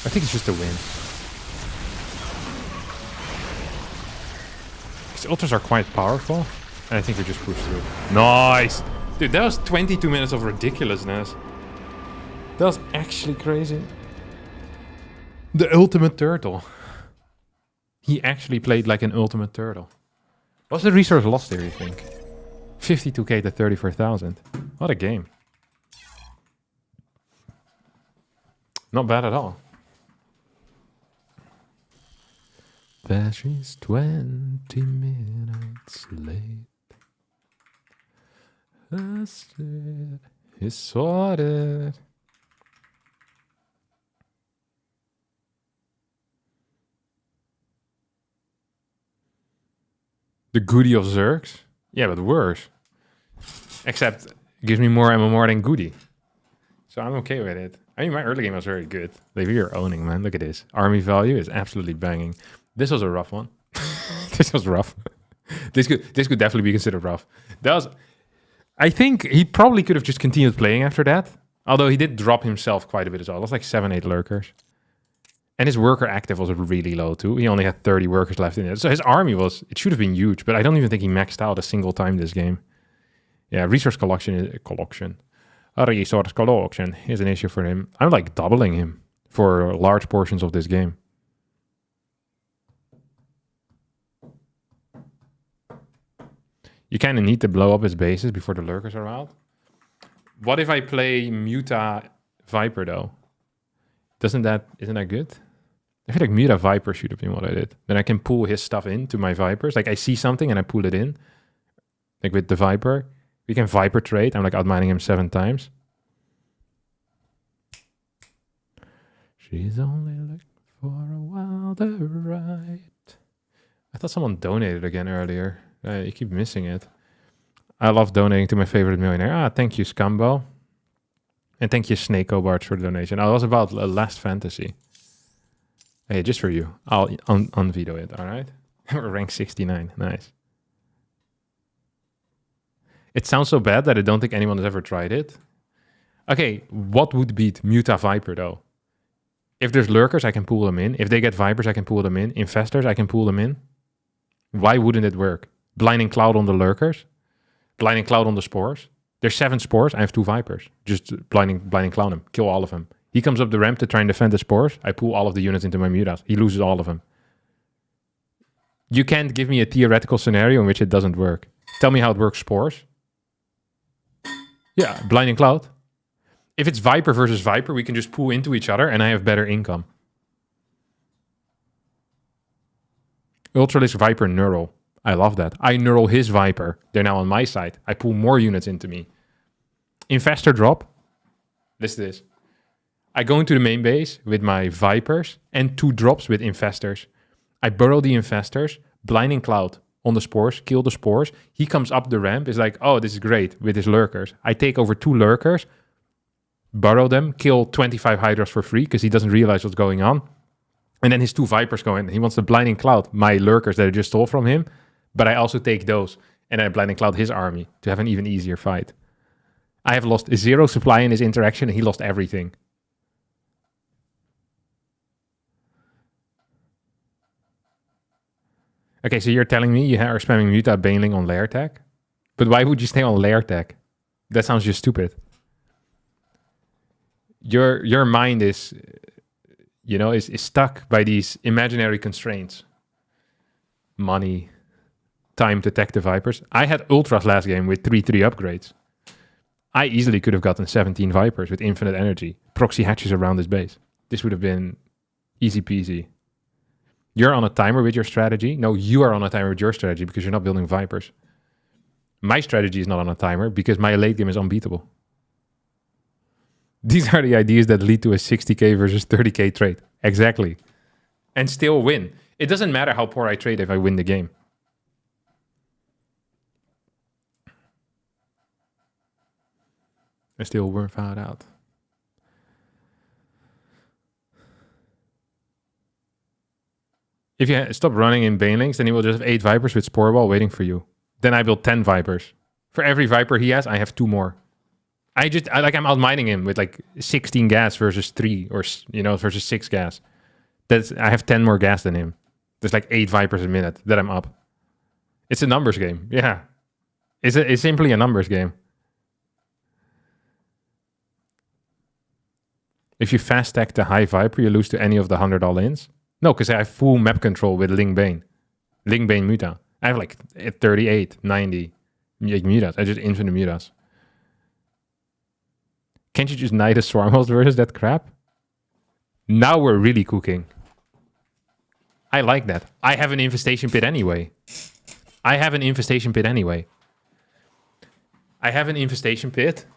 I think it's just a win. These ultras are quite powerful, and I think we just push through. Nice! Dude, that was 22 minutes of ridiculousness. That was actually crazy. The ultimate turtle. He actually played like an ultimate turtle. What's the resource lost here, you think? 52k to 34,000. What a game. Not bad at all. Battery's 20 minutes late. I said it's sorted. The Goody of Zergs? Yeah, but worse. Except it gives me more MMR than Goody. So I'm okay with it. I mean, my early game was very good. Like, we are owning, man. Look at this. Army value is absolutely banging. This was a rough one. This was rough. This could definitely be considered rough. That was... I think he probably could have just continued playing after that. Although he did drop himself quite a bit as well. It was like 7-8 lurkers. And his worker active was really low too. He only had 30 workers left in it. So his army was... It should have been huge. But I don't even think he maxed out a single time this game. Yeah, resource collection is an issue for him. I'm like doubling him for large portions of this game. You kind of need to blow up his bases before the lurkers are out. What if I play Muta Viper though? Isn't that good? I feel like Muta Viper should have been what I did. Then I can pull his stuff into my Vipers. Like I see something and I pull it in. Like with the Viper. We can Viper trade. I'm like outmining him 7 times. She's only looking for a wilder ride. I thought someone donated again earlier. You keep missing it. I love donating to my favorite millionaire. Thank you, Scumbo. And thank you, Snake Hobart, for the donation. Oh, it was about Last Fantasy. Hey, just for you. I'll unveto it, all right? We're ranked 69. Nice. It sounds so bad that I don't think anyone has ever tried it. Okay, what would beat Muta Viper, though? If there's lurkers, I can pull them in. If they get Vipers, I can pull them in. Infestors, I can pull them in. Why wouldn't it work? Blinding Cloud on the lurkers. Blinding Cloud on the spores. There's 7 spores. I have 2 Vipers. Just blinding Cloud him. Kill all of them. He comes up the ramp to try and defend the spores. I pull all of the units into my mutas. He loses all of them. You can't give me a theoretical scenario in which it doesn't work. Tell me how it works spores. Yeah, Blinding Cloud. If it's Viper versus Viper, we can just pull into each other and I have better income. Ultralisk Viper Neural. I love that. I neural his Viper. They're now on my side. I pull more units into me. Infestor drop. Listen to this. I go into the main base with my Vipers and 2 drops with Infestors. I burrow the Infestors, Blinding Cloud on the spores, kill the spores. He comes up the ramp, is like, oh, this is great with his lurkers. I take over 2 lurkers, burrow them, kill 25 Hydras for free because he doesn't realize what's going on. And then his 2 Vipers go in. He wants to Blinding Cloud my lurkers that I just stole from him. But I also take those and I Blinding Cloud his army to have an even easier fight. I have lost 0 supply in his interaction and he lost everything. Okay, so you're telling me you are spamming Muta Baneling on lair tech? But why would you stay on lair tech? That sounds just stupid. Your mind is, is stuck by these imaginary constraints. Money, time to tech the Vipers. I had Ultras last game with 3/3 upgrades. I easily could have gotten 17 Vipers with infinite energy. Proxy hatches around his base. This would have been easy peasy. You're on a timer with your strategy. No, you are on a timer with your strategy because you're not building Vipers. My strategy is not on a timer because my late game is unbeatable. These are the ideas that lead to a 60k versus 30k trade. Exactly. And still win. It doesn't matter how poor I trade if I win the game. I still weren't found out. If you stop running in Banelings, then he will just have 8 Vipers with Spore Ball waiting for you. Then I build 10 Vipers. For every Viper he has, I have 2 more. I'm outmining him with like 16 gas versus 3 or, versus 6 gas. I have 10 more gas than him. There's like 8 Vipers a minute that I'm up. It's a numbers game. Yeah. It's simply a numbers game. If you fast stack the high Viper, you lose to any of the 100 all-ins. No, because I have full map control with Ling Bane. Ling Bane Muta. I have like 38, 90 Mutas. I just infinite Mutas. Can't you just knight a Swarmhost versus that crap? Now we're really cooking. I like that. I have an Infestation Pit anyway. I have an Infestation Pit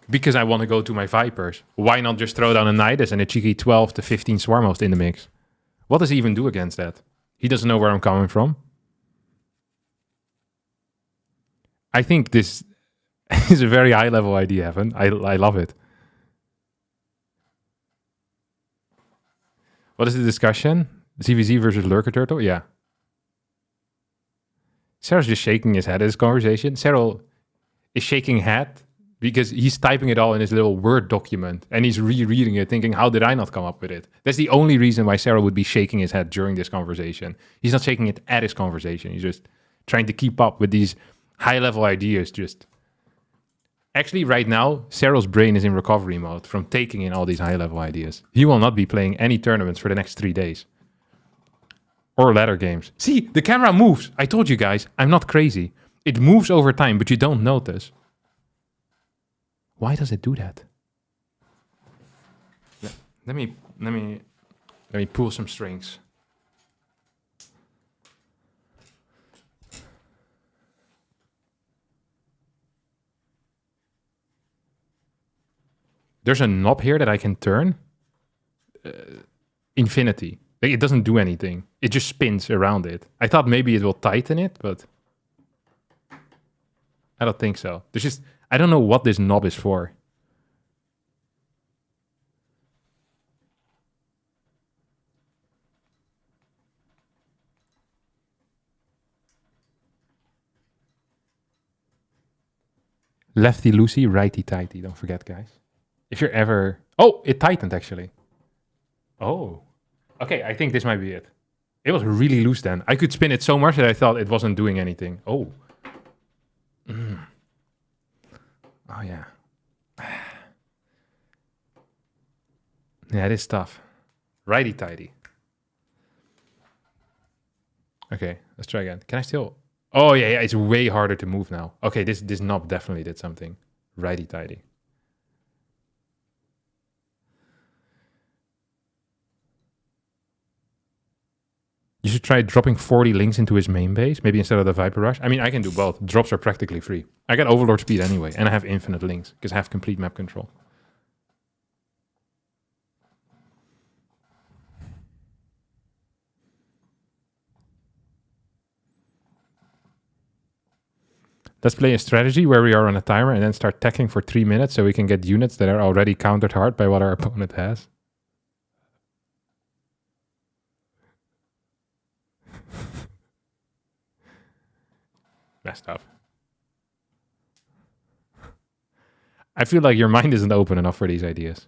because I want to go to my Vipers. Why not just throw down a Nidus and a cheeky 12 to 15 Swarmhost in the mix? What does he even do against that? He doesn't know where I'm coming from. I think this is a very high-level idea, Evan. I love it. What is the discussion? ZVZ versus Lurker Turtle? Yeah. Cyril's just shaking his head at this conversation. Cyril is shaking head because he's typing it all in his little Word document and he's rereading it thinking, how did I not come up with it? That's the only reason why Cyril would be shaking his head during this conversation. He's not shaking it at his conversation. He's just trying to keep up with these high-level ideas. Actually, right now, Cyril's brain is in recovery mode from taking in all these high-level ideas. He will not be playing any tournaments for the next 3 days. Or ladder games. See, the camera moves. I told you guys, I'm not crazy. It moves over time, but you don't notice. Why does it do that? Let me pull some strings. There's a knob here that I can turn. Infinity. Like, it doesn't do anything. It just spins around it. I thought maybe it will tighten it, but I don't think so. I don't know what this knob is for. Lefty loosey, righty tighty. Don't forget, guys. If you're ever... Oh, it tightened, actually. Oh. Okay, I think this might be it. It was really loose then. I could spin it so much that I thought it wasn't doing anything. Oh. Oh, yeah. Yeah, it is tough. Righty-tighty. Okay, let's try again. Can I still... Oh, yeah, it's way harder to move now. Okay, this knob definitely did something. Righty-tighty. You should try dropping 40 links into his main base, maybe instead of the Viper Rush. I mean, I can do both. Drops are practically free. I get Overlord speed anyway, and I have infinite links, because I have complete map control. Let's play a strategy where we are on a timer and then start teching for 3 minutes so we can get units that are already countered hard by what our opponent has. Messed up. I feel like your mind isn't open enough for these ideas.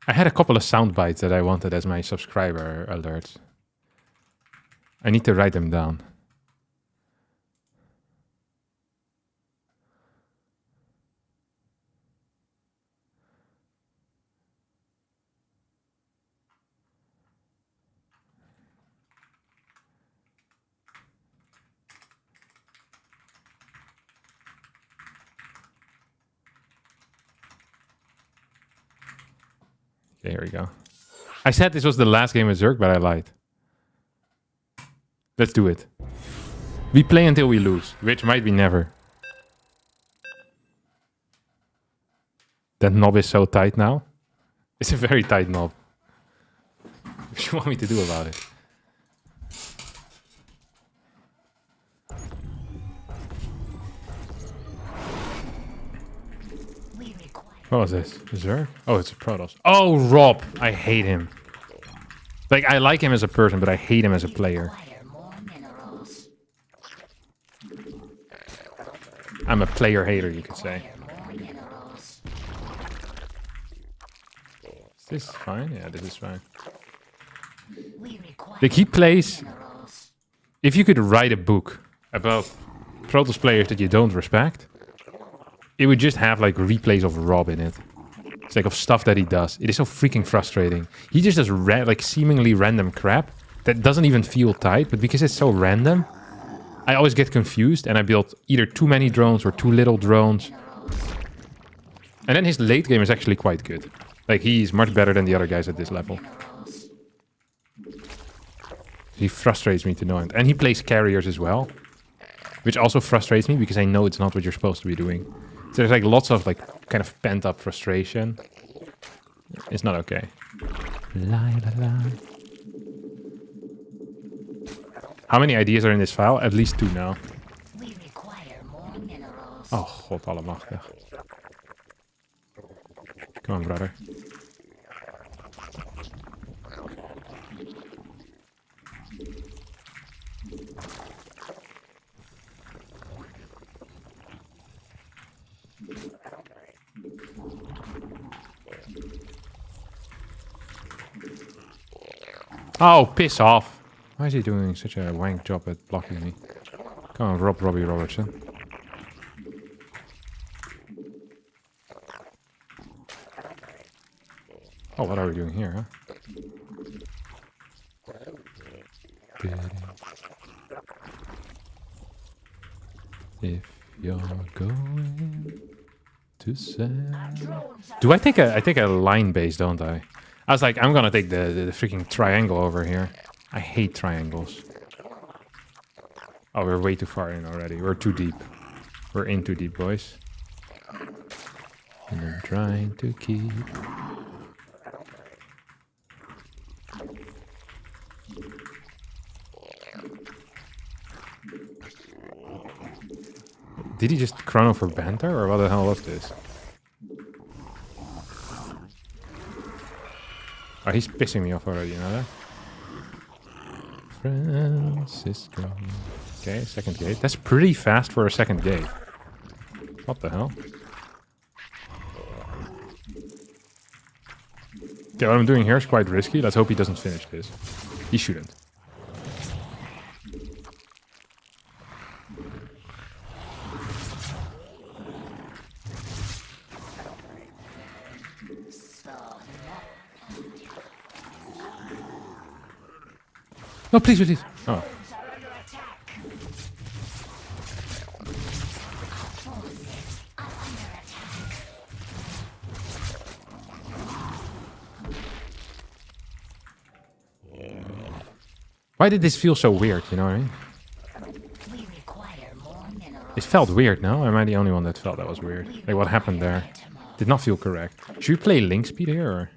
I had a couple of sound bites that I wanted as my subscriber alerts. I need to write them down. Okay, here we go. I said this was the last game with Zerg, but I lied. Let's do it. We play until we lose, which might be never. That knob is so tight now. It's a very tight knob. What do you want me to do about it? What was this? Zerg? Oh, it's a Protoss. Oh, Rob. I hate him. Like, I like him as a person, but I hate him as a player. Require more minerals. I'm a player hater, you could say. More minerals. Is this fine? Yeah, this is fine. We require Like, he plays... minerals. If you could write a book about Protoss players that you don't respect, it would just have, like, replays of Rob in it. It's like of stuff that he does. It is so freaking frustrating. He just does like seemingly random crap that doesn't even feel tight, but because it's so random, I always get confused and I build either too many drones or too little drones. And then his late game is actually quite good. Like, he's much better than the other guys at this level. He frustrates me to no end. And he plays carriers as well, which also frustrates me because I know it's not what you're supposed to be doing. So there's like lots of like kind of pent up frustration. It's not okay. La, la, la. How many ideas are in this file? At least 2 now. We require more minerals. Oh, god allemachtig. Come on, brother. Oh, piss off. Why is he doing such a wank job at blocking me? Come on, Robbie Robertson. Oh, what are we doing here, huh? If you're going to say... Do I take a line base, don't I? I was like, I'm gonna take the freaking triangle over here. I hate triangles. Oh, we're way too far in already. We're too deep. We're in too deep, boys. And I'm trying to keep... Did he just chrono for banter, or what the hell was this? Oh, he's pissing me off already, you know that? Francisco. Okay, second gate. That's pretty fast for a second gate. What the hell? Okay, what I'm doing here is quite risky. Let's hope he doesn't finish this. He shouldn't. No, please, please. Oh. Why did this feel so weird, you know what I mean? We require more minerals. It felt weird, no? Am I the only one that felt that was weird? Like, what happened there? Did not feel correct. Should we play link speed here, or...?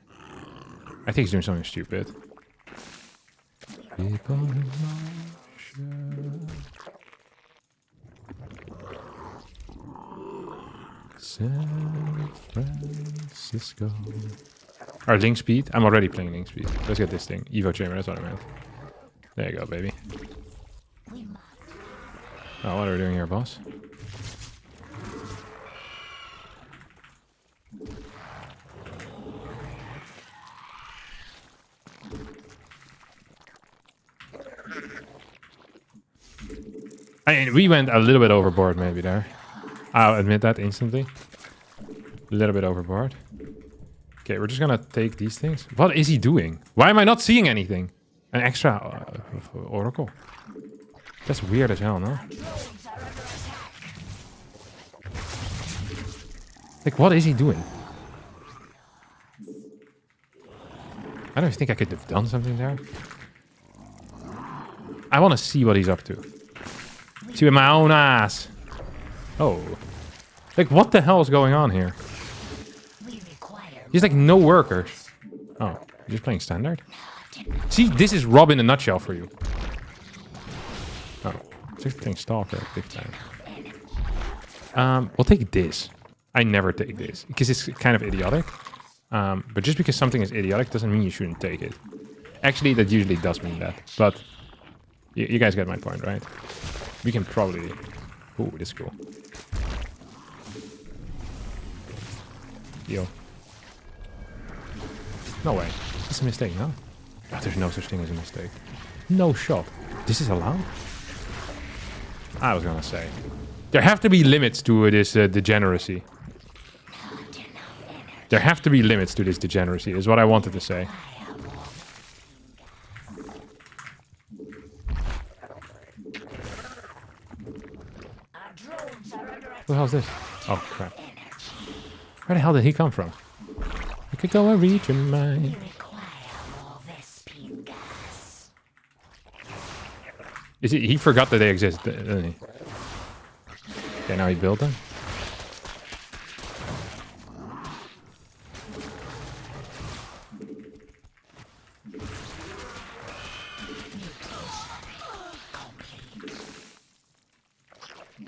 I think he's doing something stupid. People in motion. San Francisco. Or link speed? I'm already playing link speed. Let's get this thing. Evo chamber, that's what I meant. There you go, baby. Oh, what are we doing here, boss? I mean, we went a little bit overboard maybe there. I'll admit that instantly. A little bit overboard. Okay, we're just gonna take these things. What is he doing? Why am I not seeing anything? An extra oracle? That's weird as hell, no? Like, what is he doing? I don't think I could have done something there. I want to see what he's up to. See with my own eyes. Oh. Like, what the hell is going on here? He's like, no workers. Oh, you're just playing standard? See, this is Rob in a nutshell for you. Oh, just playing Stalker big time. We'll take this. I never take this because it's kind of idiotic. But just because something is idiotic doesn't mean you shouldn't take it. Actually, that usually does mean that. But you guys get my point, right? We can probably... Ooh, this is cool. Yo. No way. It's a mistake, no? Oh, there's no such thing as a mistake. No shot. This is allowed? I was gonna say. There have to be limits to this degeneracy. There have to be limits to this degeneracy, is what I wanted to say. What the hell is this? Oh, crap. Where the hell did he come from? You could go and reach your mind. Is he forgot that they exist, didn't he? Okay, now he built them.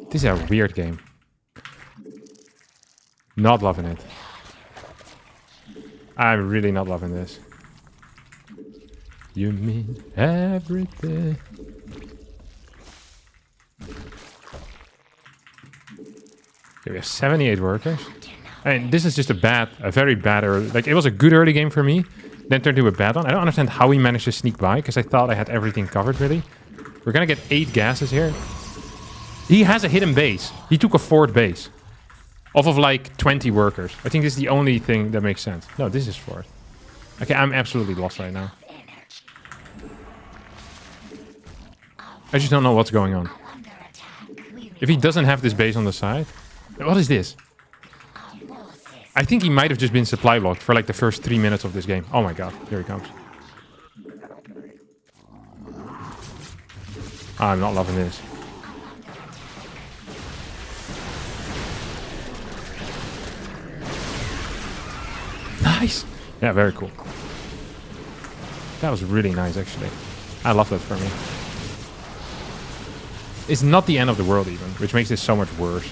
This is a weird game. Not loving it. I'm really not loving this. You mean everything. Okay, we have 78 workers. And this is just a very bad early... Like, it was a good early game for me. Then turned to a bad one. I don't understand how we managed to sneak by, because I thought I had everything covered, really. We're gonna get 8 gases here. He has a hidden base. He took a fort base. Off of like 20 workers. I think this is the only thing that makes sense. No, this is fort. Okay, I'm absolutely lost right now. I just don't know what's going on. If he doesn't have this base on the side... What is this? I think he might have just been supply blocked for like the first 3 minutes of this game. Oh my god, here he comes. I'm not loving this. Nice! Yeah, very cool. That was really nice, actually. I love that for me. It's not the end of the world, even, which makes this so much worse.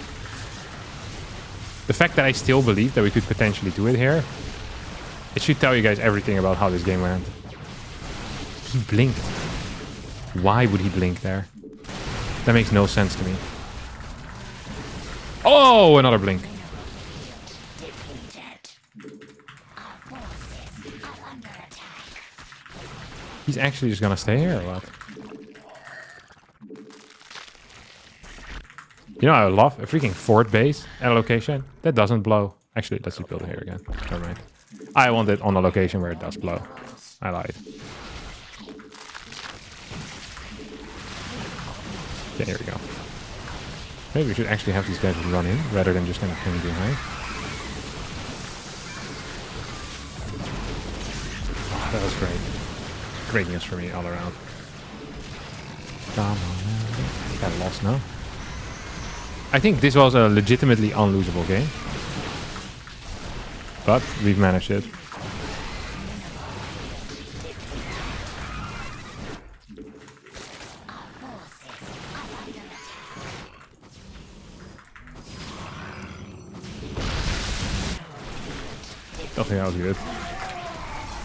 The fact that I still believe that we could potentially do it here, it should tell you guys everything about how this game went. He blinked. Why would he blink there? That makes no sense to me. Oh, another blink. He's actually just gonna stay here or what? You know, I love a freaking fort base at a location that doesn't blow. Actually, let's just build it here again. Never mind. I want it on a location where it does blow. I lied. Okay, here we go. Maybe we should actually have these guys run in rather than just kind of hang behind. Oh, that was great. Great news for me all around. Come on. Got lost now. I think this was a legitimately unlosable game. But we've managed it. I think that was good.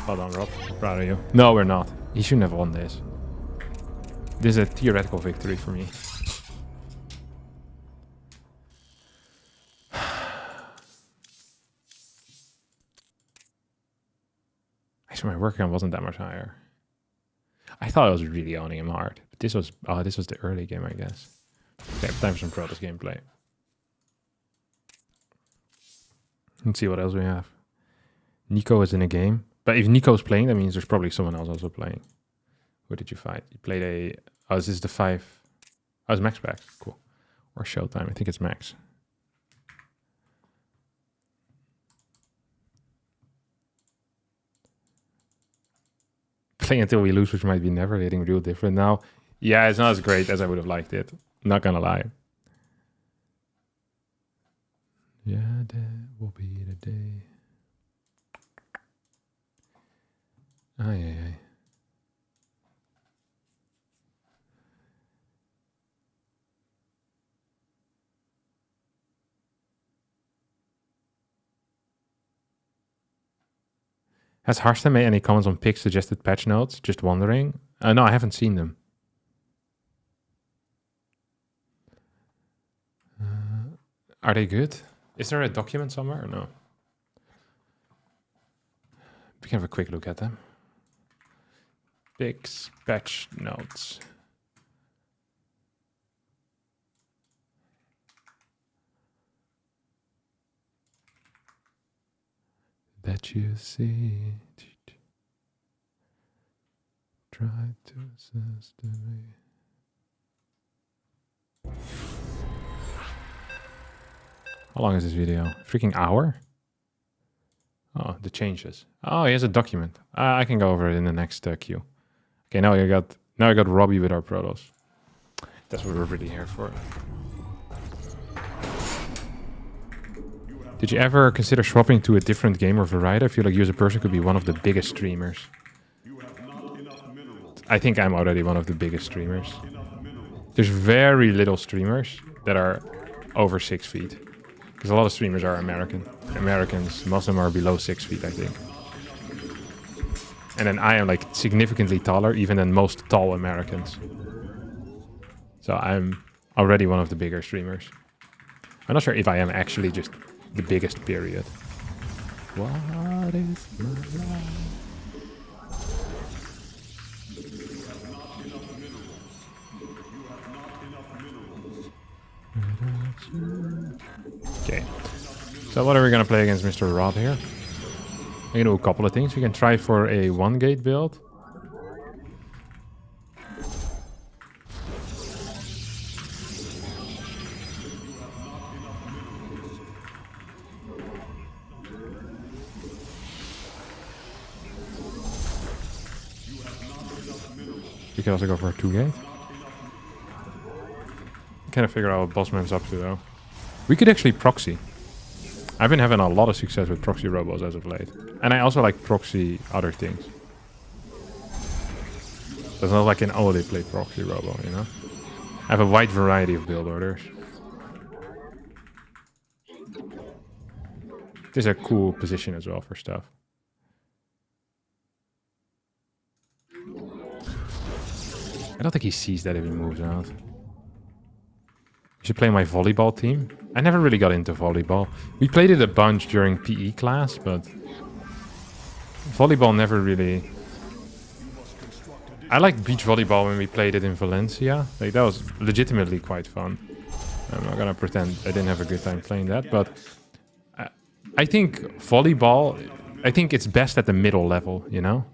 Well done, Rob. Proud of you. No, we're not. He shouldn't have won this. This is a theoretical victory for me. Actually, my work count wasn't that much higher. I thought I was really owning him hard. But this was the early game, I guess. Okay, time for some Protoss gameplay. Let's see what else we have. Nico is in a game. But if Nico's playing, that means there's probably someone else also playing. Who did you fight? You played a... Oh, this is the 5... Oh, it's Max back. Cool. Or Showtime. I think it's Max. Playing until we lose, which might be never, hitting real different now. Yeah, it's not as great as I would have liked it. Not gonna lie. Yeah, that will be the day. Aye, aye, aye. Has Harstem made any comments on Pig's suggested patch notes? Just wondering. No, I haven't seen them. Are they good? Is there a document somewhere or no? We can have a quick look at them. Pig's patch notes. That you see. Try to assess the way. How long is this video? Freaking hour? Oh, the changes. Oh, he has a document. I can go over it in the next queue. Okay, now I got Robbie with our Protoss. That's what we're really here for. Did you ever consider swapping to a different game or variety? I feel like you as a person could be one of the biggest streamers. I think I'm already one of the biggest streamers. There's very little streamers that are over 6 feet. Because a lot of streamers are Americans, most of them are below 6 feet, I think. And then I am like significantly taller, even than most tall Americans. So I'm already one of the bigger streamers. I'm not sure if I am actually just the biggest, period. What is my life? Okay, so what are we gonna play against Mr. Rob here? We can do a couple of things. We can try for a 1-gate build. We can also go for a 2-gate. Kind of figure out what Bossman's up to though. We could actually proxy. I've been having a lot of success with proxy robots as of late. And I also like proxy other things. It's not like an only play proxy robo, you know? I have a wide variety of build orders. This is a cool position as well for stuff. I don't think he sees that if he moves out. You should play my volleyball team. I never really got into volleyball. We played it a bunch during PE class, but volleyball never really... I liked beach volleyball when we played it in Valencia. Like, that was legitimately quite fun. I'm not gonna pretend I didn't have a good time playing that, but I think volleyball, I think it's best at the middle level, you know?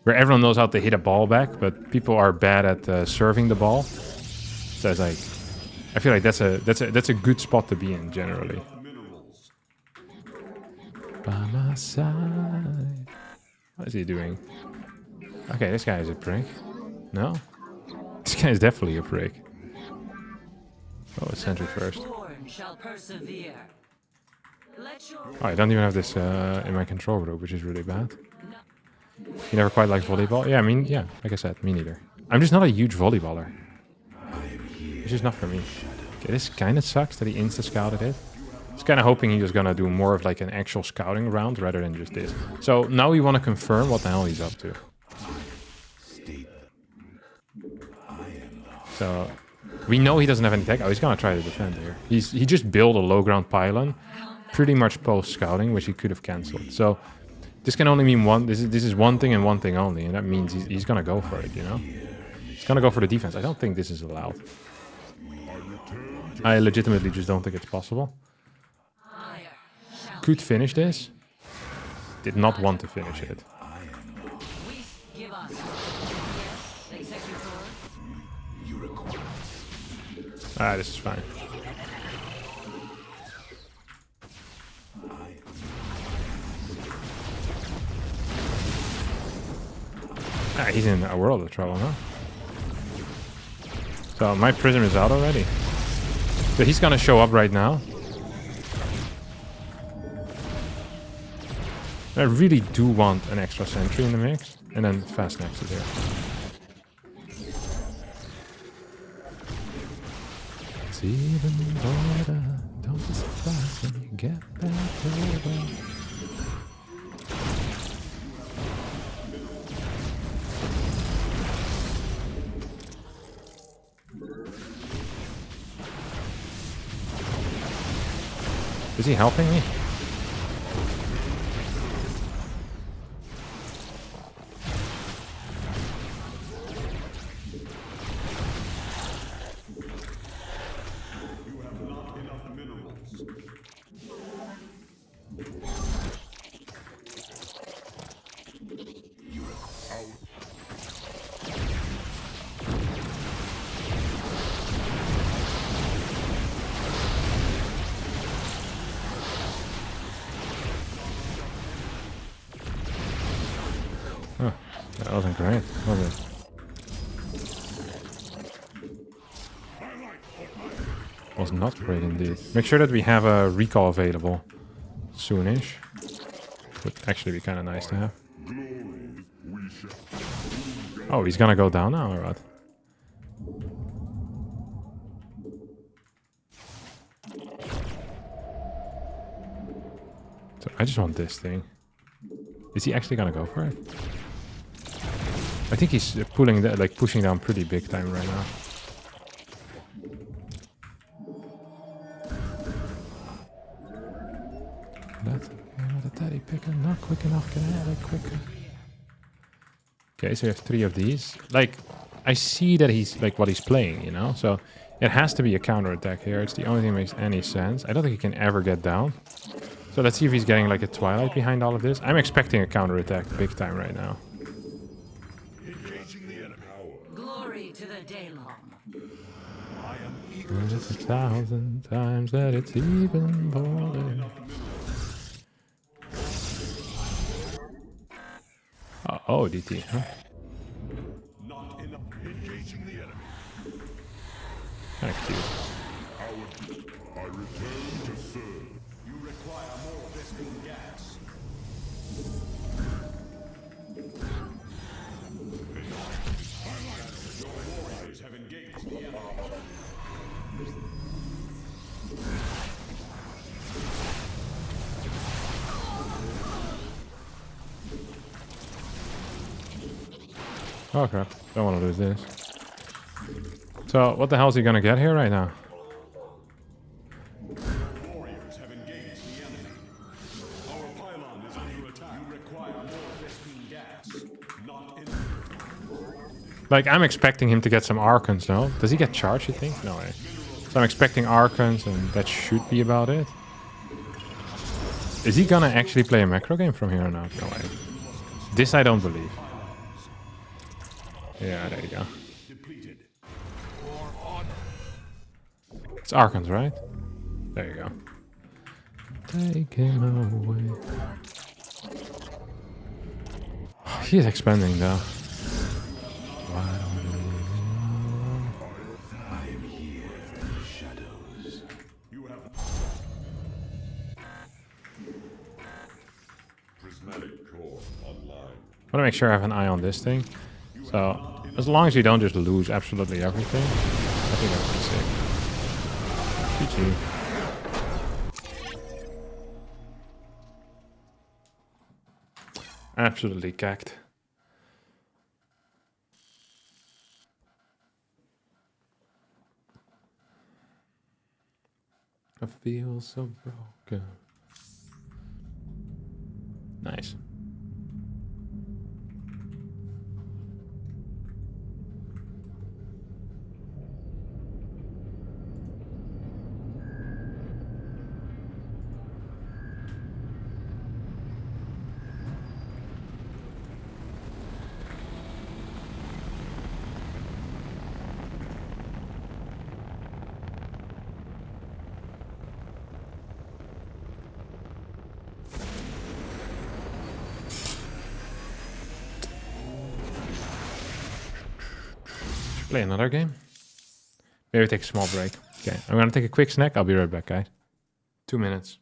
Where everyone knows how to hit a ball back, but people are bad at serving the ball. So it's like, I feel like that's a good spot to be in generally. By my side. What is he doing? Okay, this guy is a prick. No? This guy is definitely a prick. Oh, it's sentry first. Oh, I don't even have this in my control group, which is really bad. You never quite liked volleyball? Yeah, I mean, yeah, like I said, me neither. I'm just not a huge volleyballer. It's just not for me. Okay, this kind of sucks that he insta-scouted it. I was kind of hoping he was going to do more of like an actual scouting round rather than just this. So now we want to confirm what the hell he's up to. So we know he doesn't have any tech. Oh, he's going to try to defend here. He just built a low ground pylon pretty much post-scouting, which he could have cancelled. So this can only mean one. This is one thing and one thing only, and that means he's going to go for it, you know? He's going to go for the defense. I don't think this is allowed. I legitimately just don't think it's possible. Could finish this. Did not want to finish it. Ah, this is fine. Ah, he's in a world of trouble, huh? So my prism is out already. So he's gonna show up right now. I really do want an extra sentry in the mix, and then fast next is here. It's even better. Don't be surprised when you get back over. Is he helping me? Oh, that wasn't great, was it? Was not great indeed. Make sure that we have a recall available soonish. Would actually be kind of nice to have. Oh, he's gonna go down now, or what? So I just want this thing. Is he actually gonna go for it? I think he's pulling that, like pushing down pretty big time right now. That's the teddy picker, not quick enough. Can I have it quicker? Okay, so we have 3 of these. Like, I see that he's like what he's playing, you know. So it has to be a counter attack here. It's the only thing that makes any sense. I don't think he can ever get down. So let's see if he's getting like a Twilight behind all of this. I'm expecting a counter attack big time right now. Glory to the Daylong. It's 1,000 times that it's even falling. Oh, DT, huh? Not enough. Engaging the enemy. Kind of cute. I return to serve. You require more Vespene gas. Your warriors have engaged the enemy. Oh crap, don't want to lose this. So, what the hell is he gonna get here right now? Warriors have engaged the enemy. Our pylon is under attack. You require more Vespene gas. Not enough. Like, I'm expecting him to get some Archons, though. Does he get charged, you think? No way. So I'm expecting Archons, and that should be about it. Is he gonna actually play a macro game from here on out? No way. This I don't believe. Yeah, there you go. Depleted. It's Archons, right? There you go. Take him away. He is expanding, though. Why don't I'm here from the shadows. You have prismatic core online. I want to make sure I have an eye on this thing. So, as long as you don't just lose absolutely everything, I think that's pretty sick. GG. Absolutely cacked. I feel so broken. Nice. Play another game. Maybe take a small break. Okay, I'm gonna take a quick snack. I'll be right back, guys. 2 minutes.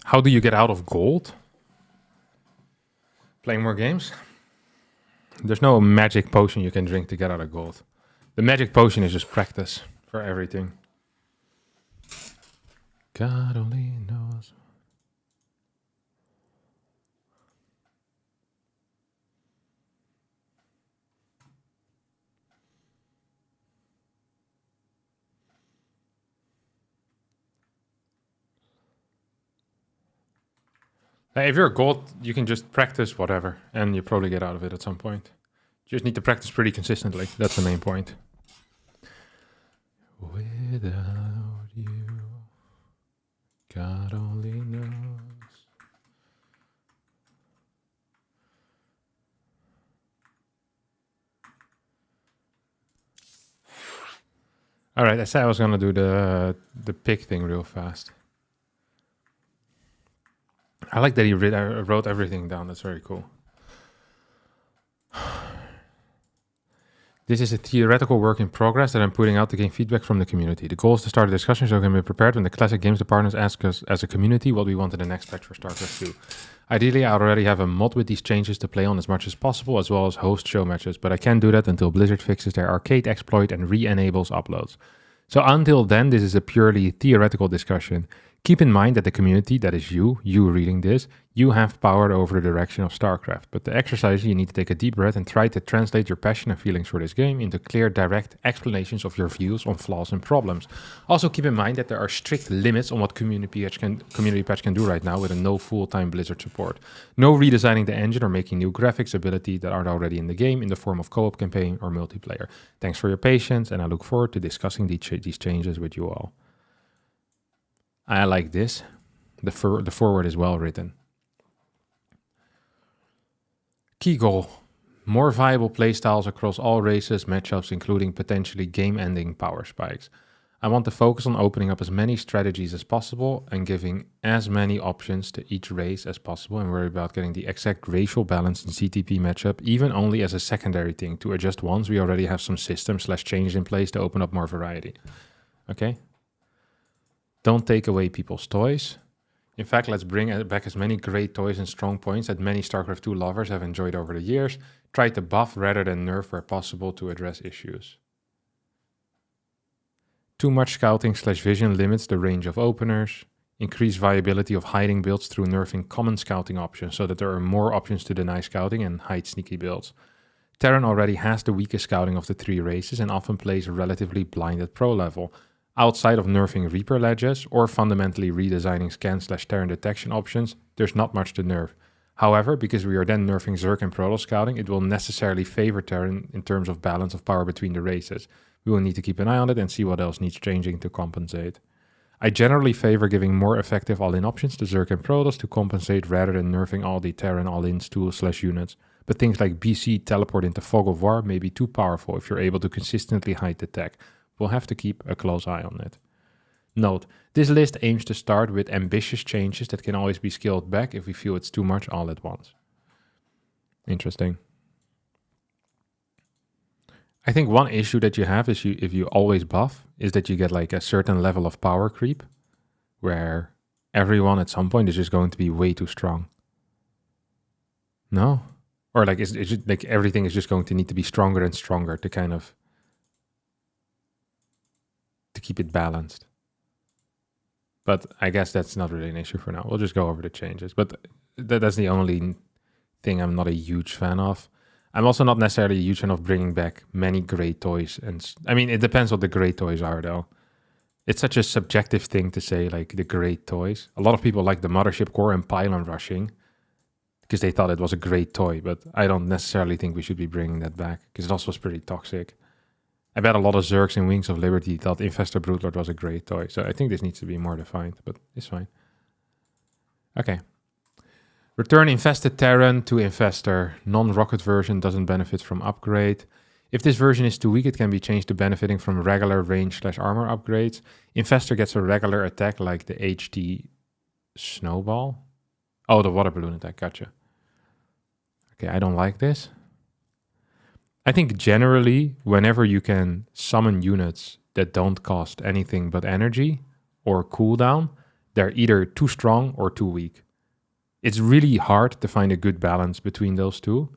How do you get out of gold? Playing more games? There's no magic potion you can drink to get out of gold. The magic potion is just practice for everything. God only knows. If you're a gold, you can just practice whatever, and you probably get out of it at some point. You just need to practice pretty consistently. That's the main point. Without you, God only knows. All right, I said I was gonna do the pig thing real fast. I like that he wrote everything down. That's very cool. This is a theoretical work in progress that I'm putting out to gain feedback from the community. The goal is to start a discussion so we can be prepared when the classic games departments ask us as a community what we want in the next patch for StarCraft 2. Ideally, I already have a mod with these changes to play on as much as possible, as well as host show matches, but I can't do that until Blizzard fixes their arcade exploit and re-enables uploads. So until then, this is a purely theoretical discussion. Keep in mind that the community, that is you reading this, you have power over the direction of StarCraft. But to exercise, you need to take a deep breath and try to translate your passion and feelings for this game into clear, direct explanations of your views on flaws and problems. Also keep in mind that there are strict limits on what community patch can do right now with a no full-time Blizzard support. No redesigning the engine or making new graphics ability that aren't already in the game in the form of co-op campaign or multiplayer. Thanks for your patience, and I look forward to discussing these changes with you all. I like this. The forward is well written. Key goal. More viable playstyles across all races, matchups, including potentially game-ending power spikes. I want to focus on opening up as many strategies as possible and giving as many options to each race as possible, and worry about getting the exact racial balance in CTP matchup, even only as a secondary thing, to adjust once we already have some systems/changes in place to open up more variety. Okay? Don't take away people's toys. In fact, let's bring back as many great toys and strong points that many StarCraft 2 lovers have enjoyed over the years. Try to buff rather than nerf where possible to address issues. Too much scouting/vision limits the range of openers. Increase viability of hiding builds through nerfing common scouting options so that there are more options to deny scouting and hide sneaky builds. Terran already has the weakest scouting of the three races and often plays relatively blind at pro level. Outside of nerfing Reaper ledges or fundamentally redesigning scan/Terran detection options, there's not much to nerf. However, because we are then nerfing Zerg and Protoss scouting, it will necessarily favor Terran in terms of balance of power between the races. We will need to keep an eye on it and see what else needs changing to compensate. I generally favor giving more effective all-in options to Zerg and Protoss to compensate rather than nerfing all the Terran all-ins tools/units. But things like BC teleport into Fog of War may be too powerful if you're able to consistently hide the tech. We'll have to keep a close eye on it. Note, this list aims to start with ambitious changes that can always be scaled back if we feel it's too much all at once. Interesting. I think one issue that you have is if you always buff, is that you get like a certain level of power creep where everyone at some point is just going to be way too strong. No? Or like, it's just, like everything is just going to need to be stronger and stronger to kind of to keep it balanced. But I guess that's not really an issue for now. We'll just go over the changes. But that's the only thing I'm not a huge fan of. I'm also not necessarily a huge fan of bringing back many great toys. And I mean, it depends what the great toys are, though. It's such a subjective thing to say, like, the great toys. A lot of people like the Mothership Core and Pylon Rushing because they thought it was a great toy. But I don't necessarily think we should be bringing that back because it also was pretty toxic. I bet a lot of Zergs in Wings of Liberty thought Infestor Broodlord was a great toy. So I think this needs to be more defined, but it's fine. Okay. Return Infested Terran to Infestor. Non-rocket version doesn't benefit from upgrade. If this version is too weak, it can be changed to benefiting from regular range/armor upgrades. Infestor gets a regular attack like the HT Snowball. Oh, the water balloon attack. Gotcha. Okay, I don't like this. I think generally, whenever you can summon units that don't cost anything but energy or cooldown, they're either too strong or too weak. It's really hard to find a good balance between those two,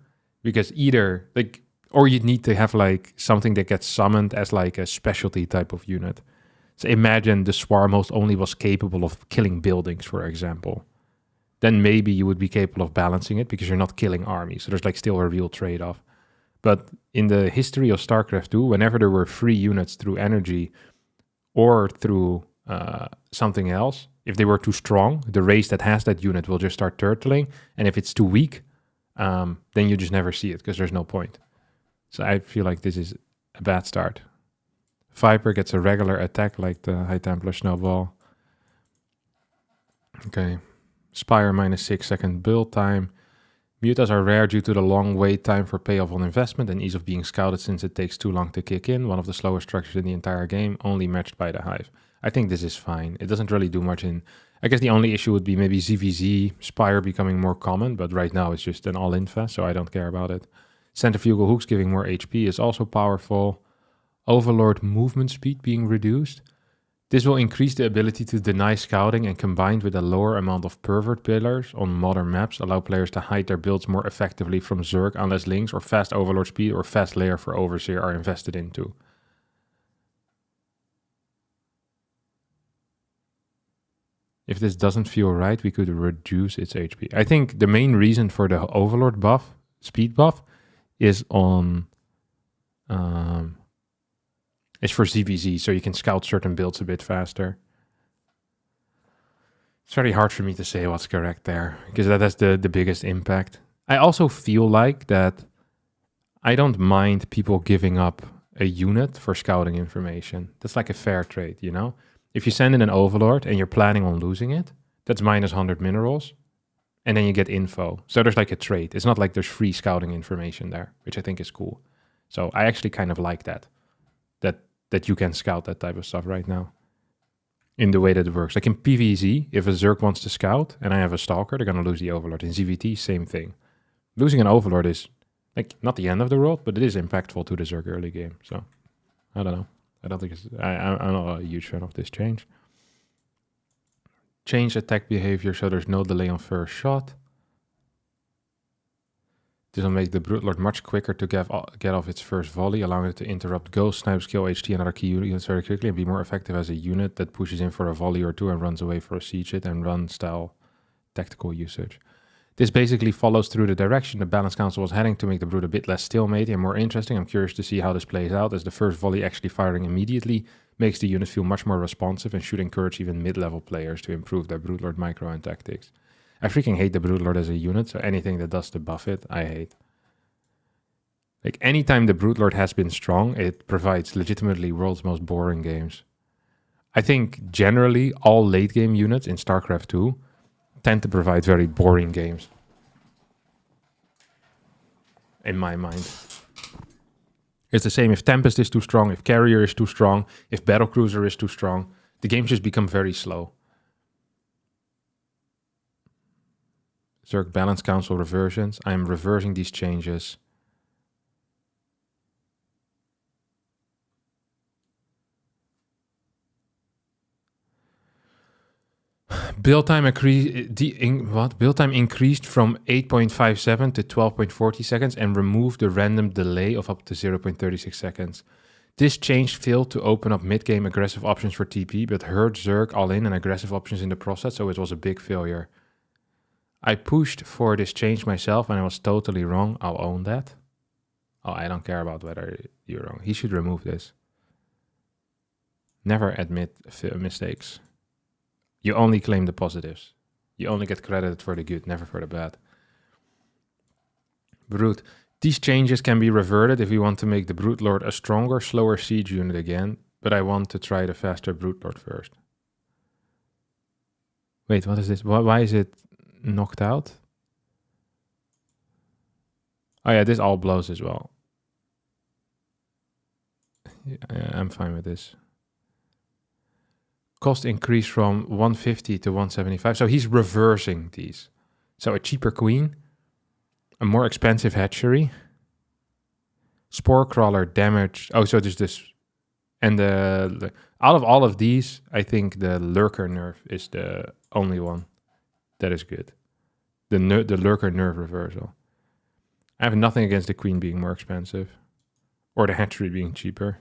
because either like, or you need to have like something that gets summoned as like a specialty type of unit. So imagine the Swarmhost only was capable of killing buildings, for example. Then maybe you would be capable of balancing it because you're not killing armies. So there's like still a real trade-off. But in the history of StarCraft 2, whenever there were free units through energy or through something else, if they were too strong, the race that has that unit will just start turtling. And if it's too weak, then you just never see it because there's no point. So I feel like this is a bad start. Viper gets a regular attack like the High Templar Snowball. Okay. Spire minus 6 second build time. Mutas are rare due to the long wait time for payoff on investment and ease of being scouted since it takes too long to kick in. One of the slowest structures in the entire game, only matched by the Hive. I think this is fine. It doesn't really do much in... I guess the only issue would be maybe ZVZ, Spire becoming more common, but right now it's just an all-in fest, so I don't care about it. Centrifugal hooks giving more HP is also powerful. Overlord movement speed being reduced. This will increase the ability to deny scouting and combined with a lower amount of pervert pillars on modern maps allow players to hide their builds more effectively from Zerg unless links or fast overlord speed or fast layer for overseer are invested into. If this doesn't feel right, we could reduce its HP. I think the main reason for the overlord buff, speed buff, is on... is for ZVZ, so you can scout certain builds a bit faster. It's very hard for me to say what's correct there, because that has the biggest impact. I also feel like that I don't mind people giving up a unit for scouting information. That's like a fair trade, you know? If you send in an Overlord and you're planning on losing it, that's minus 100 minerals, and then you get info. So there's like a trade. It's not like there's free scouting information there, which I think is cool. So I actually kind of like that you can scout that type of stuff right now in the way that it works. Like in PvZ, if a Zerg wants to scout and I have a Stalker, they're going to lose the Overlord. In ZVT, same thing. Losing an Overlord is like not the end of the world, but it is impactful to the Zerg early game. So I don't know. I don't think it's... I'm not a huge fan of this change. Change attack behavior so there's no delay on first shot. This will make the Broodlord much quicker to get off its first volley, allowing it to interrupt ghost, snipes, kill HT and other key units very quickly and be more effective as a unit that pushes in for a volley or two and runs away for a siege hit and run style tactical usage. This basically follows through the direction the Balance Council was heading to make the Brood a bit less stalemate and more interesting. I'm curious to see how this plays out, as the first volley actually firing immediately makes the unit feel much more responsive and should encourage even mid-level players to improve their Broodlord micro and tactics. I freaking hate the Broodlord as a unit, so anything that does to buff it, I hate. Like, anytime the Broodlord has been strong, it provides legitimately world's most boring games. I think generally all late-game units in StarCraft 2 tend to provide very boring games. In my mind. It's the same if Tempest is too strong, if Carrier is too strong, if Battlecruiser is too strong. The games just become very slow. Zerg Balance Council reversions. I am reversing these changes. Build time increased from 8.57 to 12.40 seconds and removed the random delay of up to 0.36 seconds. This change failed to open up mid-game aggressive options for TP, but hurt Zerg all-in and aggressive options in the process, so it was a big failure. I pushed for this change myself and I was totally wrong. I'll own that. Oh, I don't care about whether you're wrong. He should remove this. Never admit mistakes. You only claim the positives. You only get credited for the good, never for the bad. Brood. These changes can be reverted if we want to make the Broodlord a stronger, slower siege unit again, but I want to try the faster Broodlord first. Wait, what is this? Why is it knocked out? Oh yeah, this all blows as well. Yeah, I'm fine with this. Cost increase from 150 to 175. So he's reversing these. So a cheaper queen, a more expensive hatchery, spore crawler damage. Oh, so there's this And out of all of these, I think the Lurker nerf is the only one that is good. The Lurker nerf reversal. I have nothing against the Queen being more expensive, or the Hatchery being cheaper,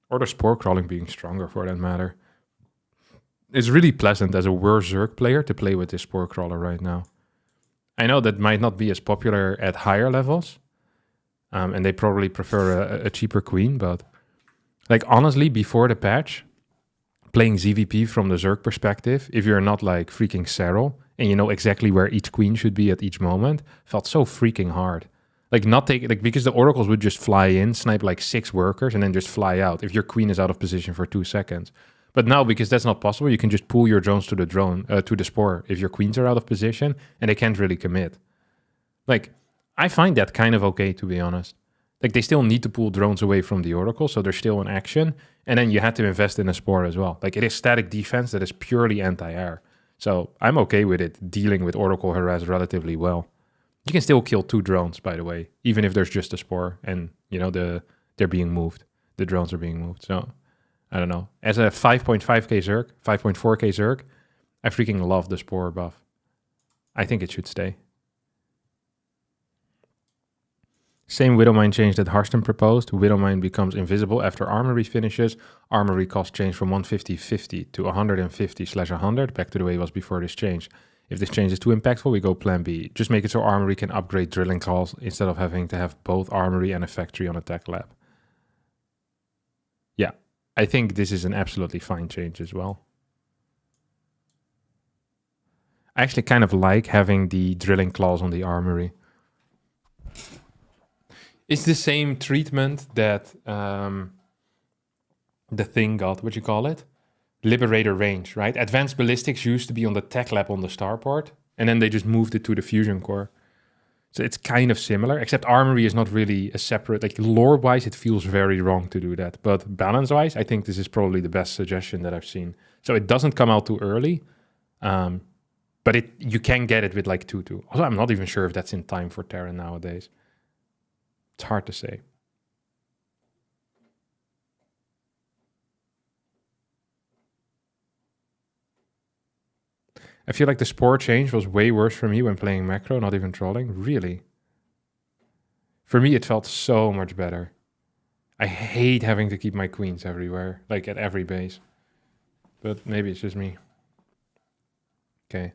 or the Spore Crawling being stronger for that matter. It's really pleasant as a worse Zerg player to play with this Spore Crawler right now. I know that might not be as popular at higher levels, and they probably prefer a cheaper Queen, but like honestly, before the patch, playing ZVP from the Zerg perspective, if you're not like freaking Serral, and you know exactly where each Queen should be at each moment, felt so freaking hard. Like because the Oracles would just fly in, snipe like 6 workers, and then just fly out if your Queen is out of position for 2 seconds. But now, because that's not possible, you can just pull your drones to the Spore if your Queens are out of position, and they can't really commit. Like, I find that kind of okay, to be honest. Like, they still need to pull drones away from the Oracle, so they're still in action, and then you had to invest in a Spore as well. Like, it is static defense that is purely anti-air. So I'm okay with it dealing with Oracle harass relatively well. You can still kill 2 drones, by the way, even if there's just a Spore and, you know, they're being moved. The drones are being moved, so I don't know. As a 5.5k Zerg, 5.4k Zerg, I freaking love the Spore buff. I think it should stay. Same Widowmine change that Harstem proposed. Widowmine becomes invisible after Armory finishes. Armory cost change from 150/50 to 150/100, back to the way it was before this change. If this change is too impactful, we go plan B. Just make it so Armory can upgrade drilling calls instead of having to have both Armory and a factory on a tech lab. Yeah, I think this is an absolutely fine change as well. I actually kind of like having the drilling claws on the Armory. It's the same treatment that the thing got, what you call it? Liberator range, right? Advanced ballistics used to be on the tech lab on the starport, and then they just moved it to the fusion core. So it's kind of similar, except Armory is not really a separate, like lore-wise, it feels very wrong to do that. But balance-wise, I think this is probably the best suggestion that I've seen. So it doesn't come out too early, but you can get it with like 2/2. Also, I'm not even sure if that's in time for Terran nowadays. It's hard to say. I feel like the Spore change was way worse for me when playing macro, not even trolling. Really? For me, it felt so much better. I hate having to keep my Queens everywhere, like at every base. But maybe it's just me. Okay.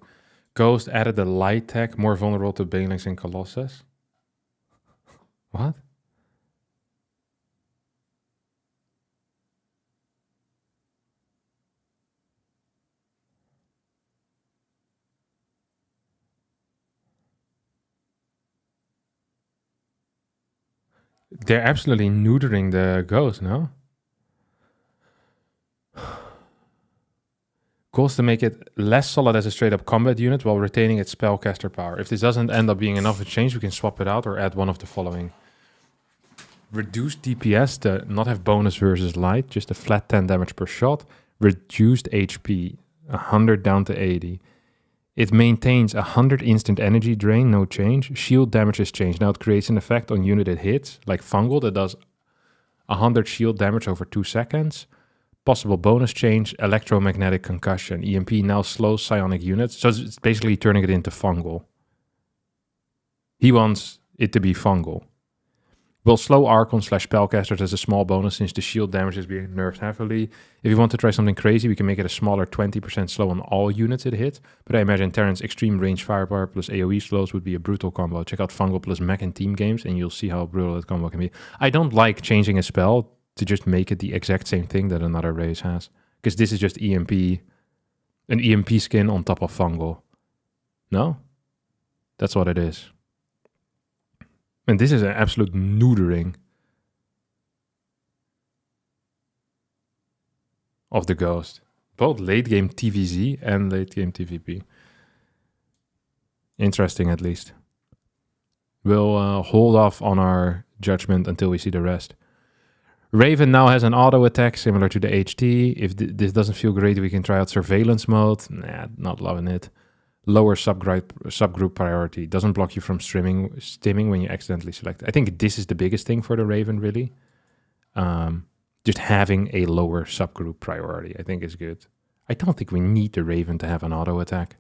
Ghost added the light tech, more vulnerable to Banelings and Colossus. What? They're absolutely neutering the Ghost, no? Goals to make it less solid as a straight-up combat unit while retaining its spellcaster power. If this doesn't end up being enough of a change, we can swap it out or add one of the following. Reduced DPS to not have bonus versus light, just a flat 10 damage per shot. Reduced HP, 100 down to 80. It maintains 100 instant energy drain, no change. Shield damage is changed. Now it creates an effect on unit it hits, like Fungal, that does 100 shield damage over 2 seconds. Possible bonus change, electromagnetic concussion. EMP now slows psionic units. So it's basically turning it into Fungal. He wants it to be Fungal. Will slow Archon/Spellcasters as a small bonus since the shield damage is being nerfed heavily. If you want to try something crazy, we can make it a smaller 20% slow on all units it hits. But I imagine Terran's extreme range firepower plus AoE slows would be a brutal combo. Check out Fungal plus Mech and Team Games and you'll see how brutal that combo can be. I don't like changing a spell to just make it the exact same thing that another race has. Because this is just EMP, an EMP skin on top of Fungal. No? That's what it is. And this is an absolute neutering of the Ghost. Both late game TVZ and late game TVP. Interesting, at least. We'll hold off on our judgment until we see the rest. Raven now has an auto attack similar to the HT. If this doesn't feel great, we can try out surveillance mode. Nah, not loving it. Lower subgroup priority. Doesn't block you from stimming when you accidentally select. I think this is the biggest thing for the Raven, really. just having a lower subgroup priority, I think is good. I don't think we need the Raven to have an auto attack.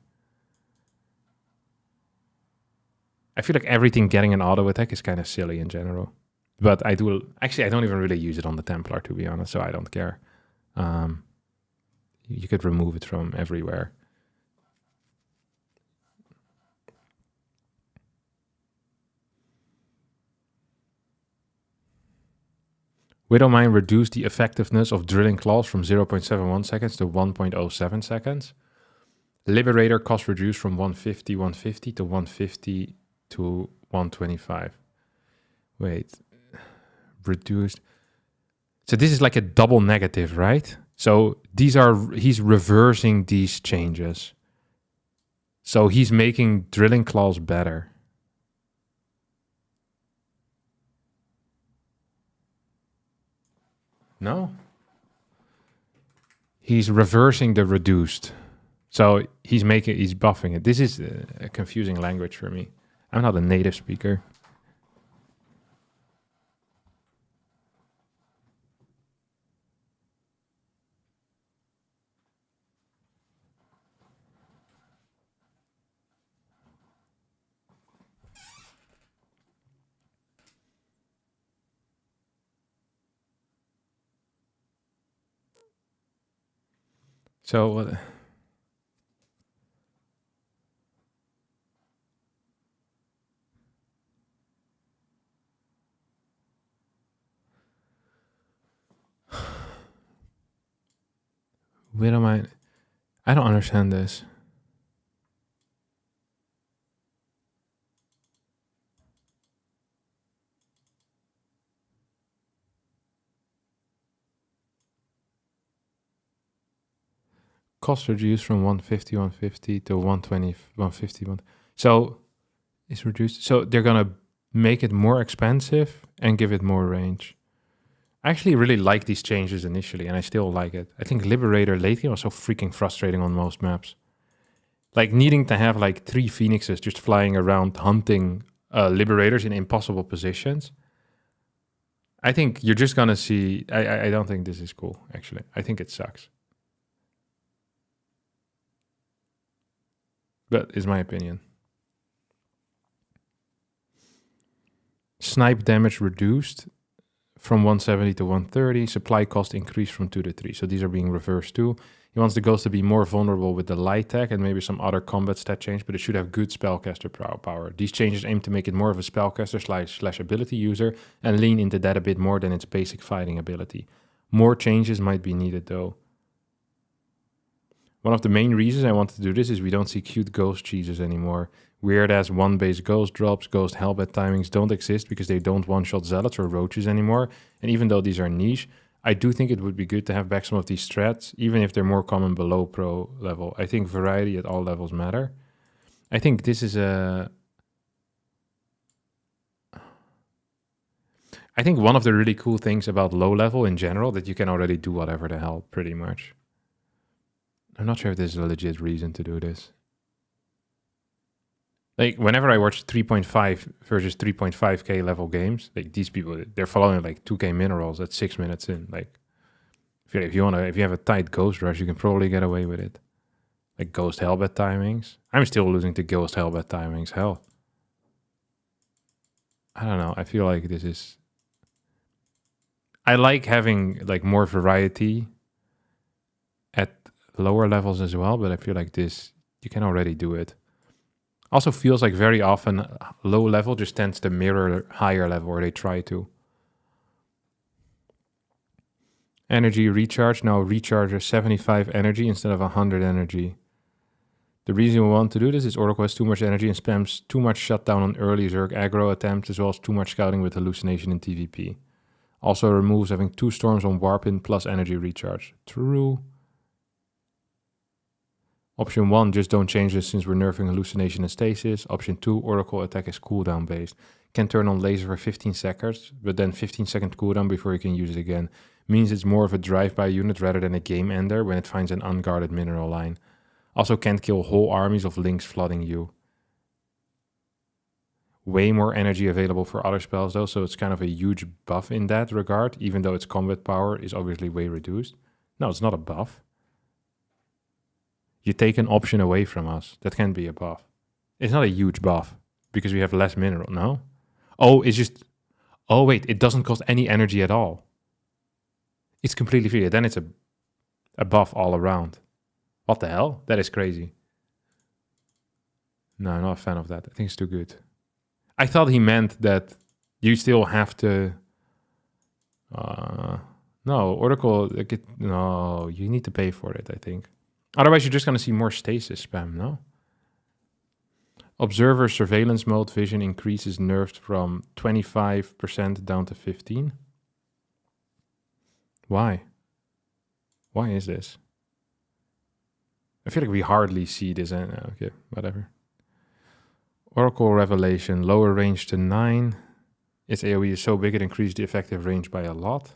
I feel like everything getting an auto attack is kind of silly in general. But I don't even really use it on the Templar, to be honest, so I don't care. You could remove it from everywhere. Widowmine reduced the effectiveness of drilling claws from 0.71 seconds to 1.07 seconds. Liberator cost reduced from 150 to 150 to 125. Wait, reduced. So this is like a double negative, right? So he's reversing these changes. So he's making drilling claws better. No. He's reversing the reduced. So he's buffing it. This is a confusing language for me. I'm not a native speaker. So what? Widowmine. I don't understand this. Cost reduced from 150 to 120, 150. So it's reduced. So they're going to make it more expensive and give it more range. I actually really like these changes initially, and I still like it. I think Liberator late game was so freaking frustrating on most maps. Like needing to have like 3 Phoenixes just flying around hunting Liberators in impossible positions. I think you're just going to see... I don't think this is cool, actually. I think it sucks. But it's my opinion. Snipe damage reduced from 170 to 130. Supply cost increased from 2 to 3. So these are being reversed too. He wants the ghost to be more vulnerable with the light tech and maybe some other combat stat change, but it should have good spellcaster power. These changes aim to make it more of a spellcaster / ability user and lean into that a bit more than its basic fighting ability. More changes might be needed though. One of the main reasons I wanted to do this is we don't see cute ghost cheeses anymore. Weird as 1-base ghost drops, ghost hellbat timings don't exist because they don't one-shot zealots or roaches anymore. And even though these are niche, I do think it would be good to have back some of these strats, even if they're more common below pro level. I think variety at all levels matter. I think this is I think one of the really cool things about low level in general that you can already do whatever the hell, pretty much. I'm not sure if there's a legit reason to do this. Like, whenever I watch 3.5 versus 3.5k level games, like these people, they're following like 2k minerals at 6 minutes in. Like, if you have a tight ghost rush, you can probably get away with it. Like ghost hellbat timings. I'm still losing to ghost hellbat timings. Hell. I don't know. I feel like this is... I like having like more variety at lower levels as well, but I feel like this, you can already do it. Also feels like very often low level just tends to mirror higher level, or they try to. Energy recharge now recharges 75 energy instead of 100 energy. The reason we want to do this is Oracle has too much energy and spams too much shutdown on early Zerg aggro attempts, as well as too much scouting with hallucination in TVP. Also removes having 2 storms on Warpin plus energy recharge. True. Option 1, just don't change this since we're nerfing hallucination and stasis. Option 2, Oracle attack is cooldown based. Can turn on laser for 15 seconds, but then 15-second cooldown before you can use it again. Means it's more of a drive-by unit rather than a game ender when it finds an unguarded mineral line. Also can't kill whole armies of links flooding you. way more energy available for other spells though, so it's kind of a huge buff in that regard, even though its combat power is obviously way reduced. No, it's not a buff. You take an option away from us. That can be a buff. It's not a huge buff because we have less mineral, no? Oh, it's just... Oh, wait, it doesn't cost any energy at all. It's completely free. Then it's a buff all around. What the hell? That is crazy. No, I'm not a fan of that. I think it's too good. I thought he meant that you still have to... no, Oracle... no, you need to pay for it, I think. Otherwise, you're just going to see more stasis spam, no? Observer surveillance mode vision increases nerfed from 25% down to 15%. Why? Why is this? I feel like we hardly see this. Okay, whatever. Oracle Revelation, lower range to 9. Its AoE is so big it increased the effective range by a lot.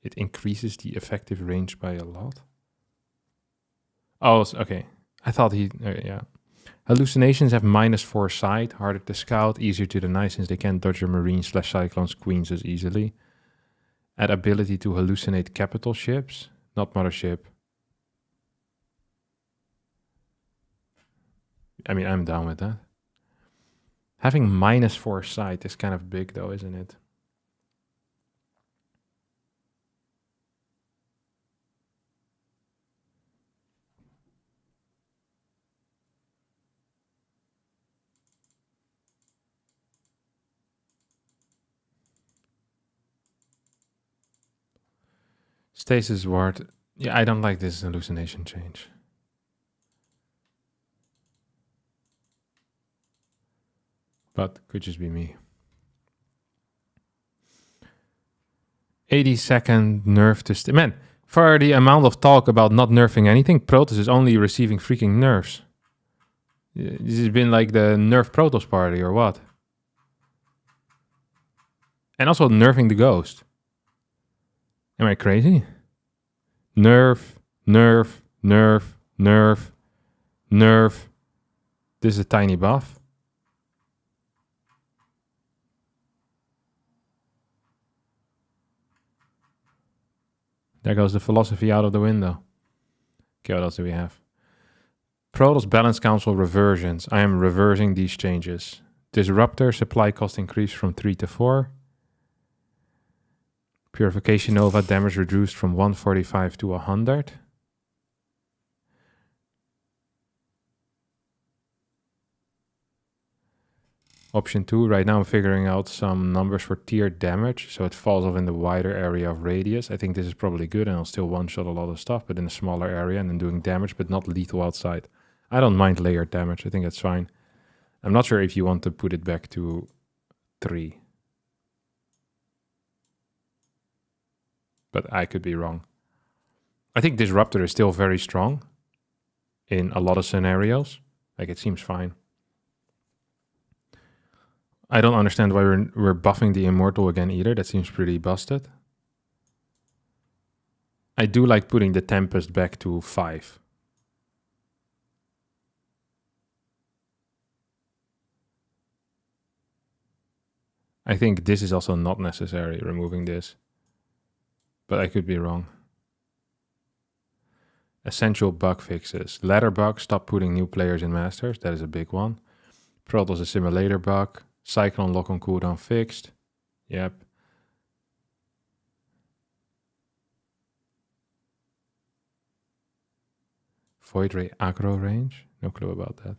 It increases the effective range by a lot. Oh, okay. I thought yeah. Hallucinations have -4 sight, harder to scout, easier to deny since they can't dodge your marines/cyclones queens as easily. Add ability to hallucinate capital ships, not mothership. I mean, I'm down with that. Having -4 sight is kind of big though, isn't it? Stasis ward. Yeah, I don't like this hallucination change. But could just be me. 80-second nerf to... Man, for the amount of talk about not nerfing anything, Protoss is only receiving freaking nerfs. This has been like the nerf Protoss party or what? And also nerfing the Ghost. Am I crazy? Nerf, nerf, nerf, nerf, nerf. This is a tiny buff. There goes the philosophy out of the window. Okay, what else do we have? Protoss Balance Council reversions. I am reversing these changes. Disruptor supply cost increased from 3 to 4. Purification Nova damage reduced from 145 to 100. Option 2, right now I'm figuring out some numbers for tiered damage, so it falls off in the wider area of radius. I think this is probably good, and I'll still one-shot a lot of stuff, but in a smaller area and then doing damage, but not lethal outside. I don't mind layered damage, I think that's fine. I'm not sure if you want to put it back to 3. But I could be wrong. I think Disruptor is still very strong in a lot of scenarios. Like, it seems fine. I don't understand why we're buffing the Immortal again either. That seems pretty busted. I do like putting the Tempest back to 5. I think this is also not necessary, removing this. But I could be wrong. Essential bug fixes. Ladder bug, stop putting new players in Masters. That is a big one. Protoss assimilator bug. Cyclone lock on cooldown fixed. Yep. Void Ray aggro range. No clue about that.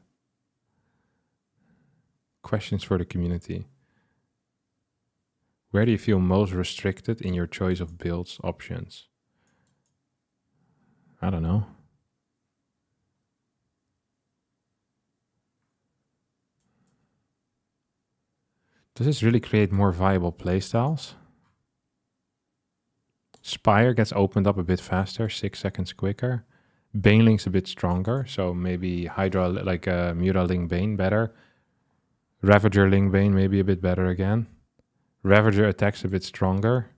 Questions for the community. Where do you feel most restricted in your choice of builds options? I don't know. Does this really create more viable playstyles? Spire gets opened up a bit faster, 6 seconds quicker. Baneling's a bit stronger, so maybe Hydra, like Mura Ling Bane better. Ravager Ling Bane maybe a bit better again. Ravager attacks a bit stronger.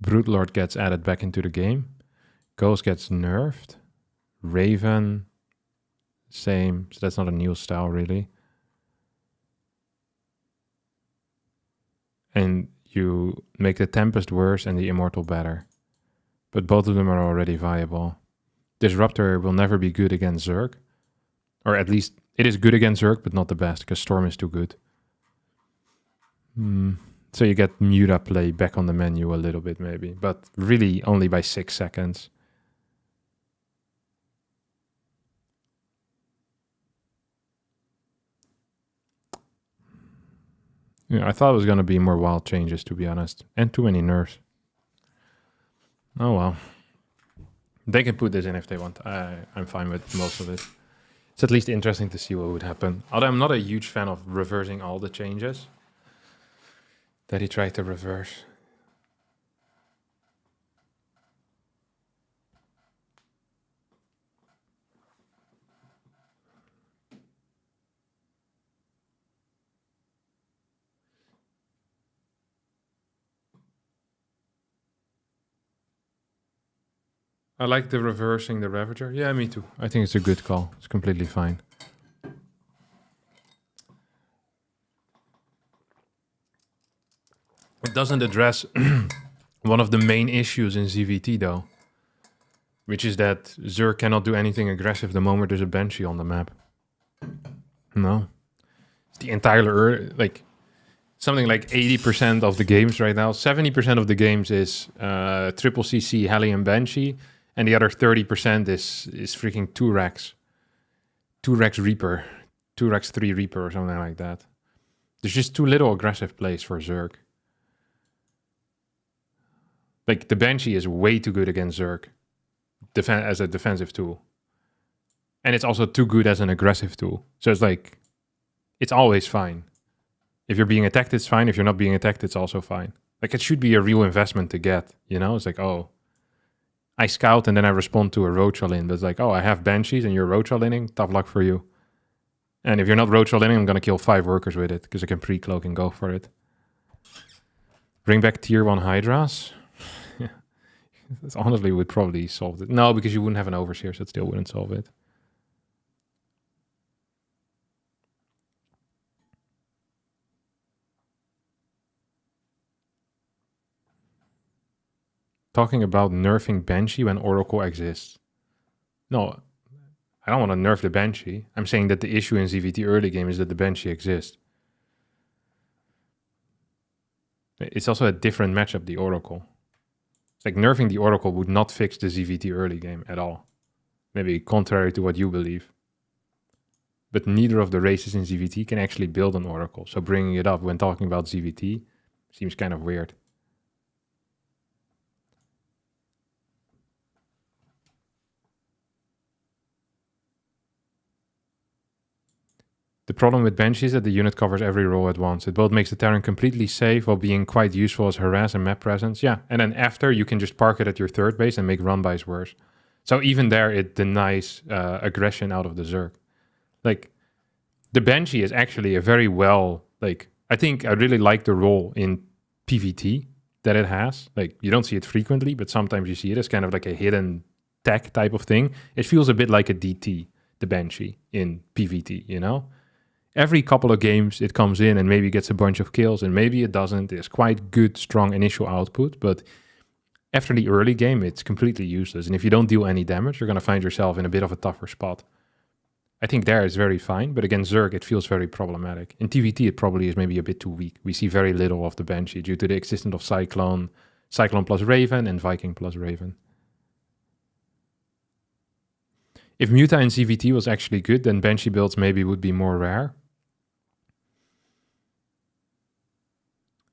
Broodlord gets added back into the game. Ghost gets nerfed. Raven Same, so that's not a new style really. And you make the Tempest worse and the Immortal better. But both of them are already viable. Disruptor will never be good against Zerg. Or at least, it is good against Zerg, but not the best, because Storm is too good. So you get Muta play back on the menu a little bit maybe, but really only by 6 seconds. Yeah, I thought it was going to be more wild changes, to be honest. And too many nerfs. Oh well. They can put this in if they want. I'm fine with most of it. It's at least interesting to see what would happen. Although I'm not a huge fan of reversing all the changes that he tried to reverse. I like the reversing the Ravager. Yeah, me too. I think it's a good call. It's completely fine. It doesn't address one of the main issues in ZVT though, which is that Zerg cannot do anything aggressive the moment there's a Banshee on the map. No. It's the entire, like, something like 80% of the games right now, 70% of the games is triple CC, Hellion, Banshee, and the other 30% is freaking 2 Rex. 2 Rex Reaper. 2 Rex 3 Reaper or something like that. There's just too little aggressive plays for Zerg. Like, the Banshee is way too good against Zerg as a defensive tool. And it's also too good as an aggressive tool. So it's like, it's always fine. If you're being attacked, it's fine. If you're not being attacked, it's also fine. Like, it should be a real investment to get, you know? It's like, oh, I scout and then I respond to a Roach-all-in. But it's like, oh, I have Banshees and you're Roach-all-inning. Tough luck for you. And if you're not Roach-all-inning, I'm going to kill 5 workers with it because I can pre-cloak and go for it. Bring back tier 1 Hydras. Yeah. This honestly would probably solve it. No, because you wouldn't have an Overseer, so it still wouldn't solve it. Talking about nerfing Banshee when Oracle exists. No, I don't want to nerf the Banshee. I'm saying that the issue in ZVT early game is that the Banshee exists. It's also a different matchup, the Oracle. It's like nerfing the Oracle would not fix the ZVT early game at all. Maybe contrary to what you believe. But neither of the races in ZVT can actually build an Oracle. So bringing it up when talking about ZVT seems kind of weird. The problem with Banshee is that the unit covers every role at once. It both makes the Terran completely safe while being quite useful as harass and map presence. Yeah, and then after you can just park it at your third base and make run-bys worse. So even there it denies aggression out of the Zerg. Like, the Banshee is actually a very well, like, I think I really like the role in PvT that it has. Like, you don't see it frequently, but sometimes you see it as kind of like a hidden tech type of thing. It feels a bit like a DT, the Banshee, in PvT, you know? Every couple of games it comes in and maybe gets a bunch of kills and maybe it doesn't. It's quite good, strong initial output, but after the early game, it's completely useless. And if you don't deal any damage, you're going to find yourself in a bit of a tougher spot. I think there it's very fine, but against Zerg, it feels very problematic. In TVT, it probably is maybe a bit too weak. We see very little of the Banshee due to the existence of Cyclone, Cyclone plus Raven, and Viking plus Raven. If Muta in CVT was actually good, then Banshee builds maybe would be more rare.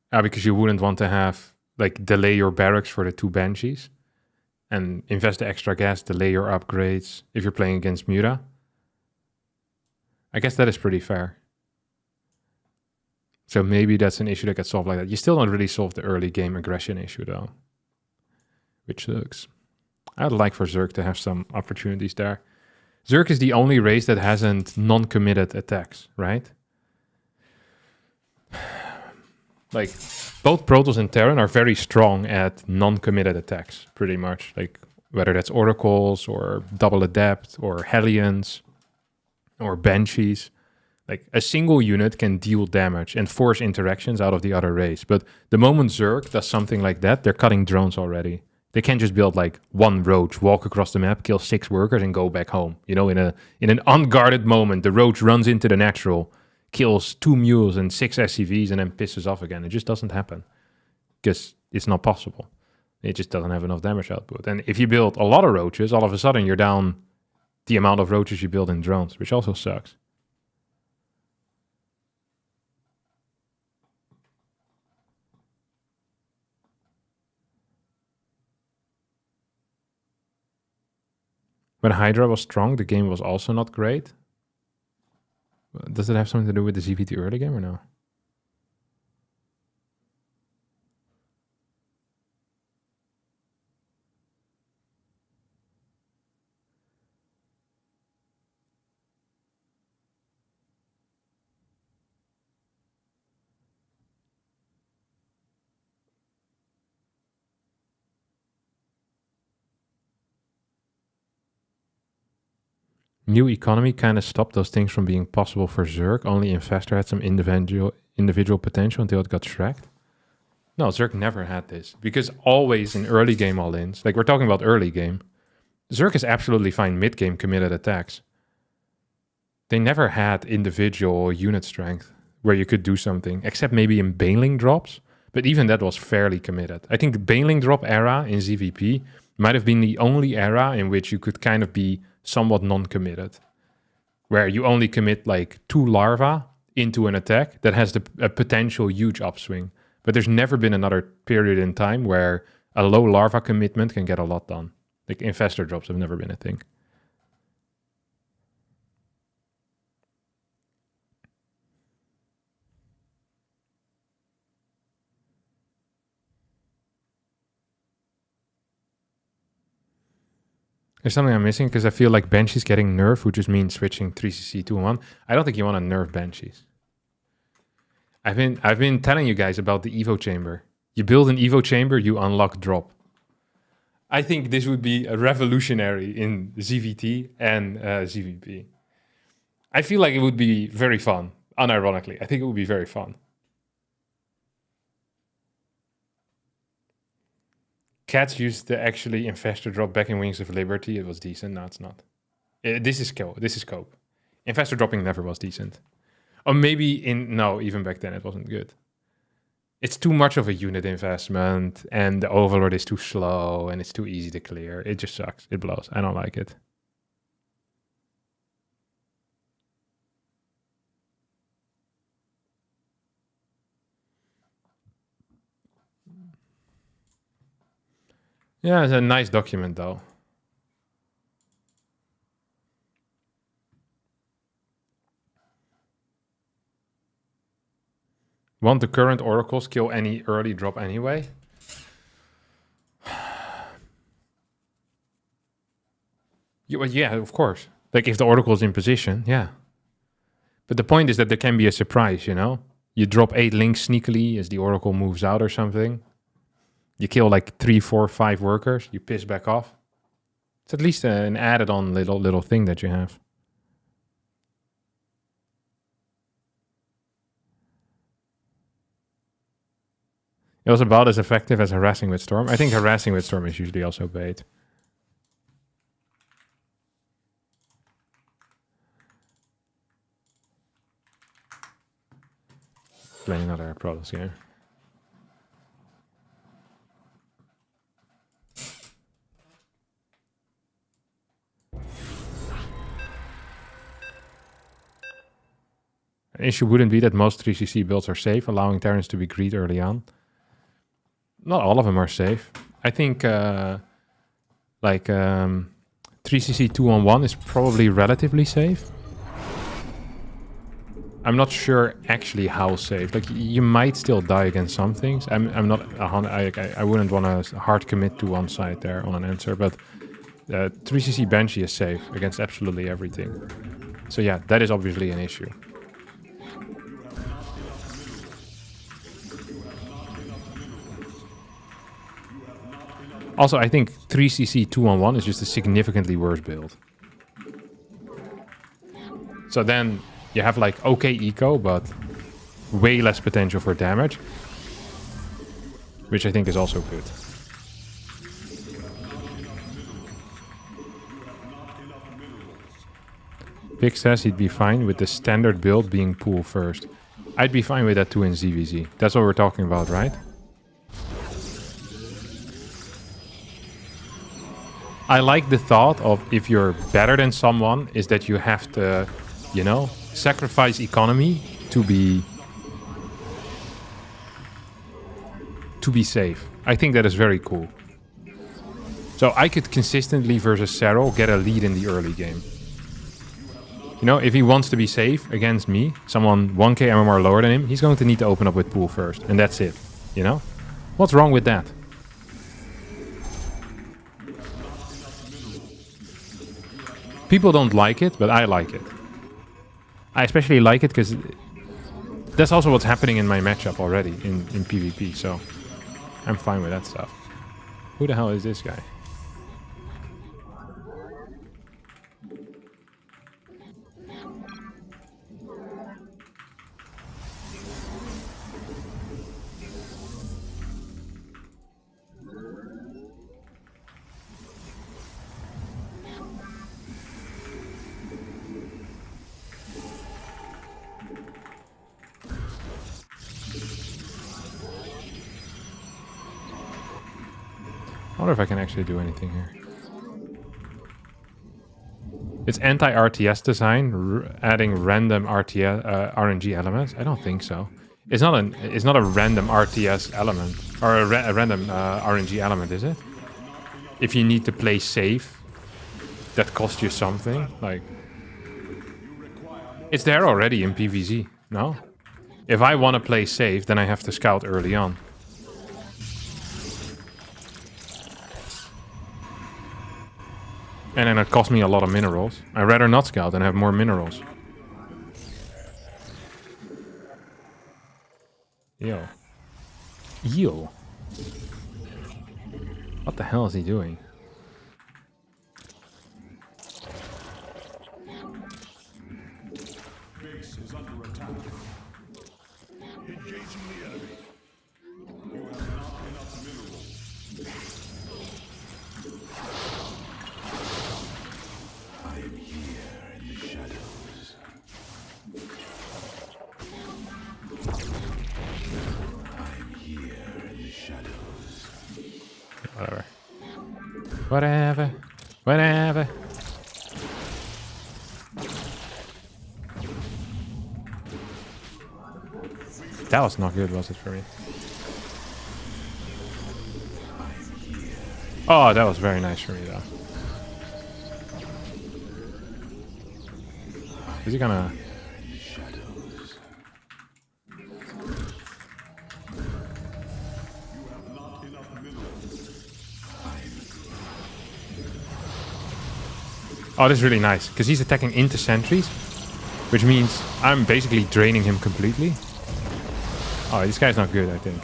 Because you wouldn't want to have, like, delay your barracks for the 2 Banshees and invest the extra gas, delay your upgrades if you're playing against Muta. I guess that is pretty fair. So maybe that's an issue that gets solved like that. You still don't really solve the early game aggression issue though, which sucks. I'd like for Zerg to have some opportunities there. Zerg is the only race that hasn't non-committed attacks, right? Like, both Protoss and Terran are very strong at non-committed attacks, pretty much. Like, whether that's Oracles or Double Adept or Hellions. or Banshees. Like, a single unit can deal damage and force interactions out of the other race. But the moment Zerg does something like that, they're cutting drones already. They can't just build like one roach, walk across the map, kill 6 workers, and go back home. You know, in an unguarded moment, the roach runs into the natural, kills 2 mules and 6 SCVs, and then pisses off again. It just doesn't happen because it's not possible. It just doesn't have enough damage output. And if you build a lot of roaches, all of a sudden you're down the amount of roaches you build in drones, which also sucks. When Hydra was strong, the game was also not great. Does it have something to do with the ZVT early game or no? New economy kind of stopped those things from being possible for Zerg. Only Infestor had some individual potential until it got shreked. No, Zerg never had this. Because always in early game all-ins, like we're talking about early game, Zerg is absolutely fine mid-game committed attacks. They never had individual unit strength where you could do something, except maybe in Baneling drops. But even that was fairly committed. I think the Baneling drop era in ZVP might have been the only era in which you could kind of be somewhat non-committed, where you only commit like 2 larvae into an attack that has a potential huge upswing. But there's never been another period in time where a low larva commitment can get a lot done. Like Infestor drops have never been a thing. There's something I'm missing because I feel like Banshees getting nerfed would just mean switching 3CC 2-1. I don't think you want to nerf Banshees. I've been telling you guys about the Evo chamber. You build an Evo chamber, you unlock drop. I think this would be a revolutionary in ZVT and ZVP. I feel like it would be very fun, unironically. I think it would be very fun. Cats used to actually Infestor drop back in Wings of Liberty. It was decent. No, it's not. This is cope. Infestor dropping never was decent. Or maybe even back then it wasn't good. It's too much of a unit investment, and the Overlord is too slow, and it's too easy to clear. It just sucks. It blows. I don't like it. Yeah, it's a nice document, though. Want the current oracles kill any early drop anyway? Yeah, of course. Like, if the oracle is in position, yeah. But the point is that there can be a surprise, you know? You drop 8 links sneakily as the oracle moves out or something. You kill like 3, 4, 5 workers. You piss back off. It's at least an added-on little thing that you have. It was about as effective as harassing with Storm. I think harassing with Storm is usually also bait. Playing another Protoss here. An issue wouldn't be that most 3CC builds are safe, allowing Terrans to be greed early on. Not all of them are safe. I think 3CC 2-on-1 is probably relatively safe. I'm not sure actually how safe. Like, you might still die against some things. I'm not I wouldn't want to hard commit to one side there on an answer, but 3CC Banshee is safe against absolutely everything. So yeah, that is obviously an issue. Also, I think 3CC 2-on-1 is just a significantly worse build. So then you have like okay eco, but way less potential for damage, which I think is also good. Vic says he'd be fine with the standard build being pool first. I'd be fine with that too in ZVZ. That's what we're talking about, right? I like the thought of if you're better than someone, is that you have to, you know, sacrifice economy to be safe. I think that is very cool. So I could consistently versus Serral get a lead in the early game. You know, if he wants to be safe against me, someone 1k MMR lower than him, he's going to need to open up with pool first. And that's it. You know? What's wrong with that? People don't like it, but I like it. I especially like it because that's also what's happening in my matchup already in PvP, so I'm fine with that stuff. Who the hell is this guy? I wonder if I can actually do anything here. It's anti-RTS design, adding random RNG elements. I don't think so. It's not a random RTS element or a random RNG element, is it? If you need to play safe, that costs you something. Like, it's there already in PvZ. No, if I want to play safe, then I have to scout early on. And then it cost me a lot of minerals. I'd rather not scout and have more minerals. Yo. Yo. What the hell is he doing? Base is under attack. Engaging the enemy. You have not enough minerals. I am here in the shadows. I'm here in the shadows. Whatever. Whatever. Whatever. That was not good, was it, for me? Oh, that was very nice for me, though. Is he gonna... Oh, this is really nice, because he's attacking into sentries, which means I'm basically draining him completely. Oh, this guy's not good, I think.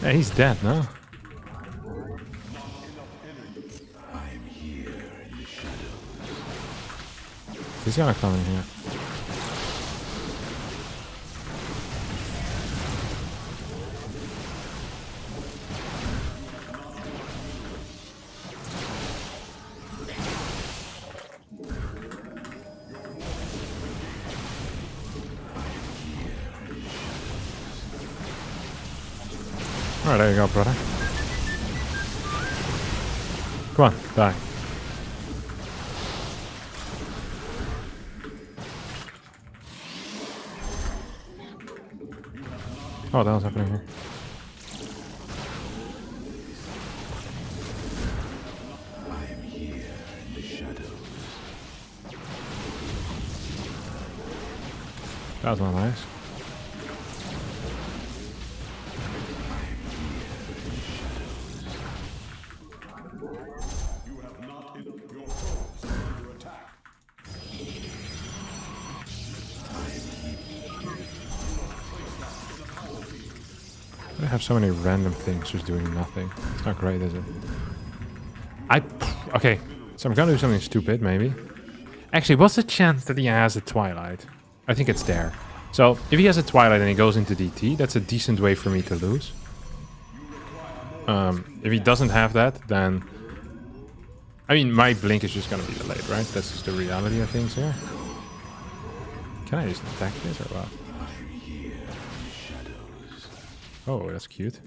Yeah, he's dead, no? He's gonna come in here. Alright, there you go, brother. Come on, die. Oh, what the hell's happening here? That was not nice. You have not enough. Your foes are under attack. I have so many random things just doing nothing. It's not great, is it? Okay, so I'm gonna do something stupid, maybe. Actually, what's the chance that he has a Twilight? I think it's there. So, if he has a Twilight and he goes into DT, that's a decent way for me to lose. If he doesn't have that, then... I mean, my blink is just gonna be delayed, right? That's just the reality of things here. Can I just attack this or what? Oh, that's cute.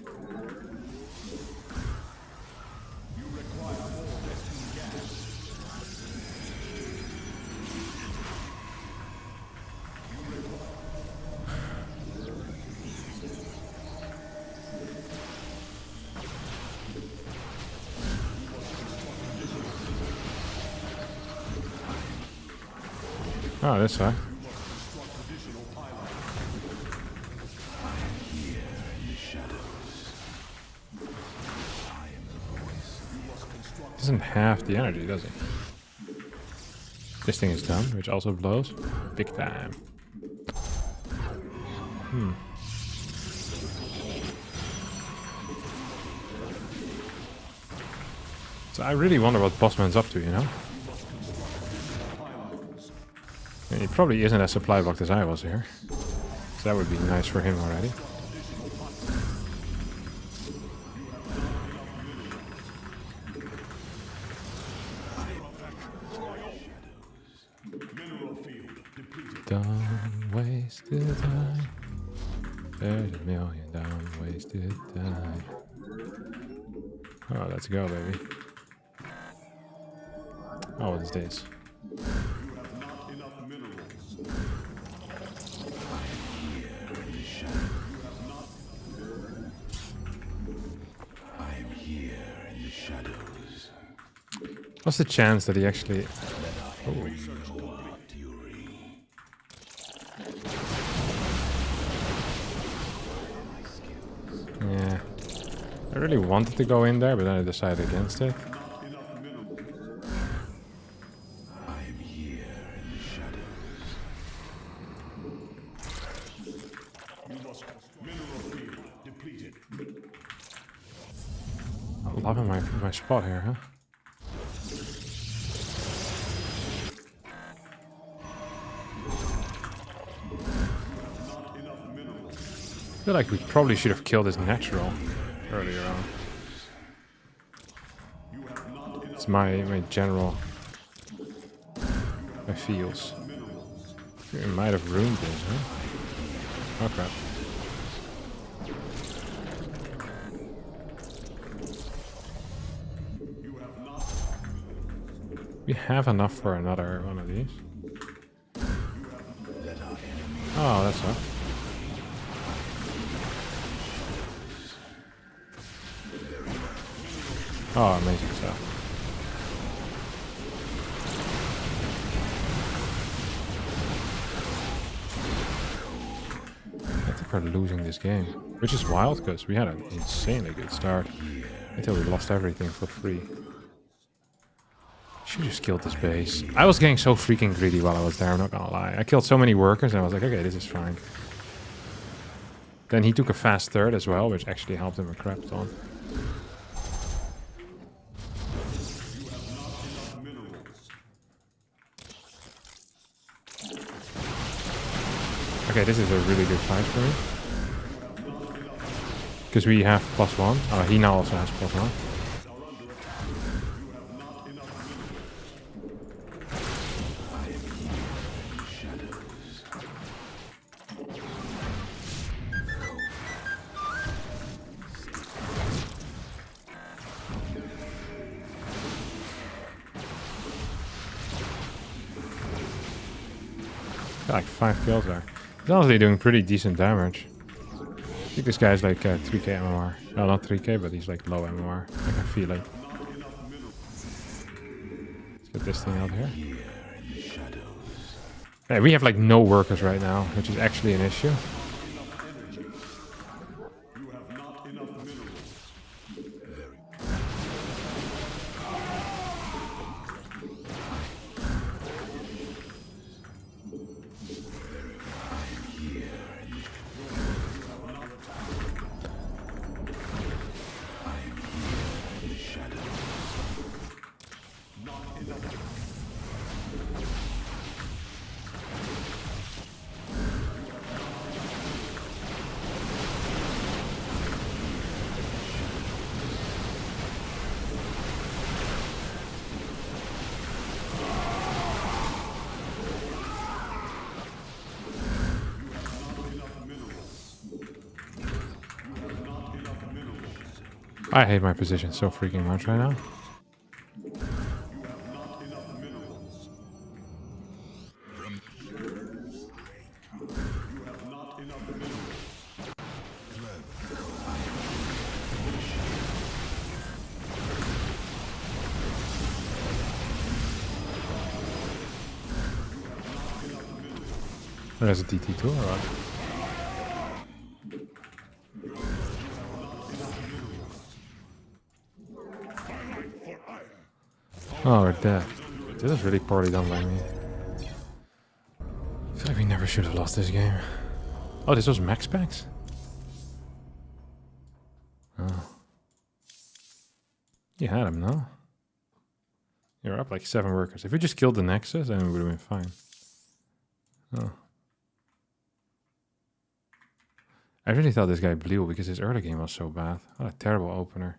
Oh, this side. Doesn't have the energy, does he? This thing is done, which also blows. Big time. So I really wonder what Bossman's up to, you know? And he probably isn't as supply blocked as I was here. So that would be nice for him already. Don't waste the time. There's a million don't wasted time. Oh, let's go, baby. Oh, what is this? What's the chance that he actually... Oh. Yeah. I really wanted to go in there, but then I decided against it. I'm loving my spot here, huh? I feel like we probably should have killed his natural earlier on. It's my general... my feels. We might have ruined this, huh? Oh crap. We have enough for another one of these. Oh, that's up. Oh, amazing stuff. I think we're losing this game, which is wild because we had an insanely good start until we lost everything for free. Should just killed this base. I was getting so freaking greedy while I was there, I'm not gonna lie. I killed so many workers and I was like, okay, this is fine. Then he took a fast third as well, which actually helped him a crap ton. Okay, this is a really good fight for me. Because we have +1. Oh, he now also has +1. Got like 5 kills there. He's honestly doing pretty decent damage. I think this guy's like 3k MMR. Well, not 3k, but he's like low MMR. I can feel it. Let's get this thing out here. Yeah, we have like no workers right now, which is actually an issue. You have not enough minerals. I hate my position so freaking much right now. There's a DT too, alright. Oh, we're dead. This is really poorly done by me. I feel like we never should have lost this game. Oh, this was max packs? Oh. You had him, no? You're up like 7 workers. If we just killed the Nexus, then we would have been fine. Oh. I really thought this guy blew because his early game was so bad. What a terrible opener.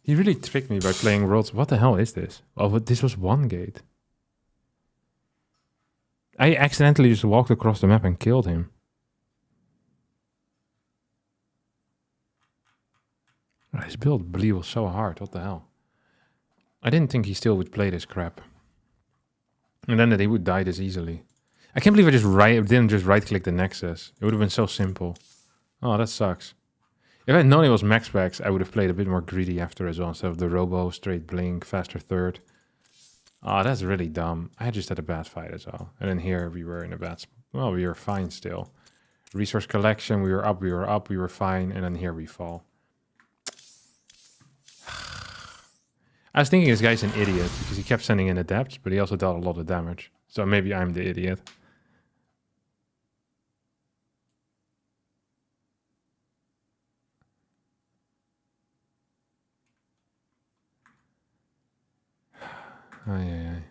He really tricked me by playing worlds. What the hell is this? Oh, but this was one gate. I accidentally just walked across the map and killed him. His build blew so hard. What the hell? I didn't think he still would play this crap. And then that he would die this easily. I can't believe I didn't just right-click the Nexus. It would have been so simple. Oh, that sucks. If I had known it was max packs, I would have played a bit more greedy after as well, instead of the Robo, straight blink, faster third. Oh, that's really dumb. I just had a bad fight as well. And then here we were in a bad spot. Well, we were fine still. Resource collection, we were up, we were fine. And then here we fall. I was thinking this guy's an idiot because he kept sending in adepts, but he also dealt a lot of damage. So maybe I'm the idiot. Ay, ay, ay.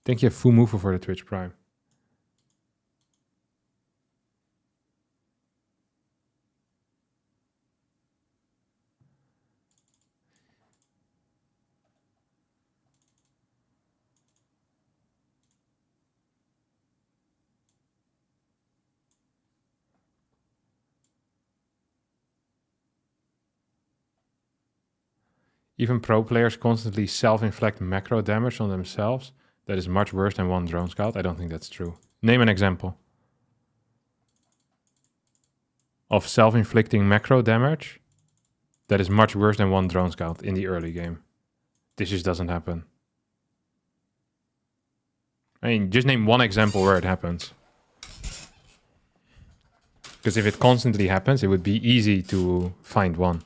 Thank you, Fumufu, for the Twitch Prime. Even pro players constantly self-inflict macro damage on themselves. That is much worse than one drone scout. I don't think that's true. Name an example of self-inflicting macro damage that is much worse than one drone scout in the early game. This just doesn't happen. I mean, just name one example where it happens. Because if it constantly happens, it would be easy to find one.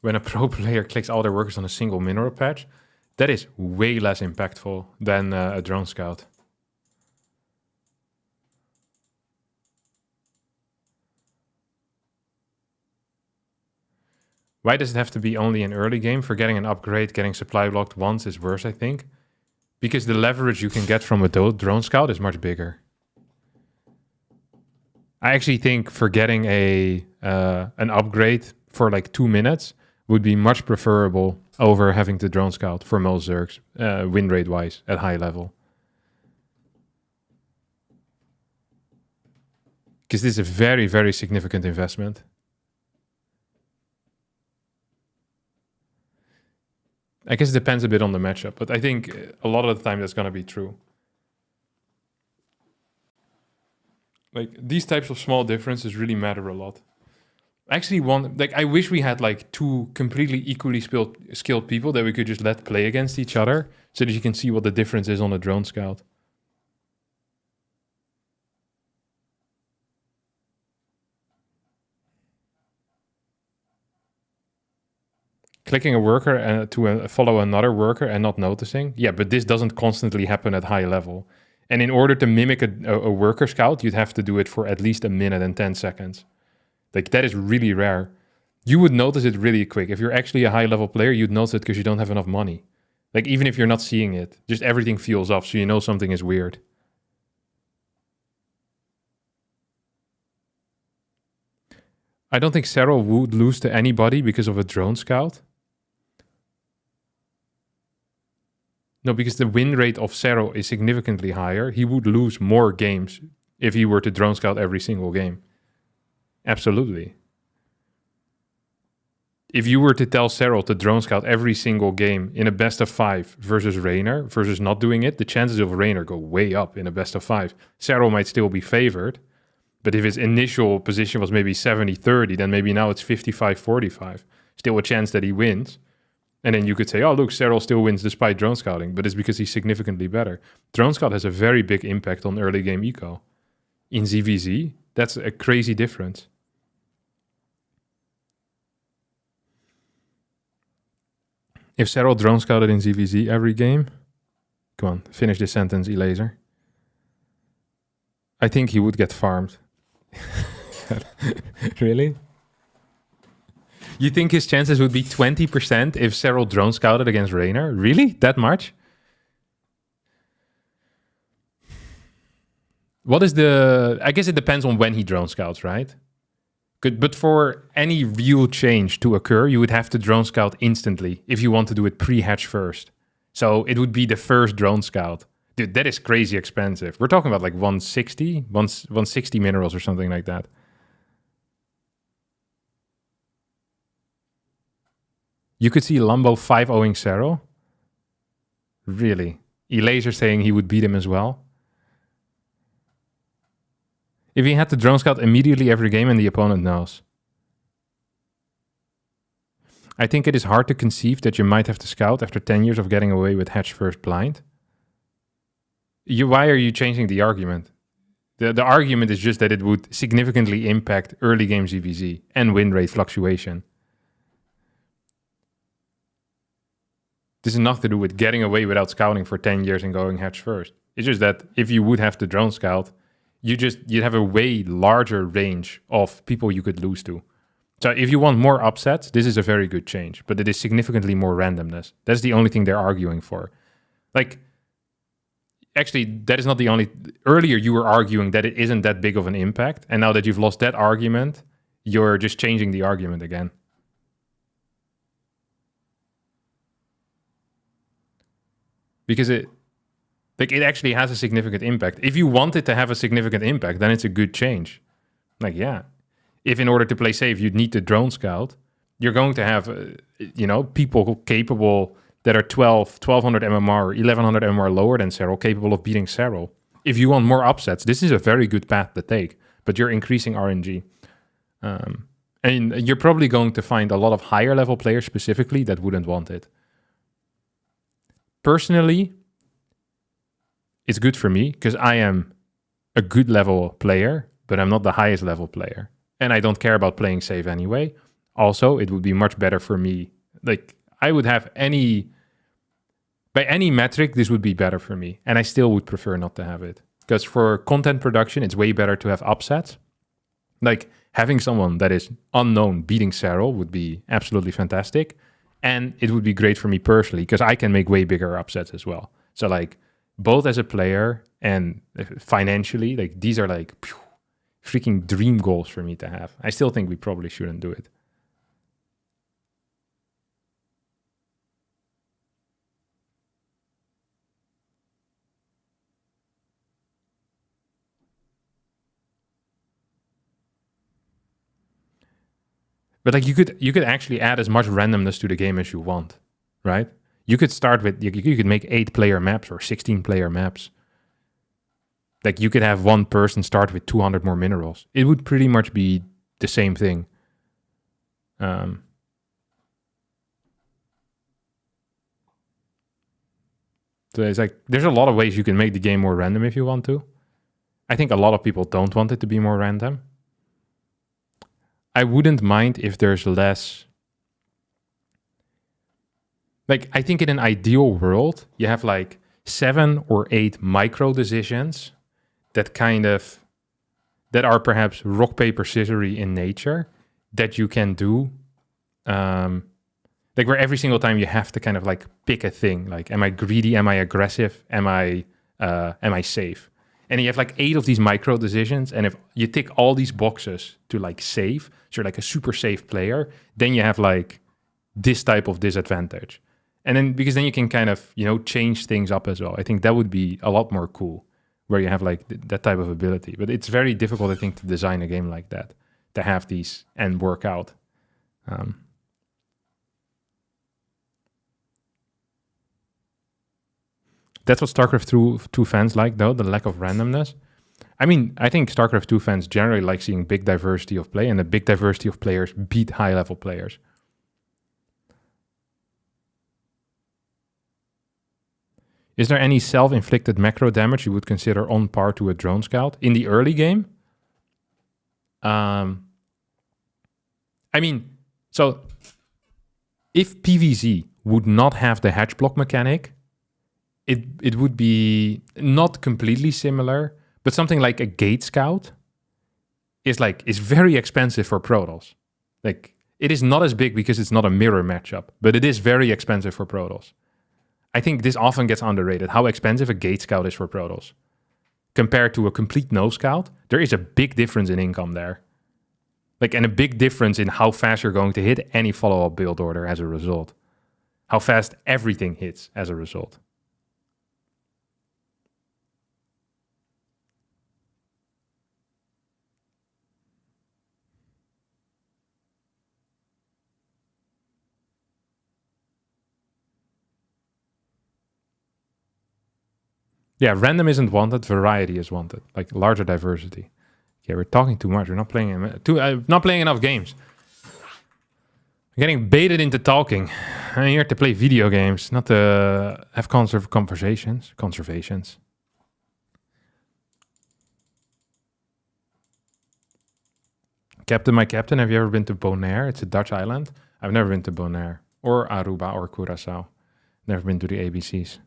When a pro player clicks all their workers on a single mineral patch, that is way less impactful than a drone scout. Why does it have to be only an early game? For getting an upgrade, getting supply blocked once is worse, I think. Because the leverage you can get from a drone scout is much bigger. I actually think for getting an upgrade for like 2 minutes would be much preferable over having to drone scout for most Zergs, win rate wise at high level. Because this is a very, very significant investment. I guess it depends a bit on the matchup, but I think a lot of the time that's going to be true. Like, these types of small differences really matter a lot. Actually, I wish we had like two completely equally skilled people that we could just let play against each other so that you can see what the difference is on a drone scout. Clicking a worker to follow another worker and not noticing. Yeah, but this doesn't constantly happen at high level. And in order to mimic a worker scout, you'd have to do it for at least a minute and 10 seconds. Like, that is really rare. You would notice it really quick. If you're actually a high-level player, you'd notice it because you don't have enough money. Like, even if you're not seeing it, just everything feels off, so you know something is weird. I don't think Serral would lose to anybody because of a drone scout. No, because the win rate of Serral is significantly higher. He would lose more games if he were to drone scout every single game. Absolutely. If you were to tell Serral to drone scout every single game in a best of 5 versus Raynor versus not doing it, the chances of Raynor go way up in a best of 5. Serral might still be favored, but if his initial position was maybe 70-30, then maybe now it's 55-45. Still a chance that he wins. And then you could say, oh, look, Serral still wins despite drone scouting, but it's because he's significantly better. Drone scout has a very big impact on early game eco. In ZVZ, that's a crazy difference. If Serral drone scouted in ZVZ every game, come on, finish this sentence, Elaser. I think he would get farmed. Really? You think his chances would be 20% if Serral drone scouted against Raynor? Really? That much? What is the... I guess it depends on when he drone scouts, right? Good, but for any real change to occur, you would have to drone scout instantly if you want to do it pre-hatch first. So it would be the first drone scout. Dude, that is crazy expensive. We're talking about like 160 minerals or something like that. You could see Lambo 5-0ing Serral. Really? Elaser saying he would beat him as well. If he had to drone scout immediately every game and the opponent knows. I think it is hard to conceive that you might have to scout after 10 years of getting away with hatch first blind. Why are you changing the argument? The argument is just that it would significantly impact early game ZVZ and win rate fluctuation. This is nothing to do with getting away without scouting for 10 years and going hatch first. It's just that if you would have to drone scout, you'd have a way larger range of people you could lose to. So if you want more upsets, this is a very good change, but it is significantly more randomness. That's the only thing they're arguing for. Like, actually, that is not the only... Earlier, you were arguing that it isn't that big of an impact, and now that you've lost that argument, you're just changing the argument again. Because it actually has a significant impact. If you want it to have a significant impact, then it's a good change. Like, yeah. If in order to play safe, you'd need to drone scout, you're going to have, people capable that are 1200 MMR or 1100 MMR lower than Serral, capable of beating Serral. If you want more upsets, this is a very good path to take, but you're increasing RNG. And you're probably going to find a lot of higher level players specifically that wouldn't want it. Personally, it's good for me because I am a good level player, but I'm not the highest level player. And I don't care about playing safe anyway. Also, it would be much better for me. Like, I would have by any metric, this would be better for me. And I still would prefer not to have it. Because for content production, it's way better to have upsets. Like, having someone that is unknown beating Serral would be absolutely fantastic. And it would be great for me personally, because I can make way bigger upsets as well. So, like, both as a player and financially, like, these are like freaking dream goals for me to have. I still think we probably shouldn't do it. But like you could actually add as much randomness to the game as you want, right? You could start with you could make 8-player maps or 16-player maps. Like you could have one person start with 200 more minerals. It would pretty much be the same thing. So it's like there's a lot of ways you can make the game more random if you want to. I think a lot of people don't want it to be more random. I wouldn't mind if there's less. Like, I think in an ideal world, you have like 7 or 8 micro decisions that are perhaps rock, paper, scissory in nature that you can do. Like where every single time you have to kind of like pick a thing. Like, am I greedy? Am I aggressive? Am I safe? And you have like 8 of these micro decisions. And if you tick all these boxes to like save, so you're like a super safe player, then you have like this type of disadvantage. And then, because then you can kind of, change things up as well. I think that would be a lot more cool where you have like that type of ability. But it's very difficult, I think, to design a game like that, to have these and work out. That's what StarCraft 2 fans like, though, the lack of randomness. I mean, I think StarCraft 2 fans generally like seeing big diversity of play, and a big diversity of players beat high-level players. Is there any self-inflicted macro damage you would consider on par to a drone scout in the early game? I mean, so if PvZ would not have the hatch block mechanic, it would be not completely similar, but something like a gate scout is very expensive for Protoss. Like, it is not as big because it's not a mirror matchup, but it is very expensive for Protoss. I think this often gets underrated, how expensive a gate scout is for Protoss. Compared to a complete no scout, there is a big difference in income there. Like, and a big difference in how fast you're going to hit any follow-up build order as a result. How fast everything hits as a result. Yeah, random isn't wanted, variety is wanted. Like larger diversity. Yeah, we're talking too much. We're not playing not playing enough games. I'm getting baited into talking. I'm here to play video games, not to have conversations. Captain, my captain, have you ever been to Bonaire? It's a Dutch island. I've never been to Bonaire or Aruba or Curaçao. Never been to the ABCs.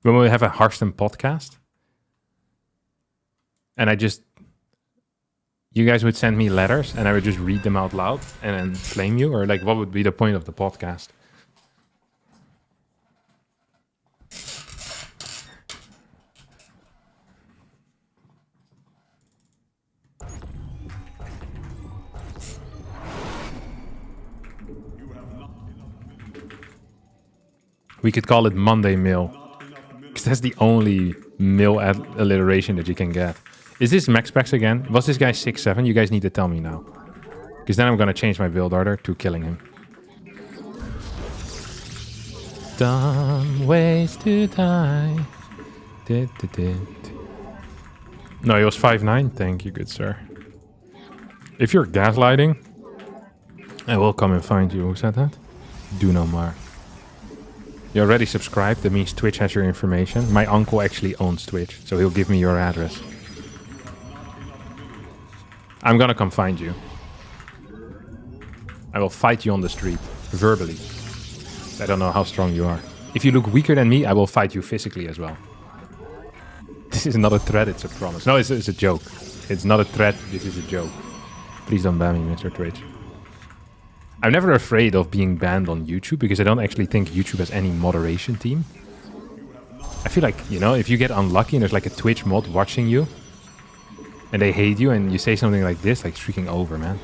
When we have a Harstem podcast, and you guys would send me letters, and I would just read them out loud and then flame you, or like, what would be the point of the podcast? We could call it Monday Mail. Because that's the only mill alliteration that you can get. Is this max specs again? Was this guy 6'7"? You guys need to tell me now. Because then I'm going to change my build order to killing him. Dumb ways to die. No, he was 5'9". Thank you, good sir. If you're gaslighting, I will come and find you. Who said that? Do no more. You already subscribed, that means Twitch has your information. My uncle actually owns Twitch, so he'll give me your address. I'm gonna come find you. I will fight you on the street, verbally. I don't know how strong you are. If you look weaker than me, I will fight you physically as well. This is not a threat, it's a promise. No, it's a joke. It's not a threat, this is a joke. Please don't ban me, Mr. Twitch. I'm never afraid of being banned on YouTube because I don't actually think YouTube has any moderation team. I feel like, if you get unlucky and there's like a Twitch mod watching you and they hate you and you say something like this, like, it's freaking over, man.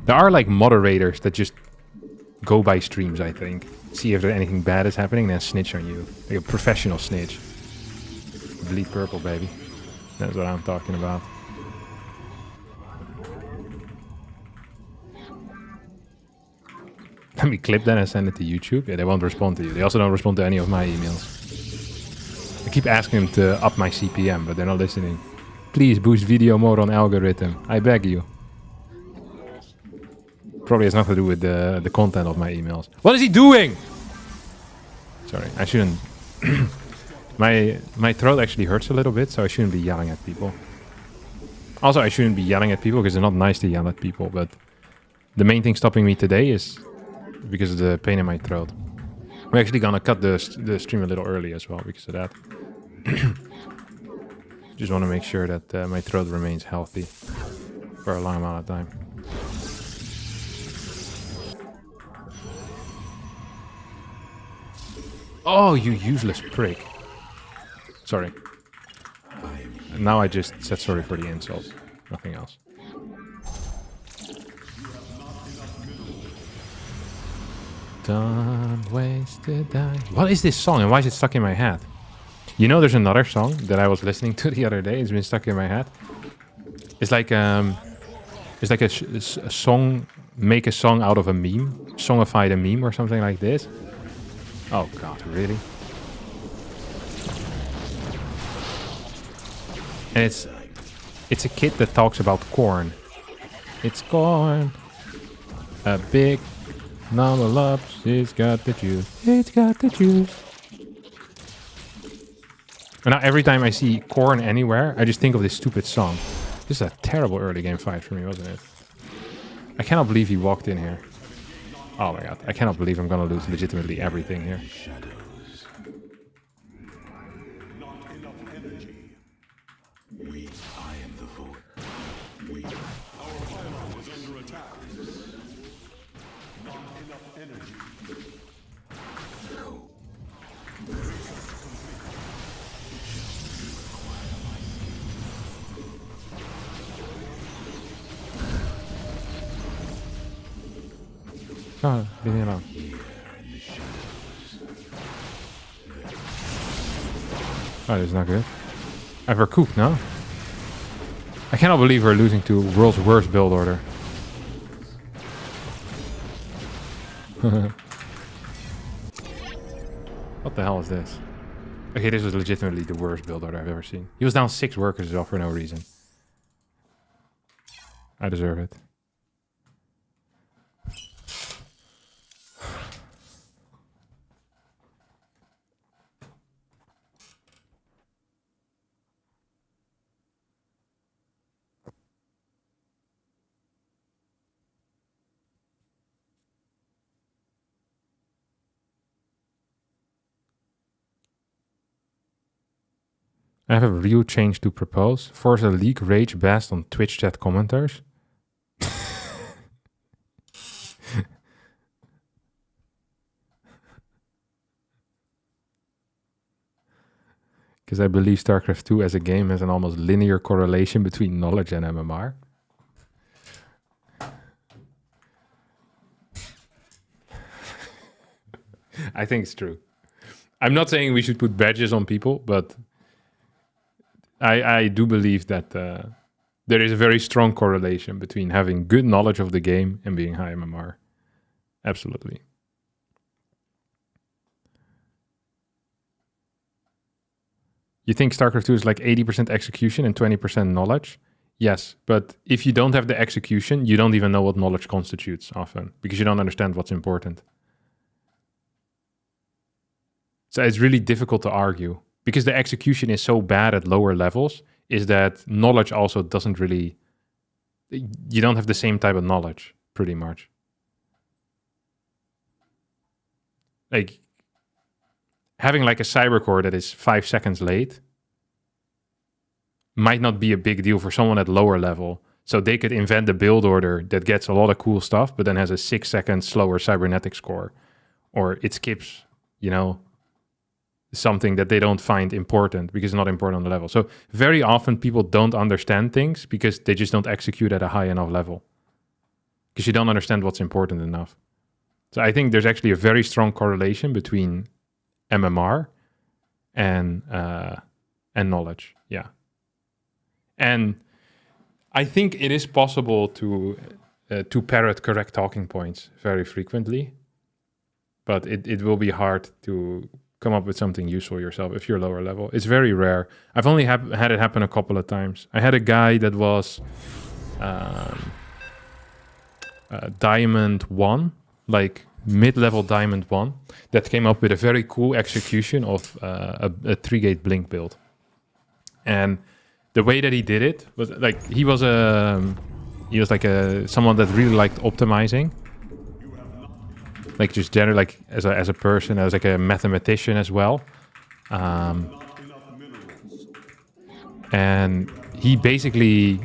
There are like moderators that just go by streams, I think. See if there's anything bad is happening, then snitch on you. Like a professional snitch. Bleed purple, baby. That's what I'm talking about. Let me clip that and send it to YouTube. Yeah, they won't respond to you. They also don't respond to any of my emails. I keep asking them to up my CPM, but they're not listening. Please boost video more on algorithm. I beg you. Probably has nothing to do with the content of my emails. What is he doing? Sorry, I shouldn't. my throat actually hurts a little bit, so I shouldn't be yelling at people. Also, I shouldn't be yelling at people because it's not nice to yell at people. But the main thing stopping me today is because of the pain in my throat. We're actually gonna cut the stream a little early as well because of that. Just want to make sure that my throat remains healthy for a long amount of time. Oh, you useless prick. Sorry. Now I just said sorry for the insult. Nothing else. Don't waste the time. What is this song and why is it stuck in my head? You know there's another song that I was listening to the other day. It's been stuck in my head. It's like a song, make a song out of a meme. Songify the meme or something like this. Oh god, really? And it's a kid that talks about corn. It's corn. A big number ups. It's got the juice. It's got the juice. And now every time I see corn anywhere, I just think of this stupid song. This is a terrible early game fight for me, wasn't it? I cannot believe he walked in here. Oh my god, I cannot believe I'm gonna lose legitimately everything here. Oh, leave me alone. Oh, this is not good. Ever cooked, no? I cannot believe we're losing to world's worst build order. What the hell is this? Okay, this was legitimately the worst build order I've ever seen. He was down 6 workers as well for no reason. I deserve it. I have a real change to propose. Force a league rage best on Twitch chat commenters. Because I believe StarCRAFT 2 as a game has an almost linear correlation between knowledge and MMR. I think it's true. I'm not saying we should put badges on people, but I do believe that there is a very strong correlation between having good knowledge of the game and being high MMR. Absolutely. You think StarCRAFT 2 is like 80% execution and 20% knowledge? Yes, but if you don't have the execution, you don't even know what knowledge constitutes often, because you don't understand what's important. So it's really difficult to argue. Because the execution is so bad at lower levels, is that knowledge also doesn't really... You don't have the same type of knowledge, pretty much. Like, having like a cybercore that is 5 seconds late might not be a big deal for someone at lower level. So they could invent a build order that gets a lot of cool stuff, but then has a 6 second slower cybernetic score. Or it skips, you know, something that they don't find important because it's not important on the level. So very often people don't understand things because they just don't execute at a high enough level. Because you don't understand what's important enough. So I think there's actually a very strong correlation between MMR and knowledge. Yeah. And I think it is possible to parrot correct talking points very frequently, but it will be hard to come up with something useful yourself if you're lower level. It's very rare. I've only had it happen a couple of times. I had a guy that was Diamond 1, like mid-level Diamond 1, that came up with a very cool execution of a 3-gate blink build. And the way that he did it was like he was like someone that really liked optimizing, like just generally, like as a person, as like a mathematician as well. And he basically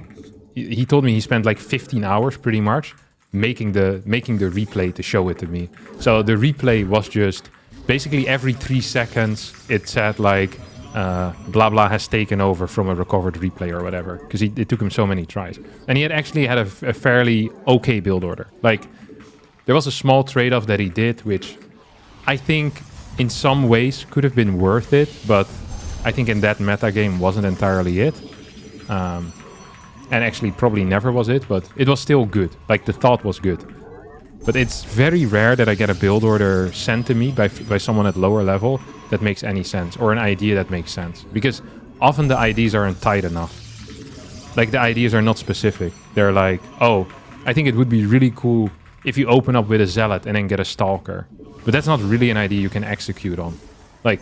he told me he spent like 15 hours pretty much making the replay to show it to me. So the replay was just basically every 3 seconds it said like blah blah has taken over from a recovered replay or whatever, because it took him so many tries. And he had actually had a fairly okay build order. Like there was a small trade-off that he did, which I think in some ways could have been worth it, but I think in that meta game wasn't entirely it. And actually probably never was it, but it was still good. Like the thought was good. But it's very rare that I get a build order sent to me by someone at lower level that makes any sense, or an idea that makes sense. Because often the ideas aren't tight enough. Like the ideas are not specific. They're like, oh, I think it would be really cool if you open up with a Zealot and then get a Stalker. But that's not really an idea you can execute on. Like,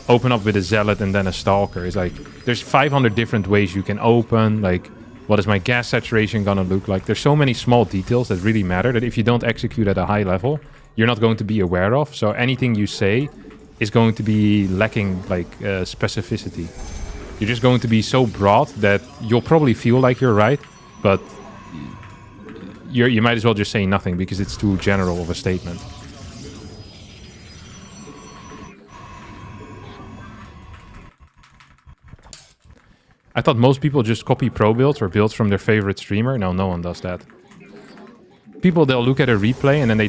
open up with a Zealot and then a Stalker. It's like, there's 500 different ways you can open. Like, what is my gas saturation gonna look like? There's so many small details that really matter that if you don't execute at a high level, you're not going to be aware of. So anything you say is going to be lacking like specificity. You're just going to be so broad that you'll probably feel like you're right, but you might as well just say nothing because it's too general of a statement. I thought most people just copy pro builds or builds from their favorite streamer. No, no one does that. People, they'll look at a replay and then they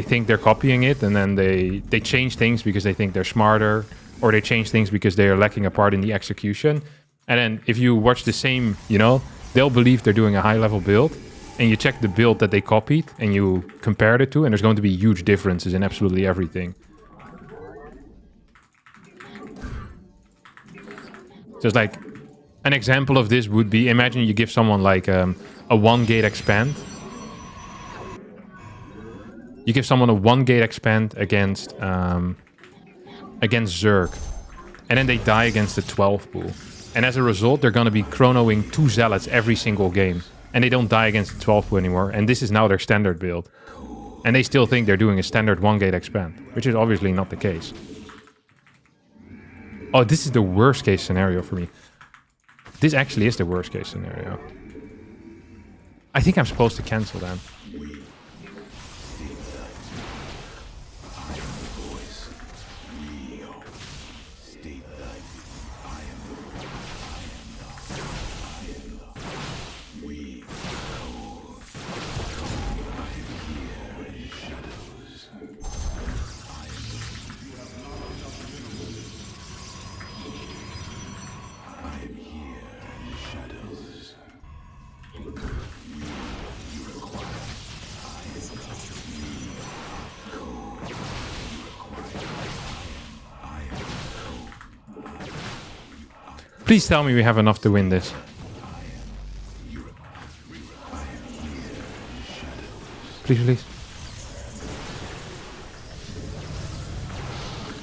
think they're copying it, and then they change things because they think they're smarter, or they change things because they are lacking a part in the execution. And then if you watch the same, you know, they'll believe they're doing a high-level build, and you check the build that they copied and you compared it to, and there's going to be huge differences in absolutely everything. Just like an example of this would be, imagine you give someone like a 1-gate expand. You give someone a 1-gate expand against Zerg, and then they die against the 12 pool. And as a result, they're going to be chronoing 2 Zealots every single game. And they don't die against the 12 pool anymore. And this is now their standard build. And they still think they're doing a standard 1-gate expand, which is obviously not the case. Oh, this is the worst case scenario for me. This actually is the worst case scenario. I think I'm supposed to cancel them. Please tell me we have enough to win this. Please, please.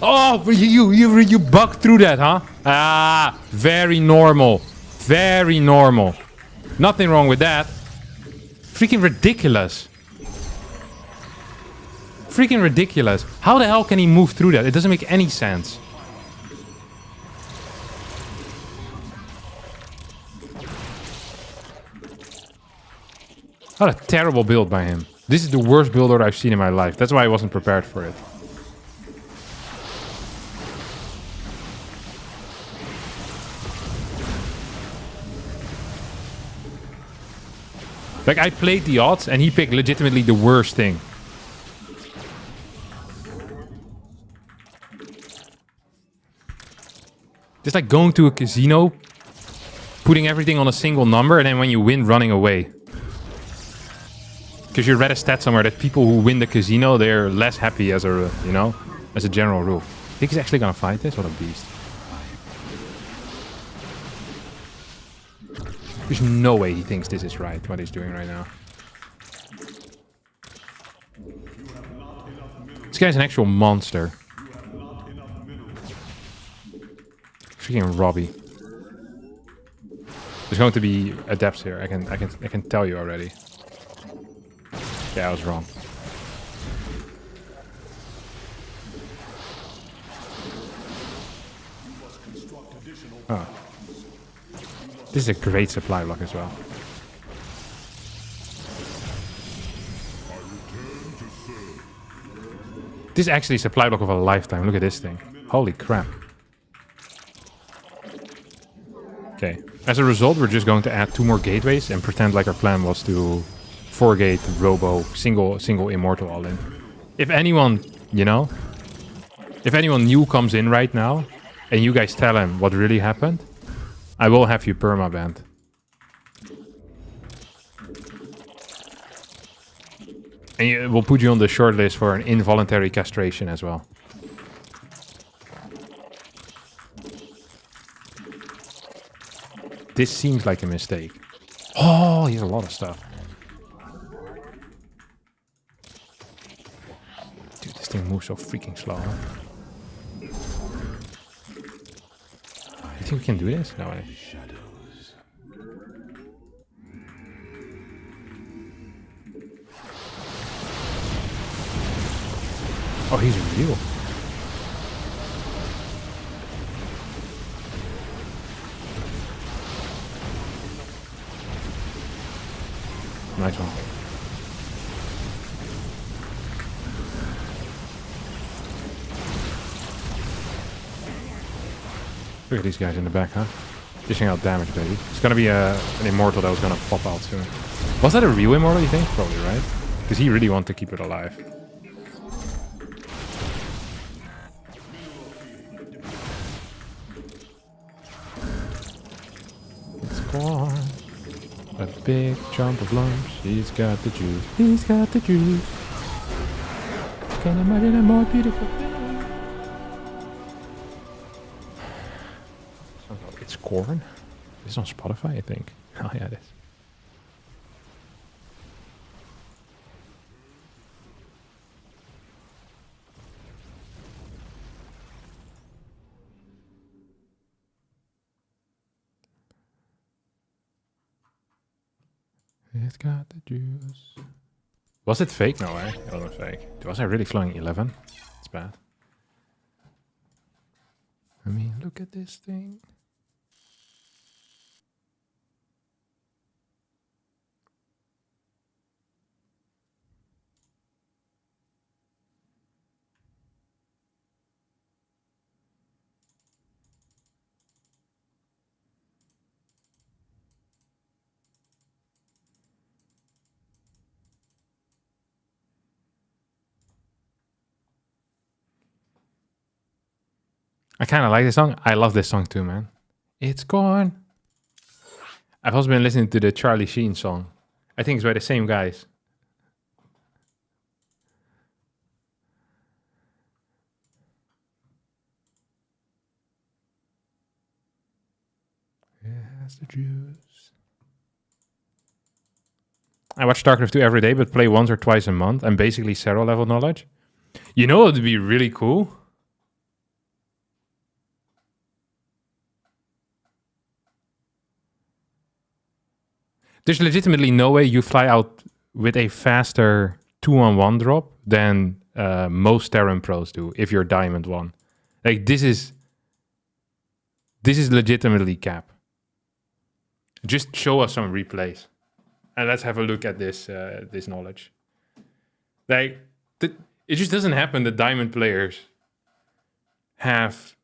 Oh, you bugged through that, huh? Ah, very normal. Very normal. Nothing wrong with that. Freaking ridiculous. Freaking ridiculous. How the hell can he move through that? It doesn't make any sense. What a terrible build by him. This is the worst build order I've seen in my life. That's why I wasn't prepared for it. Like, I played the odds and he picked legitimately the worst thing. It's like going to a casino, putting everything on a single number, and then when you win, running away. Because you read a stat somewhere that people who win the casino, they're less happy as a, you know, as a general rule. I think he's actually gonna fight this. What a beast. There's no way he thinks this is right, what he's doing right now. This guy's an actual monster. Freaking Robbie. There's going to be adepts here. I can tell you already. Yeah, I was wrong. Oh. This is a great supply block as well. This is actually a supply block of a lifetime. Look at this thing. Holy crap. Okay. As a result, we're just going to add 2 more gateways and pretend like our plan was to 4-gate robo single immortal all in. If anyone, you know, if anyone new comes in right now and you guys tell him what really happened, I will have you perma-banned. And we'll put you on the short list for an involuntary castration as well. This seems like a mistake. Oh, he has a lot of stuff. Dude, this thing moves so freaking slow. Huh? You think we can do this? No way. Oh, he's real. Nice one. Look at these guys in the back, huh? Dishing out damage, baby. It's gonna be an immortal that was gonna pop out soon. Was that a real immortal, you think? Probably, right? Because he really wanted to keep it alive. It's gone. A big chunk of lumps. He's got the juice. He's got the juice. Can't imagine a more beautiful thing. It's corn. It's on Spotify, I think. Oh yeah, it is. It's got the juice. Was it fake? No, right? It wasn't fake. Was I really flying 11? It's bad. I mean, look at this thing. I kind of like this song. I love this song too, man. It's gone. I've also been listening to the Charlie Sheen song. I think it's by the same guys. Yes, the juice. I watch StarCRAFT 2 every day, but play once or twice a month. I'm basically zero level knowledge. You know what would be really cool? There's legitimately no way you fly out with a faster 2-on-1 drop than most Terran pros do if you're Diamond 1. Like, this is legitimately cap. Just show us some replays. And let's have a look at this this knowledge. Like, it just doesn't happen that Diamond players have...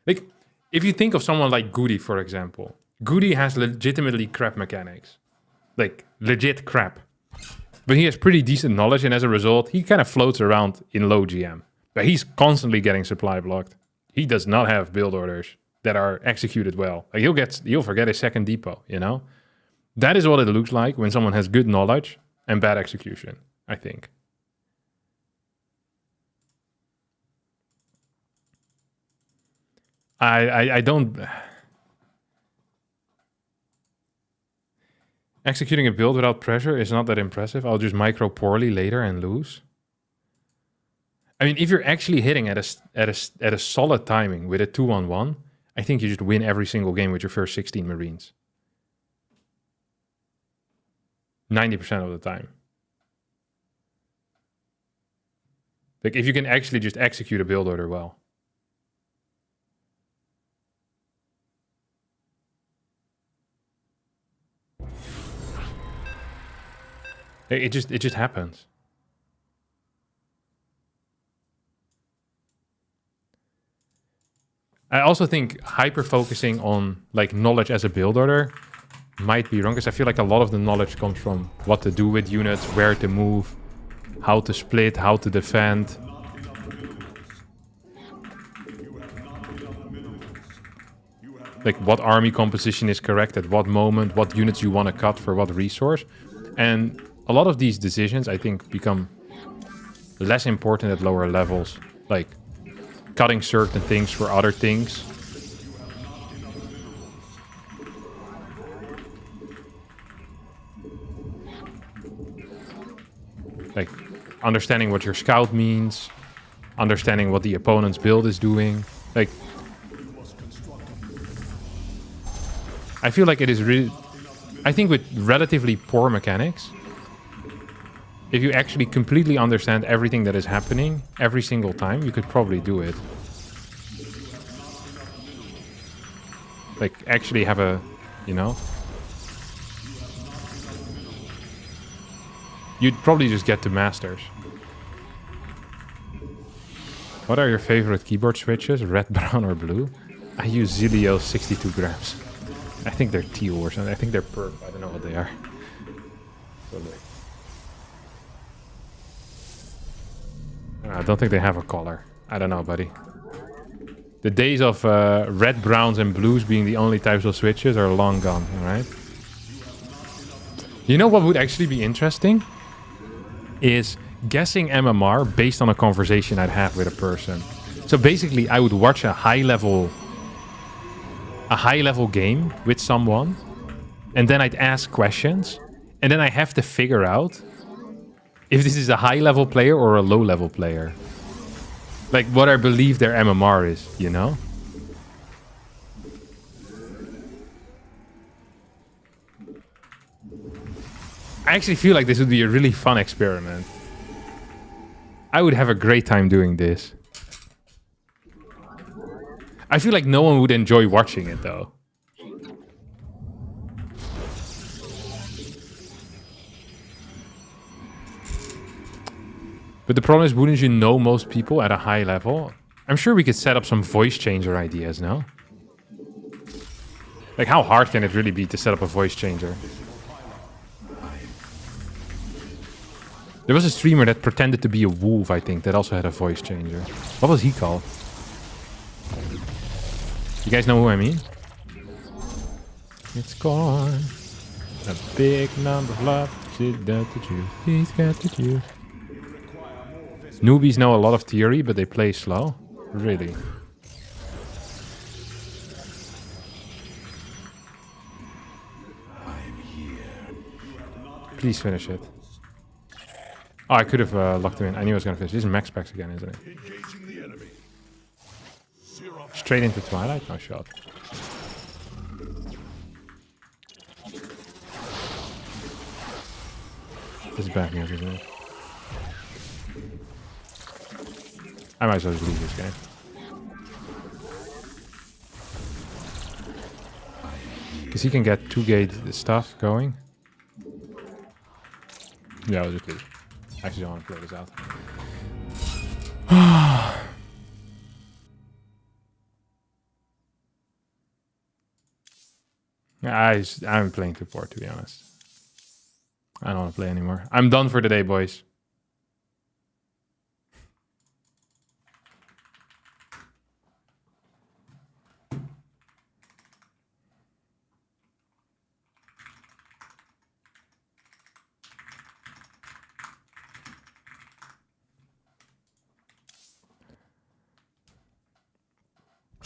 Like, if you think of someone like Goody, for example... Goody has legitimately crap mechanics. Like, legit crap. But he has pretty decent knowledge, and as a result, he kind of floats around in low GM. But he's constantly getting supply blocked. He does not have build orders that are executed well. Like he'll forget a second depot, you know? That is what it looks like when someone has good knowledge and bad execution, I think. I don't... Executing a build without pressure is not that impressive. I'll just micro poorly later and lose. I mean, if you're actually hitting at a solid timing with a 2-on-1, I think you just win every single game with your first 16 Marines. 90% of the time. Like, if you can actually just execute a build order well. It just happens. I also think hyper-focusing on like knowledge as a build order might be wrong, because I feel like a lot of the knowledge comes from what to do with units, where to move, how to split, how to defend. Like what army composition is correct at what moment, what units you want to cut for what resource. And a lot of these decisions, I think, become less important at lower levels. Like cutting certain things for other things. Like understanding what your scout means, understanding what the opponent's build is doing. Like, I feel like it is really... I think with relatively poor mechanics, if you actually completely understand everything that is happening every single time, you could probably do it. Like, actually have a, you know? You'd probably just get to masters. What are your favorite keyboard switches? Red, brown, or blue? I use Zilio 62 grams. I think they're teal or something. I think they're perp. I don't know what they are. I don't think they have a color. I don't know, buddy. The days of red, browns, and blues being the only types of switches are long gone, alright? You know what would actually be interesting? Is guessing MMR based on a conversation I'd have with a person. So basically, I would watch a high-level game with someone, and then I'd ask questions, and then I have to figure out if this is a high-level player or a low-level player. Like, what I believe their MMR is, you know? I actually feel like this would be a really fun experiment. I would have a great time doing this. I feel like no one would enjoy watching it, though. But the problem is, wouldn't you know most people at a high level? I'm sure we could set up some voice changer ideas, no? Like, how hard can it really be to set up a voice changer? There was a streamer that pretended to be a wolf, I think, that also had a voice changer. What was he called? You guys know who I mean? It's gone. A big number of love. She's got the juice. He's got the juice. Newbies know a lot of theory, but they play slow. Really. Please finish it. Oh, I could have locked him in. I knew I was going to finish. This is max packs again, isn't it? Straight into Twilight? No shot. This is bad news, isn't it? I might as well just leave this game. Because he can get 2-gate stuff going. Yeah, I'll just leave. I actually don't want to play this out. I'm playing too poor, to be honest. I don't want to play anymore. I'm done for the day, boys.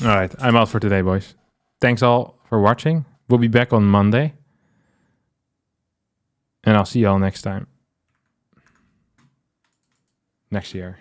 All right, I'm out for today, boys. Thanks all for watching. We'll be back on Monday. And I'll see y'all next time. Next year.